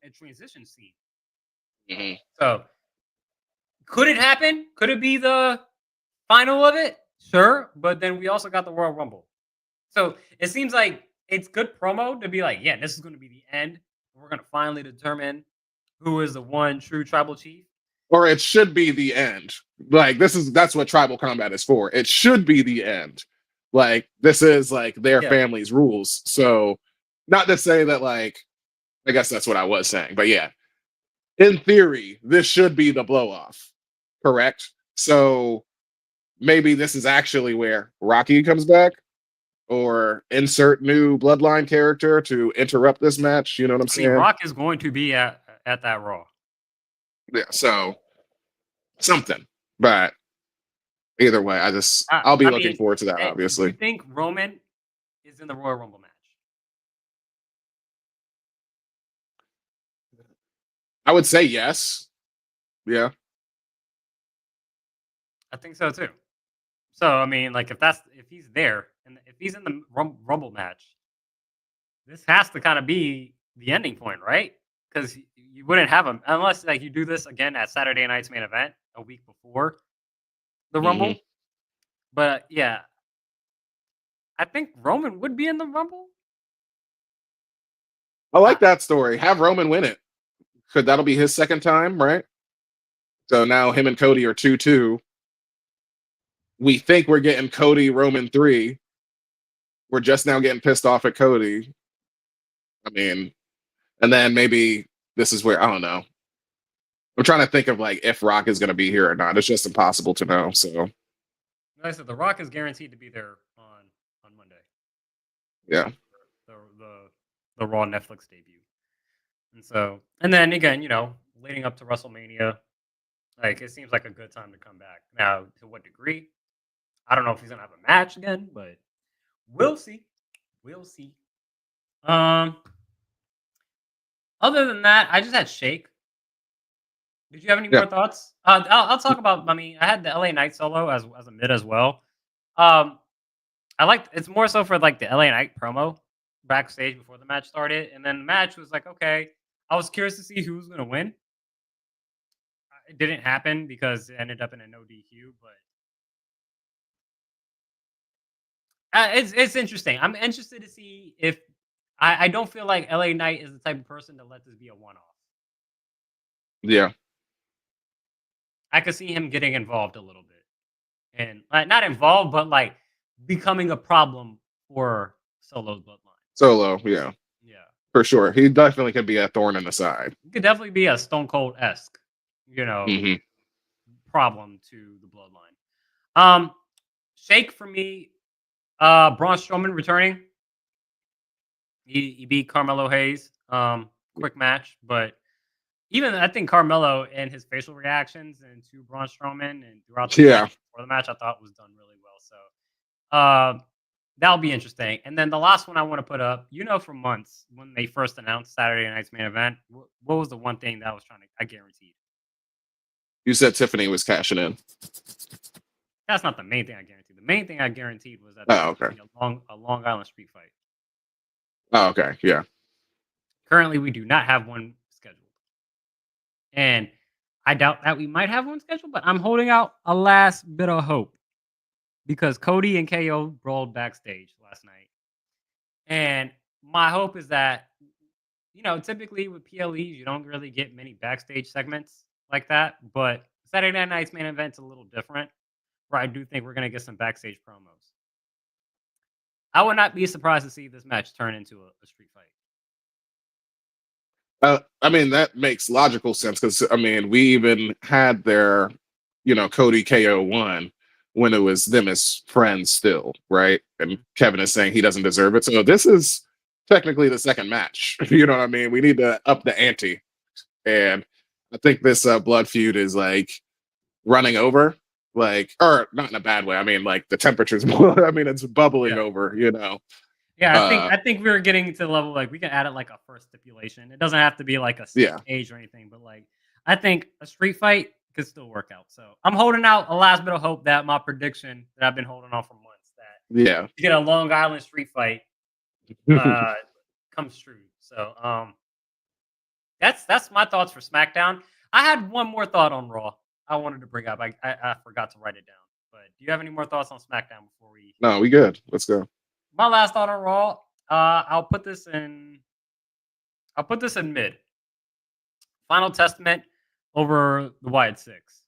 a transition scene. Mhm. So could it happen? Could it be the final of it? Sure, but then we also got the Royal Rumble. So it seems like it's good promo to be like, yeah, this is going to be the end. We're going to finally determine who is the one true tribal chief. or it should be the end. Like that's what tribal combat is for. It should be the end. Like this is like their Yeah. family's rules. So not to say that like I guess that's what I was saying, but yeah, in theory, this should be the blow off. Correct. So maybe this is actually where Rocky comes back or insert new bloodline character to interrupt this match. You know what I'm I mean, saying? Rock is going to be at that Raw. Yeah. So something. But either way, I'll be I looking mean, forward to that, do you obviously. think Roman is in the Royal Rumble match? I would say yes. Yeah. I think so too. So I mean, like if he's there and if he's in the Rumble match, this has to kind of be the ending point, right? Because you wouldn't have him unless like you do this again at Saturday night's main event a week before the Hmm. Rumble. But yeah, I think Roman would be in the Rumble. I like that story. Have Roman win it. Could that'll be his second time, right? So now him and Cody are 2-2. We think we're getting Cody Roman 3. We're just now getting pissed off at Cody. I mean, and then maybe this is where I don't know. I'm trying to think of like if Rock is going to be here or not. It's just impossible to know. So Like I said, The Rock is guaranteed to be there on Monday. yeah, The Raw Netflix debut. And so, and then again, leading up to WrestleMania, like it seems like a good time to come back. Now, to what degree? I don't know if he's gonna have a match again, but we'll see. We'll see. Um, Other than that, I just had Shake. Did you have any yeah, more thoughts? I'll talk about. I mean, I had the LA Knight solo as a mid as well. Um, I liked it's more so for like the LA Knight promo backstage before the match started, and then the match was like okay. I was curious to see who was gonna win. It didn't happen because it ended up in a no DQ, but it's interesting. I'm interested to see if I don't feel like LA Knight is the type of person to let this be a one off. yeah. I could see him getting involved a little bit, and not involved, but like becoming a problem for Solo's bloodline. Solo, yeah, Yeah, for sure. He definitely could be a thorn in the side. it could definitely be a Stone Cold esque, Hmm. problem to the bloodline. Shake for me, Braun Strowman returning. He beat Carmelo Hayes. Quick match, but even I think Carmelo and his facial reactions and to Braun Strowman and throughout the match Yeah. before the match, I thought was done really well. So that'll be interesting. And then the last one I want to put up, for months when they first announced Saturday night's main event, what was the one thing that I was I guaranteed? You said Tiffany was cashing in. That's not the main thing I guaranteed. The main thing I guaranteed was that there Oh, was okay. gonna be a Long Island street fight. Oh, okay. Yeah. Currently, we do not have one scheduled. And I doubt that we might have one scheduled, but I'm holding out a last bit of hope because Cody and KO brawled backstage last night. And my hope is that, typically with PLEs, you don't really get many backstage segments like that. But Saturday night's main event's a little different, where I do think we're going to get some backstage promos. I would not be surprised to see this match turn into a street fight. I mean, that makes logical sense because I mean, we even had their, Cody KO one when it was them as friends still, right? And Kevin is saying he doesn't deserve it. So this is technically the second match. You know what I mean? We need to up the ante. And I think this blood feud is like running over, like, or not in a bad way. I mean, like the temperature's more, I mean, it's bubbling Yeah. over. Yeah, I think we were getting to the level like we can add it like a first stipulation. It doesn't have to be like a Yeah. stage or anything, but like I think a street fight could still work out. So I'm holding out a last bit of hope that my prediction that I've been holding on for months that Yeah. you get a Long Island street fight comes true. So that's my thoughts for SmackDown. I had one more thought on Raw I wanted to bring up. I forgot to write it down. But do you have any more thoughts on SmackDown before we? No, we good. Let's go. My last thought on Raw. I'll put this in mid. Final Testament over the Wyatt Six.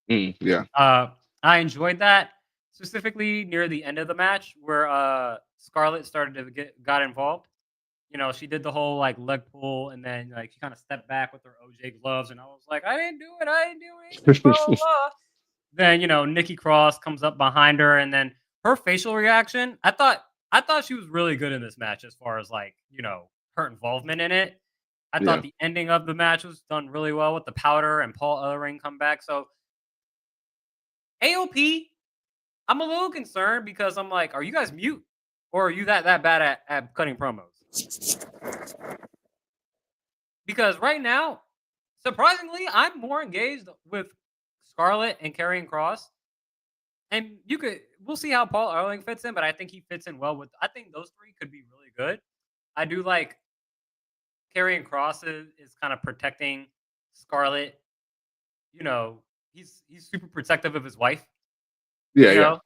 Yeah. I enjoyed that specifically near the end of the match where Scarlett started to got involved. You know, she did the whole like leg pull and then like she kind of stepped back with her OJ gloves, and I was like, I didn't do it, I didn't do anything, blah blah blah. Then Nikki Cross comes up behind her, and then her facial reaction. I thought she was really good in this match as far as like her involvement in it. I Yeah. thought the ending of the match was done really well with the powder and Paul Ellering come back. So AOP, I'm a little concerned because I'm like, are you guys mute or are you that bad at cutting promos? Because right now, surprisingly, I'm more engaged with Scarlett and Karrion Cross. And we'll see how Paul Ellering fits in, but I think he fits in well with. I think those three could be really good. I do like Karrion Cross is kind of protecting Scarlett. He's super protective of his wife. Yeah.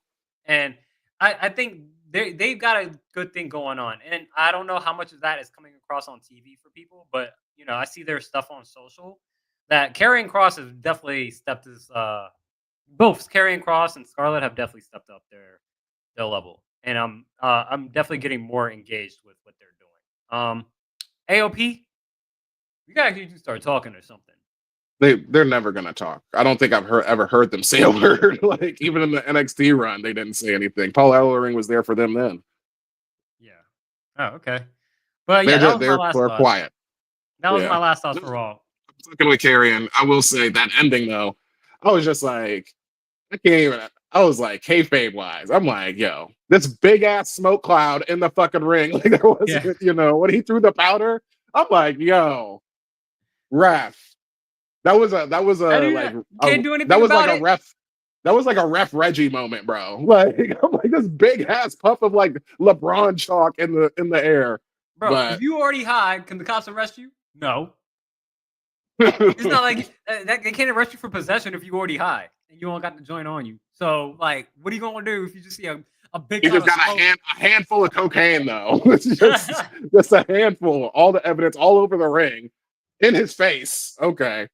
And I think they've got a good thing going on. And I don't know how much of that is coming across on TV for people, but I see their stuff on social that Karrion Cross has definitely stepped his both Karrion Cross and Scarlett have definitely stepped up their level. And I'm definitely getting more engaged with what they're doing. AOP, we gotta get you to start talking or something. They're never gonna talk. I don't think I've ever heard them say a word. Like even in the NXT run, they didn't say anything. Paul Ellering was there for them then. Yeah. Oh, okay. But yeah, that was my last they're thought. quiet. That was Yeah. my last thought for Raw. Talking with Karrion, I will say that ending though, I was just like, I can't even. I was like, kayfabe wise, I'm like, yo, this big ass smoke cloud in the fucking ring, like there was, when he threw the powder, I'm like, yo, ref. That was a like can't do anything that was about like a it. ref. That was like a ref Reggie moment, bro. Like I'm like this big ass puff of like LeBron chalk in the air. Bro, But if you already high, can the cops arrest you? No. It's not like they can't arrest you for possession if you already high and you don't got the joint on you. So, like, what are you gonna do if you just see a big? He just got a handful of cocaine though. It's just a handful. All the evidence all over the ring, in his face. Okay,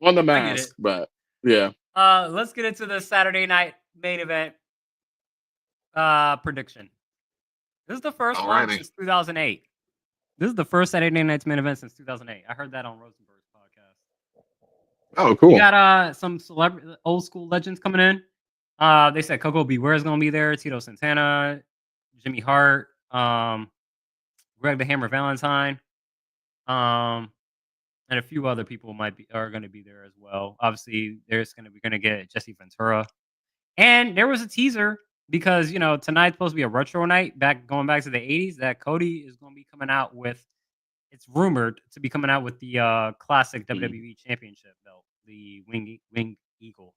on the mask, but yeah. Let's get into the Saturday night main event prediction. This is the first one since 2008. This is the first Saturday night's main event since 2008. I heard that on Rosenberg's podcast. Oh, cool. We got some old school legends coming in. They said Coco Beware is going to be there. Tito Santana, Jimmy Hart, Greg the Hammer Valentine, and a few other people are going to be there as well. Obviously, we're going to get Jesse Ventura, and there was a teaser because tonight's supposed to be a retro night going back to the 80s. That Cody is going to be coming out with. It's rumored to be coming out with the classic WWE Championship belt, the Wing Eagle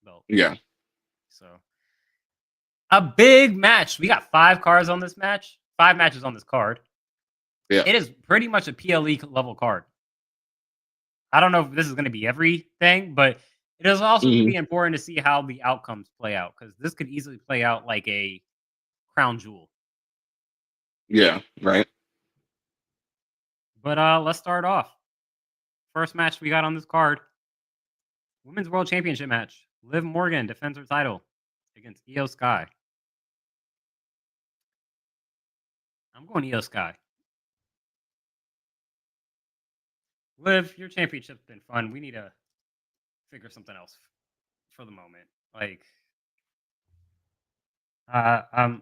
belt. Yeah. So a big match. We got 5 cards on this match. 5 matches on this card. Yeah. It is pretty much a PLE level card. I don't know if this is going to be everything, but it is also pretty important to see how the outcomes play out because this could easily play out like a crown jewel. Yeah. Right. But let's start off. First match we got on this card. Women's World Championship match. Liv Morgan defends her title against Io Sky. I'm going Io Sky. Liv, your championship's been fun. We need to figure something else for the moment. Like, I'm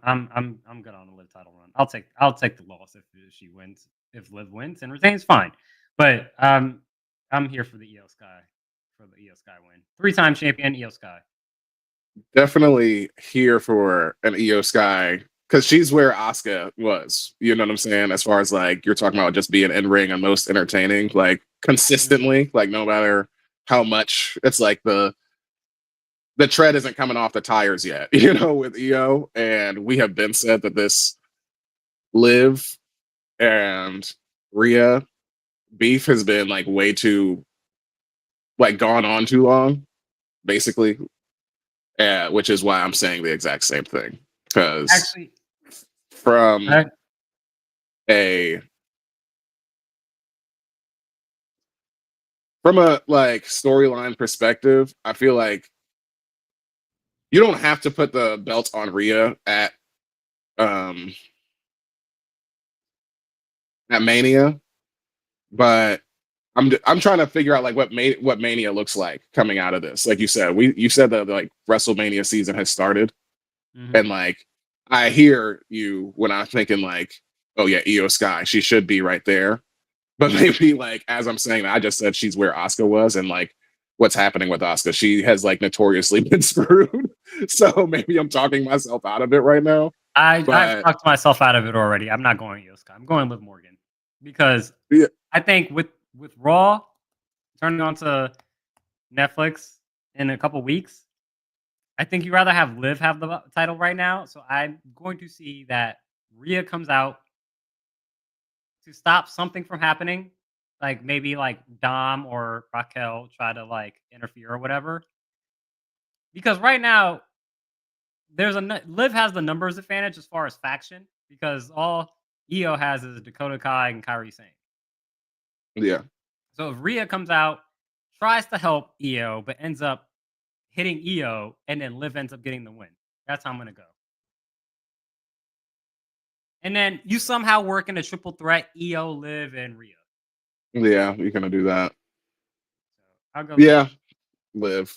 good on a Liv title run. I'll take the loss if she wins. If Liv wins and retains, fine. But I'm here for the Io Sky win. 3-time champion Io Sky. Definitely here for an Io Sky because she's where Asuka was. You know what I'm saying? As far as like you're talking about just being in ring and most entertaining, like consistently, like no matter how much it's like the tread isn't coming off the tires yet, with Io. And we have been said that this Liv and Rhea beef has been like way too like gone on too long, basically. Which is why I'm saying the exact same thing. Because actually, from a from a like storyline perspective, I feel like you don't have to put the belt on Rhea um at Mania, but I'm trying to figure out like what Mania looks like coming out of this. Like you said, you said that like WrestleMania season has started, Mhm. and like I hear you when I'm thinking like, oh yeah, Io Sky, she should be right there. But maybe like as I'm saying that, I just said she's where Asuka was, and like what's happening with Asuka, she has like notoriously been screwed. So maybe I'm talking myself out of it right now. I've But talked myself out of it already. I'm not going Yosuke. I'm going Liv Morgan because yeah, I think with Raw turning on to Netflix in a couple weeks, I think you'd rather have Liv have the title right now. So I'm going to see that Rhea comes out to stop something from happening, like maybe like Dom or Raquel try to like interfere or whatever. Because right now Liv has the numbers advantage as far as faction because all Io has is Dakota Kai and Kyrie Sane. yeah, So if Rhea comes out, tries to help Io, but ends up hitting Io, and then Liv ends up getting the win. That's how I'm gonna go. And then you somehow work in a triple threat: Io, Liv, and Rhea. yeah, you're gonna do that. So I'll go Liv. Yeah, Live.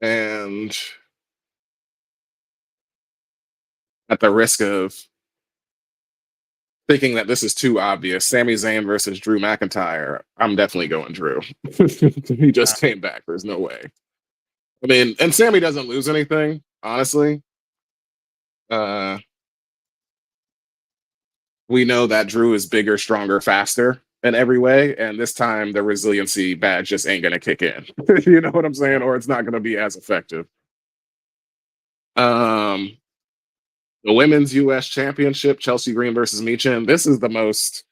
And at the risk of thinking that this is too obvious, Sami Zayn versus Drew McIntyre, I'm definitely going Drew. He Uh, just came back. There's no way. I mean, and Sammy doesn't lose anything, honestly. Uh, we know that Drew is bigger, stronger, faster in every way, and this time the resiliency badge just ain't gonna kick in. You know what I'm saying? yeah. Or it's not gonna be as effective. Um, the women's US championship, Chelsea Green versus Michin. This is the most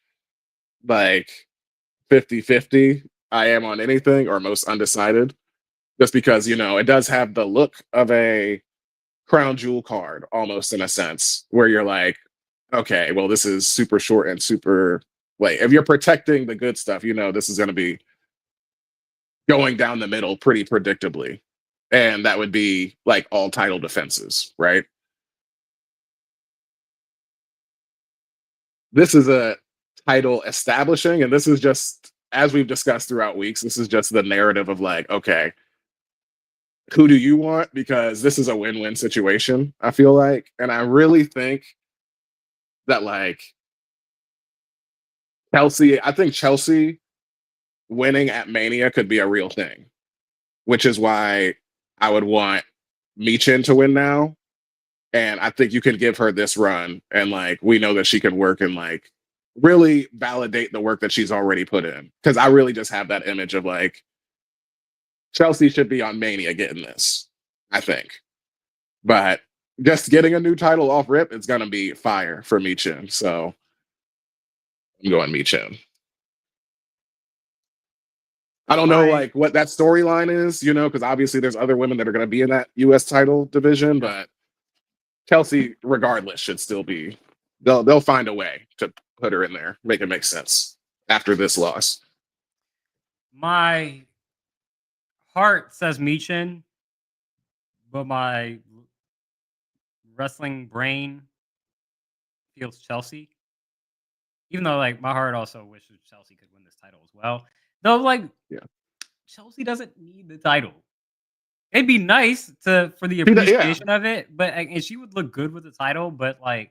like 50-50 I am on anything or most undecided. Just because, you know, it does have the look of a crown jewel card almost in a sense, where you're like, okay, well, this is super short and super like if you're protecting the good stuff, you know this is gonna be going down the middle pretty predictably. And that would be like all title defenses, right? This is a title establishing, and this is just as we've discussed throughout weeks, this is just the narrative of like, okay, who do you want? Because this is a win-win situation, I feel like. And I really think that like I think Chelsea winning at Mania could be a real thing, which is why I would want Michin to win now. And I think you can give her this run, and like we know that she can work and like really validate the work that she's already put in. Because I really just have that image of like Chelsea should be on Mania getting this, I think. But just getting a new title off rip, it's gonna be fire for Michin. So I'm going Michin. I don't know My like what that storyline is, you know, because obviously there's other women that are gonna be in that US title division, yeah. but Chelsea, regardless, should still be they'll find a way to put her in there, make it make sense after this loss. My heart says Michin, but my wrestling brain feels Chelsea. Even though like my heart also wishes Chelsea could win this title as well. Though like Yeah. Chelsea doesn't need the title. It'd be nice for the Yeah. appreciation of it, but and she would look good with the title. But like,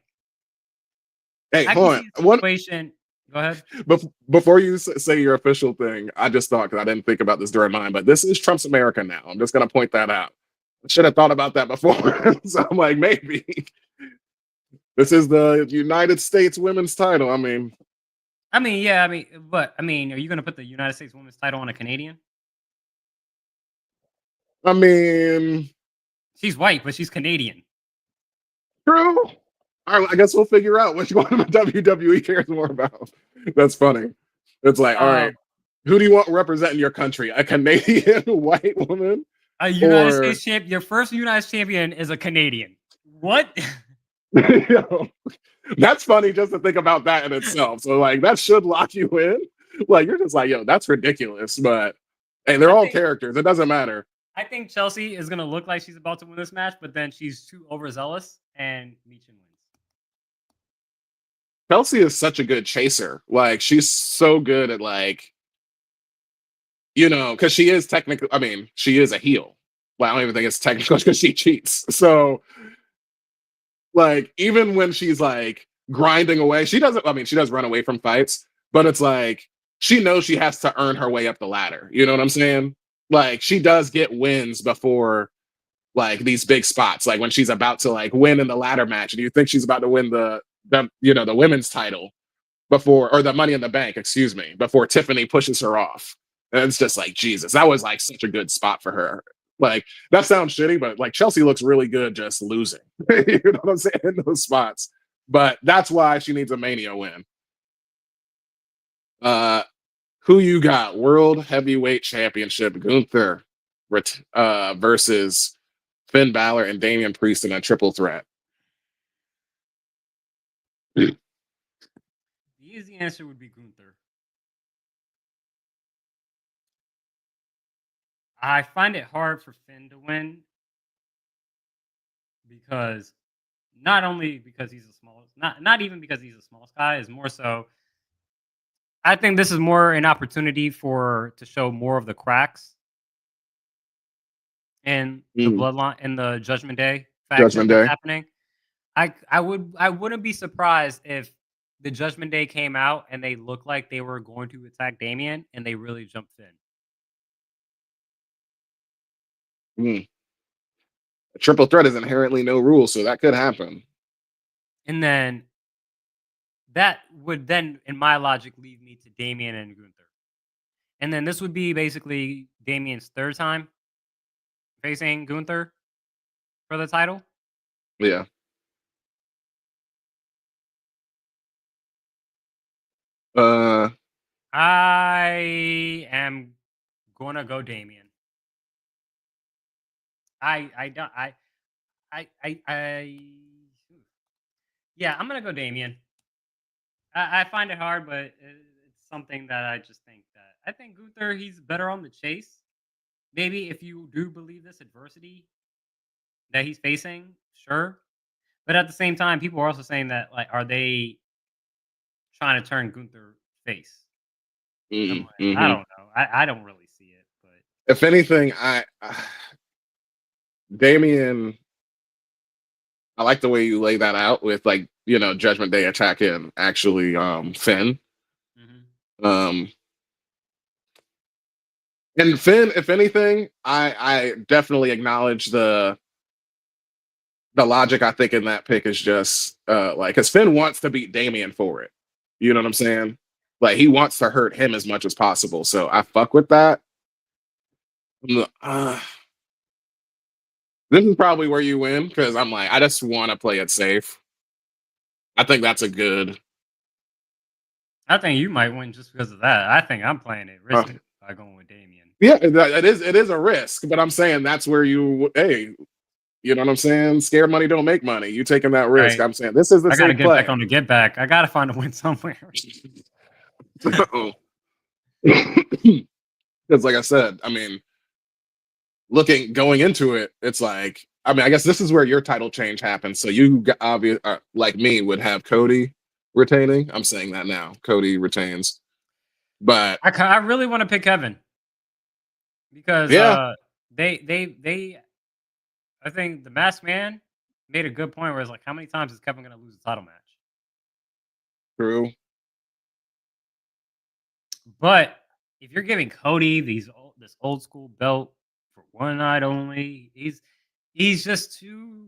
Hey, I can hold see a on. One situation. Go ahead. before you say your official thing, I just thought because I didn't think about this during mine, but this is Trump's America now. I'm just gonna point that out. I should have thought about that before. So I'm like, maybe this is the United States women's title. I mean, yeah. But I mean, are you going to put the United States Women's title on a Canadian? I mean, She's white, but she's Canadian. true. All right, I guess we'll figure out which one the WWE cares more about. That's funny. It's like, all right, Um, who do you want representing your country? A Canadian white woman a United or States champ. Your first United States champion is a Canadian. What? You know, that's funny just to think about that in itself. So like that should lock you in. Like you're just like, yo, that's ridiculous. But hey, they're I all think characters. It doesn't matter. I think Chelsea is gonna look like she's about to win this match, but then she's too overzealous and Michin wins. Chelsea is such a good chaser. Like she's so good at like, you know, because she is technically, I mean, she is a heel. Well, I don't even think it's technical because she cheats. So like even when she's like grinding away, she doesn't, I mean, she does run away from fights, but it's like she knows she has to earn her way up the ladder. You know what I'm saying? Like she does get wins before like these big spots, like when she's about to like win in the ladder match, and you think she's about to win the you know the women's title before, or the Money in the Bank, excuse me, before Tiffany pushes her off. And it's just like Jesus, that was like such a good spot for her. Like that sounds shitty, but like Chelsea looks really good just losing. You know what I'm saying? In those spots. But that's why she needs a Mania win. Who you got? World Heavyweight Championship, Gunther versus Finn Balor and Damian Priest in a triple threat. The easy answer would be Gunther. I find it hard for Finn to win because not only because he's the smallest, not even because he's the smallest guy, is more so. I think this is more an opportunity to show more of the cracks in the bloodline in the Judgment Day faction that's happening. I wouldn't be surprised if the Judgment Day came out and they looked like they were going to attack Damian and they really jumped Finn. A triple threat is inherently no rule, so that could happen. And then that would then, in my logic, lead me to Damian and Gunther. And then this would be basically Damian's third time facing Gunther for the title. Yeah. I am gonna go Damian. Yeah, I'm gonna go Damian. I find it hard, but it's something that I just think that I think Gunther, he's better on the chase. Maybe if you do believe this adversity that he's facing, sure. But at the same time, people are also saying that like, are they trying to turn Gunther face? I don't know. I don't really see it, but if anything, Damian, I like the way you lay that out with like, you know, Judgment Day attacking actually Finn. And Finn, if anything, I definitely acknowledge the logic. I think in that pick is just like because Finn wants to beat Damian for it. You know what I'm saying? Like he wants to hurt him as much as possible. So I fuck with that. This is probably where you win because I'm like, I just want to play it safe. I think that's a good. I think you might win just because of that. I think I'm playing it risky by going with Damian. Yeah, it is a risk, but I'm saying that's where you, hey, you know what I'm saying? Scared money don't make money. You taking that risk. Right. I'm saying this is the I gotta get play. back on the get back. I gotta find a win somewhere. Because like I said, I mean, going into it, it's like, I mean, I guess this is where your title change happens. So you like me would have Cody retaining. I'm saying that now. Cody retains. But I really want to pick Kevin because they I think the Masked Man made a good point where it's like, how many times is Kevin going to lose a title match? True. But if you're giving Cody this old school belt for one night only, he's just too.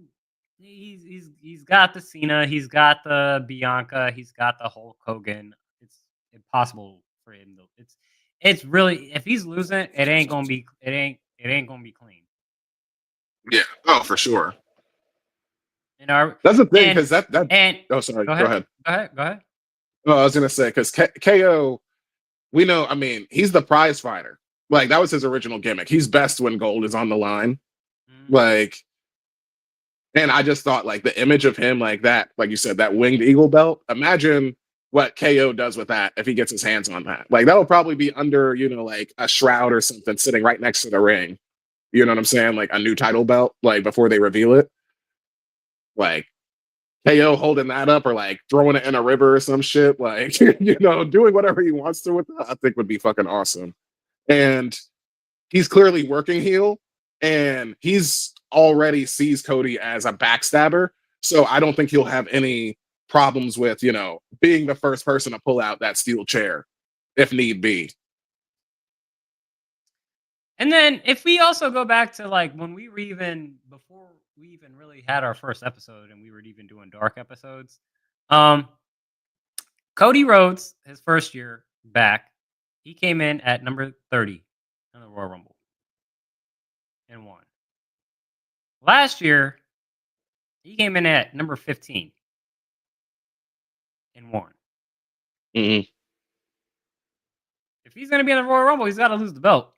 He's got the Cena, he's got the Bianca, he's got the Hulk Hogan. It's impossible for him though. It's really, if he's losing, it ain't gonna be clean. Yeah. Oh, for sure. That's the thing because oh, sorry. Go ahead. Oh, I was gonna say because KO, we know. I mean, he's the prize fighter. Like that was his original gimmick. He's best when gold is on the line. Like And I just thought like the image of him like that, like you said, that winged eagle belt. Imagine what KO does with that if he gets his hands on that. Like that'll probably be under, like a shroud or something sitting right next to the ring. You know what I'm saying? Like a new title belt, like before they reveal it. Like KO holding that up or like throwing it in a river or some shit. Like, doing whatever he wants to with that, I think would be fucking awesome. And he's clearly working heel, and he's already sees Cody as a backstabber. So I don't think he'll have any problems with, being the first person to pull out that steel chair if need be. And then if we also go back to like when we were even before we even really had our first episode and we were even doing dark episodes, Cody Rhodes, his first year back, he came in at number 30 in the Royal Rumble and won. Last year, he came in at number 15 and won. Mm-hmm. If he's going to be in the Royal Rumble, he's got to lose the belt.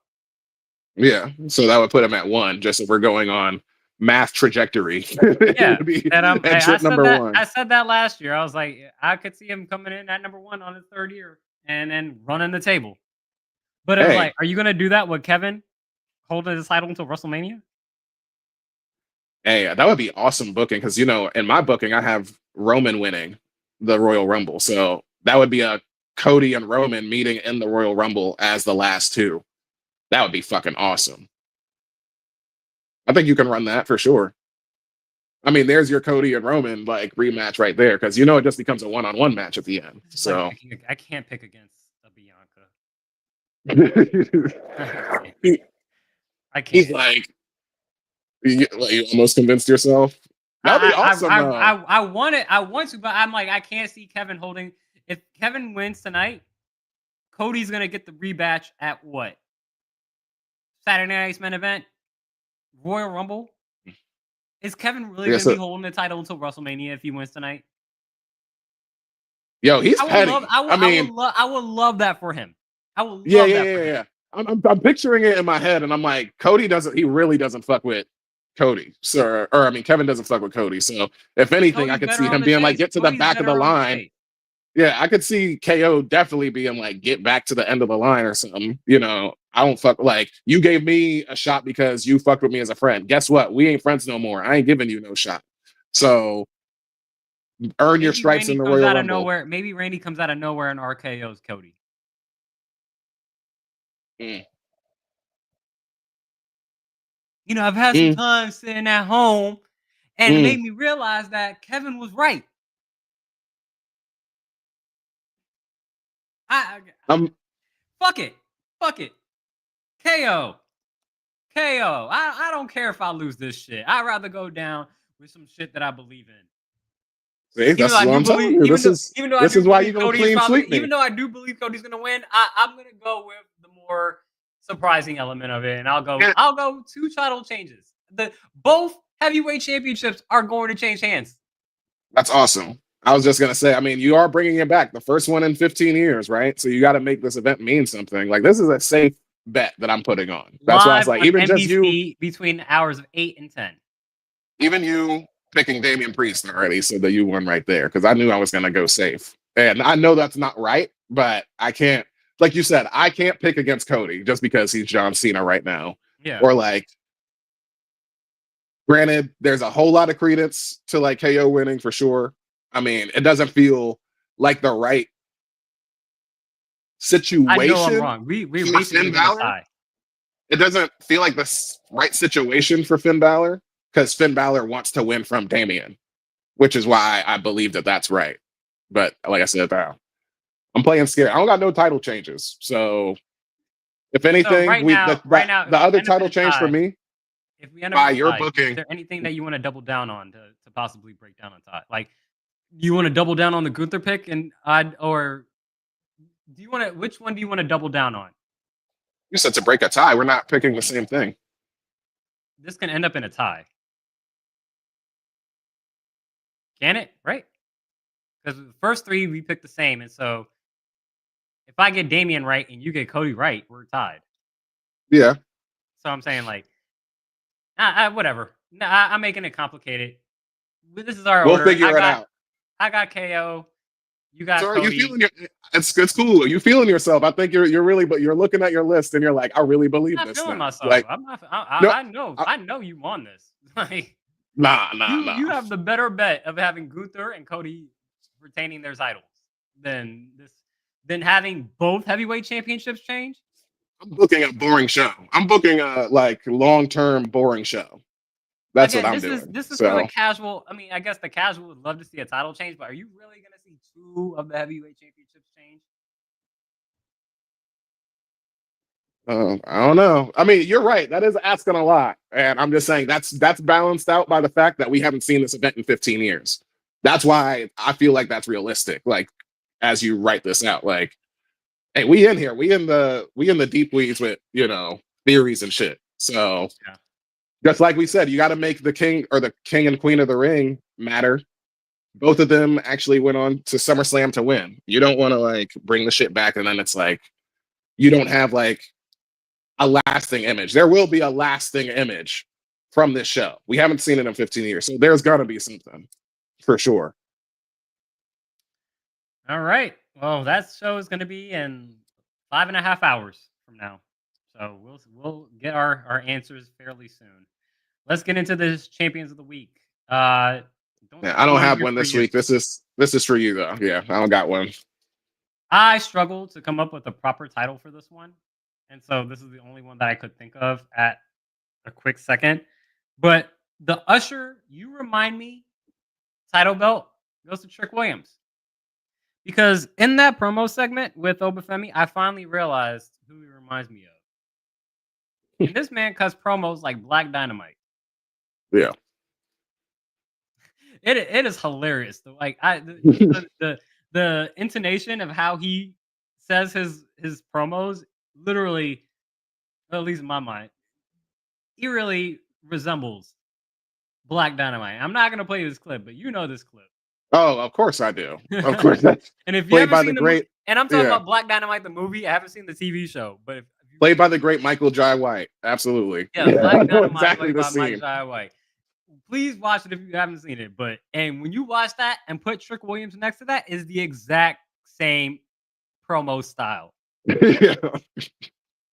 Yeah, so that would put him at 1, just if we're going on math trajectory. Yeah, and I said number that. 1. I said that last year. I was like, I could see him coming in at number 1 on his third year and then running the table. But it was like, are you going to do that with Kevin holding his title until WrestleMania? Hey, that would be awesome booking because in my booking I have Roman winning the Royal Rumble, so that would be a Cody and Roman meeting in the Royal Rumble as the last two. That would be fucking awesome. I think you can run that for sure. I mean, there's your Cody and Roman like rematch right there because it just becomes a one-on-one match at the end. So I can't pick against a Bianca. I can't. He's like, you almost convinced yourself. That'd be awesome. I want to, but I'm like, I can't see Kevin holding. If Kevin wins tonight, Cody's gonna get the rematch at what? Saturday Night's main event, Royal Rumble. Is Kevin really gonna be holding the title until WrestleMania if he wins tonight? Yo, he's petty. I would love that for him. I would love that for him. I'm picturing it in my head, and I'm like, He really doesn't fuck with Cody, sir. Or I mean, Kevin doesn't fuck with Cody. So if anything, I could see him being like, get to the back of the line. Yeah, I could see KO definitely being like, get back to the end of the line or something. I don't fuck, like, you gave me a shot because you fucked with me as a friend. Guess what? We ain't friends no more. I ain't giving you no shot. So earn your stripes in the Royal Rumble. Maybe Randy comes out of nowhere and RKO's Cody. I've had some time sitting at home, and it made me realize that Kevin was right. Fuck it. KO. I don't care if I lose this shit. I'd rather go down with some shit that I believe in. See, that's what I'm telling you. This is why you gonna clean sweep me. Even though I do believe Cody's gonna win, I'm gonna go with the more surprising element of it, and I'll go 2 title changes. Both heavyweight championships are going to change hands. That's awesome. I was just gonna say, I mean, you are bringing it back, the first one in 15 years, right? So you got to make this event mean something. Like, this is a safe bet that I'm putting on. That's why I was like, even NBC just you between hours of 8 and 10. Even you picking Damian Priest already, so that you won right there because I knew I was gonna go safe, and I know that's not right, but I can't. Like you said, I can't pick against Cody just because he's John Cena right now. Yeah. Or like, granted, there's a whole lot of credence to like KO winning for sure. I mean, it doesn't feel like the right situation. I know I'm wrong. We basically tie. It doesn't feel like the right situation for Finn Balor because Finn Balor wants to win from Damian, which is why I believe that that's right. But like I said, I'm playing scared. I don't got no title changes. So if anything, the other title change for me, if we end up by your your booking, is there anything that you want to double down on to possibly break down on tie? Like, you want to double down on the Gunther pick or do you want to? Which one do you want to double down on? You said to break a tie. We're not picking the same thing. This can end up in a tie. Can it? Right? Because the first 3 we picked the same, and so if I get Damian right and you get Cody right, we're tied. Yeah. So I'm saying like, whatever. I'm making it complicated. This is our We'll order. figure it out. I got KO. You got So you Cody. feeling it's cool. You feeling yourself. I think you're really, but you're looking at your list and you're like, I really believe I'm not this feeling now. myself. Like, I'm not. no, I know you won this. Like nah. you have the better bet of having Gunther and Cody retaining their titles than having both heavyweight championships change. I'm booking a boring show. I'm booking a like long-term boring show. That's Again, what I'm doing. this is for the So casual. I mean, I guess the casual would love to see a title change, but are you really going to see 2 of the heavyweight championships change? I don't know. I mean, you're right. That is asking a lot, and I'm just saying that's balanced out by the fact that we haven't seen this event in 15 years. That's why I feel like that's realistic. Like as you write this out, like, hey, we in here. We in the deep weeds with theories and shit. So. Yeah. Just like we said, you got to make the king and queen of the ring matter. Both of them actually went on to SummerSlam to win. You don't want to like bring the shit back and then it's like you don't have like a lasting image. There will be a lasting image from this show. We haven't seen it in 15 years, so there's gonna be something for sure. All right. Well, that show is going to be in 5.5 hours from now, so we'll get our answers fairly soon. Let's get into this champions of the week. Yeah, I don't have one this week. This is for you though. Yeah, I don't got one. I struggled to come up with a proper title for this one, and so this is the only one that I could think of at a quick second. But the Usher, you remind me, title belt goes to Trick Williams. Because in that promo segment with Obafemi, I finally realized who he reminds me of. And this man cuts promos like Black Dynamite. Yeah. It is hilarious. Like the intonation of how he says his promos literally, at least in my mind, he really resembles Black Dynamite. I'm not gonna play this clip, but you know this clip. Oh, of course I do. Of course. And if you played haven't by seen the great, and I'm talking about Black Dynamite the movie, I haven't seen the TV show, but if you, played by the great Michael Jai White. Absolutely. yeah, Black Dynamite exactly played the by scene. Mike Jai White. Please watch it if you haven't seen it. And when you watch that and put Trick Williams next to that, is the exact same promo style. Yeah.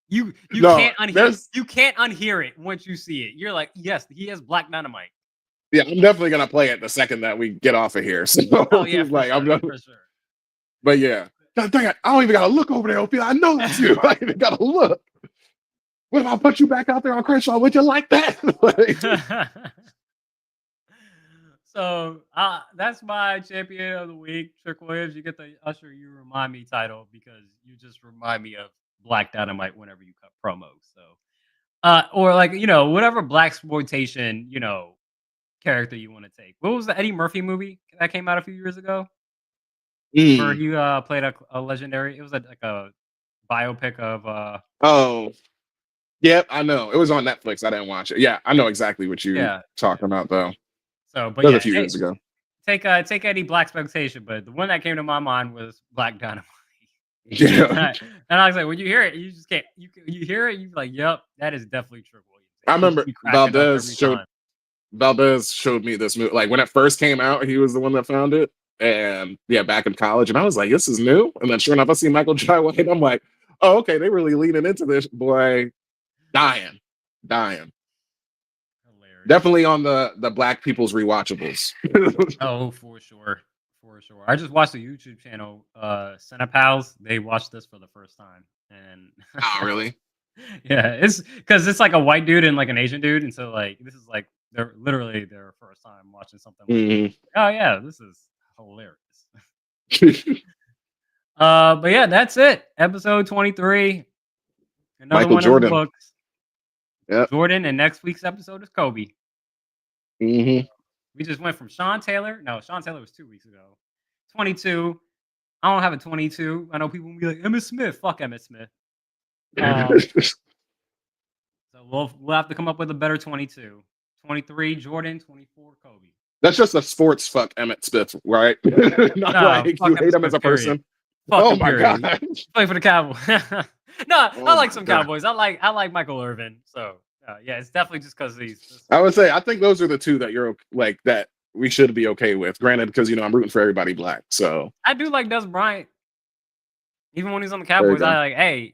You can't unhear it once you see it. You're like, yes, he has Black Dynamite. Yeah, I'm definitely gonna play it the second that we get off of here. So Oh yeah, like for sure. But yeah. God dang it, I don't even gotta look over there, Opie. I know that's you. I ain't even gotta look. What if I put you back out there on Crenshaw? Would you like that? So that's my champion of the week, Trick Williams. You get the Usher You Remind Me title because you just remind me of Black Dynamite whenever you cut promos. So or like, whatever black exploitation, character you want to take. What was the Eddie Murphy movie that came out a few years ago? Where he played a legendary. It was like a biopic of. Oh, yep, I know. It was on Netflix. I didn't watch it. Yeah, I know exactly what you're talking about, though. So, but that was a few years ago. Take Eddie Black expectation, but the one that came to my mind was Black Dynamite. Yeah, and I was like, when you hear it, you just can't. You hear it, you're like, yep, that is definitely Trick Williams. I remember Valdez showed me this movie. Like when it first came out, he was the one that found it. And yeah, back in college. And I was like, this is new. And then sure enough, I see Michael Jai White. I'm like, oh, okay, they really leaning into this. Boy, dying. Hilarious. Definitely on the black people's rewatchables. Oh, for sure. I just watched the YouTube channel, Cinepals. They watched this for the first time. And oh, really? Yeah, it's because it's like a white dude and like an Asian dude. And so like this is like they're literally their first time watching something like oh yeah, this is hilarious. But yeah, that's it. Episode 23. Another Michael one Jordan. of the books. Yep. Jordan, and next week's episode is Kobe. We just went from Sean Taylor. No, Sean Taylor was 2 weeks ago. 22. I don't have a 22. I know people will be like, Emmitt Smith. Fuck Emmitt Smith. So we'll have to come up with a better 22. 23 Jordan, 24 Kobe. That's just a sports fuck Emmitt Smith, right? Not like you hate him as a person. Oh my god. Play for the Cowboys. No, I like some Cowboys. I like Michael Irvin. So yeah, it's definitely just because he's. I would say I think those are the two that you're like that we should be okay with. Granted, because I'm rooting for everybody black. So I do like Des Bryant. Even when he's on the there you Cowboys, go.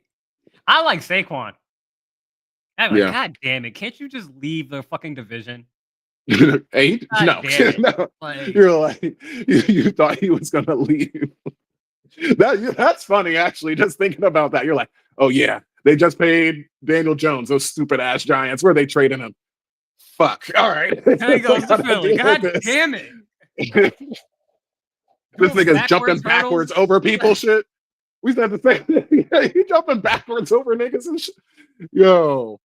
I like Saquon. I'm like, Yeah. God damn it. Can't you just leave the fucking division? Hey, God no, damn it. no. Like, You're like you thought he was gonna leave. That's funny, actually. Just thinking about that, you're like, oh yeah, they just paid Daniel Jones. Those stupid ass Giants. Where are they trading him? Fuck. All right. there he goes to Gotta Philly. deal with God this. damn it. This Those nigga's jumping backwards hurdles. backwards over people. Shit. We said the same thing. He jumping backwards over niggas and shit. Yo.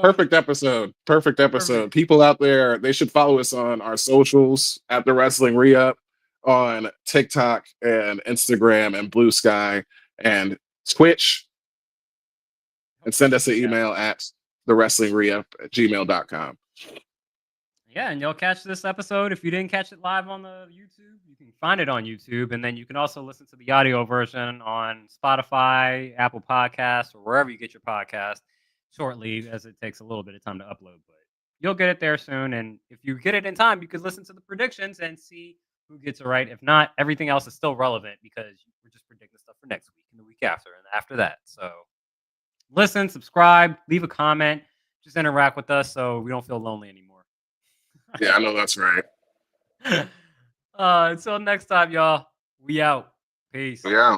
Perfect episode. Perfect episode. Perfect. People out there, they should follow us on our socials at the Wrestling Re-Up on TikTok and Instagram and Blue Sky and Twitch. And send us an email at thewrestlingreup@gmail.com. Yeah, and you'll catch this episode. If you didn't catch it live on the YouTube, you can find it on YouTube. And then you can also listen to the audio version on Spotify, Apple Podcasts, or wherever you get your podcast shortly, as it takes a little bit of time to upload. But you'll get it there soon. And if you get it in time, you could listen to the predictions and see who gets it right. If not, everything else is still relevant because we're just predicting stuff for next week and the week after and after that. So listen, subscribe, leave a comment, just interact with us so we don't feel lonely anymore. Yeah, I know that's right. Until next time, y'all. We out. Peace. Yeah.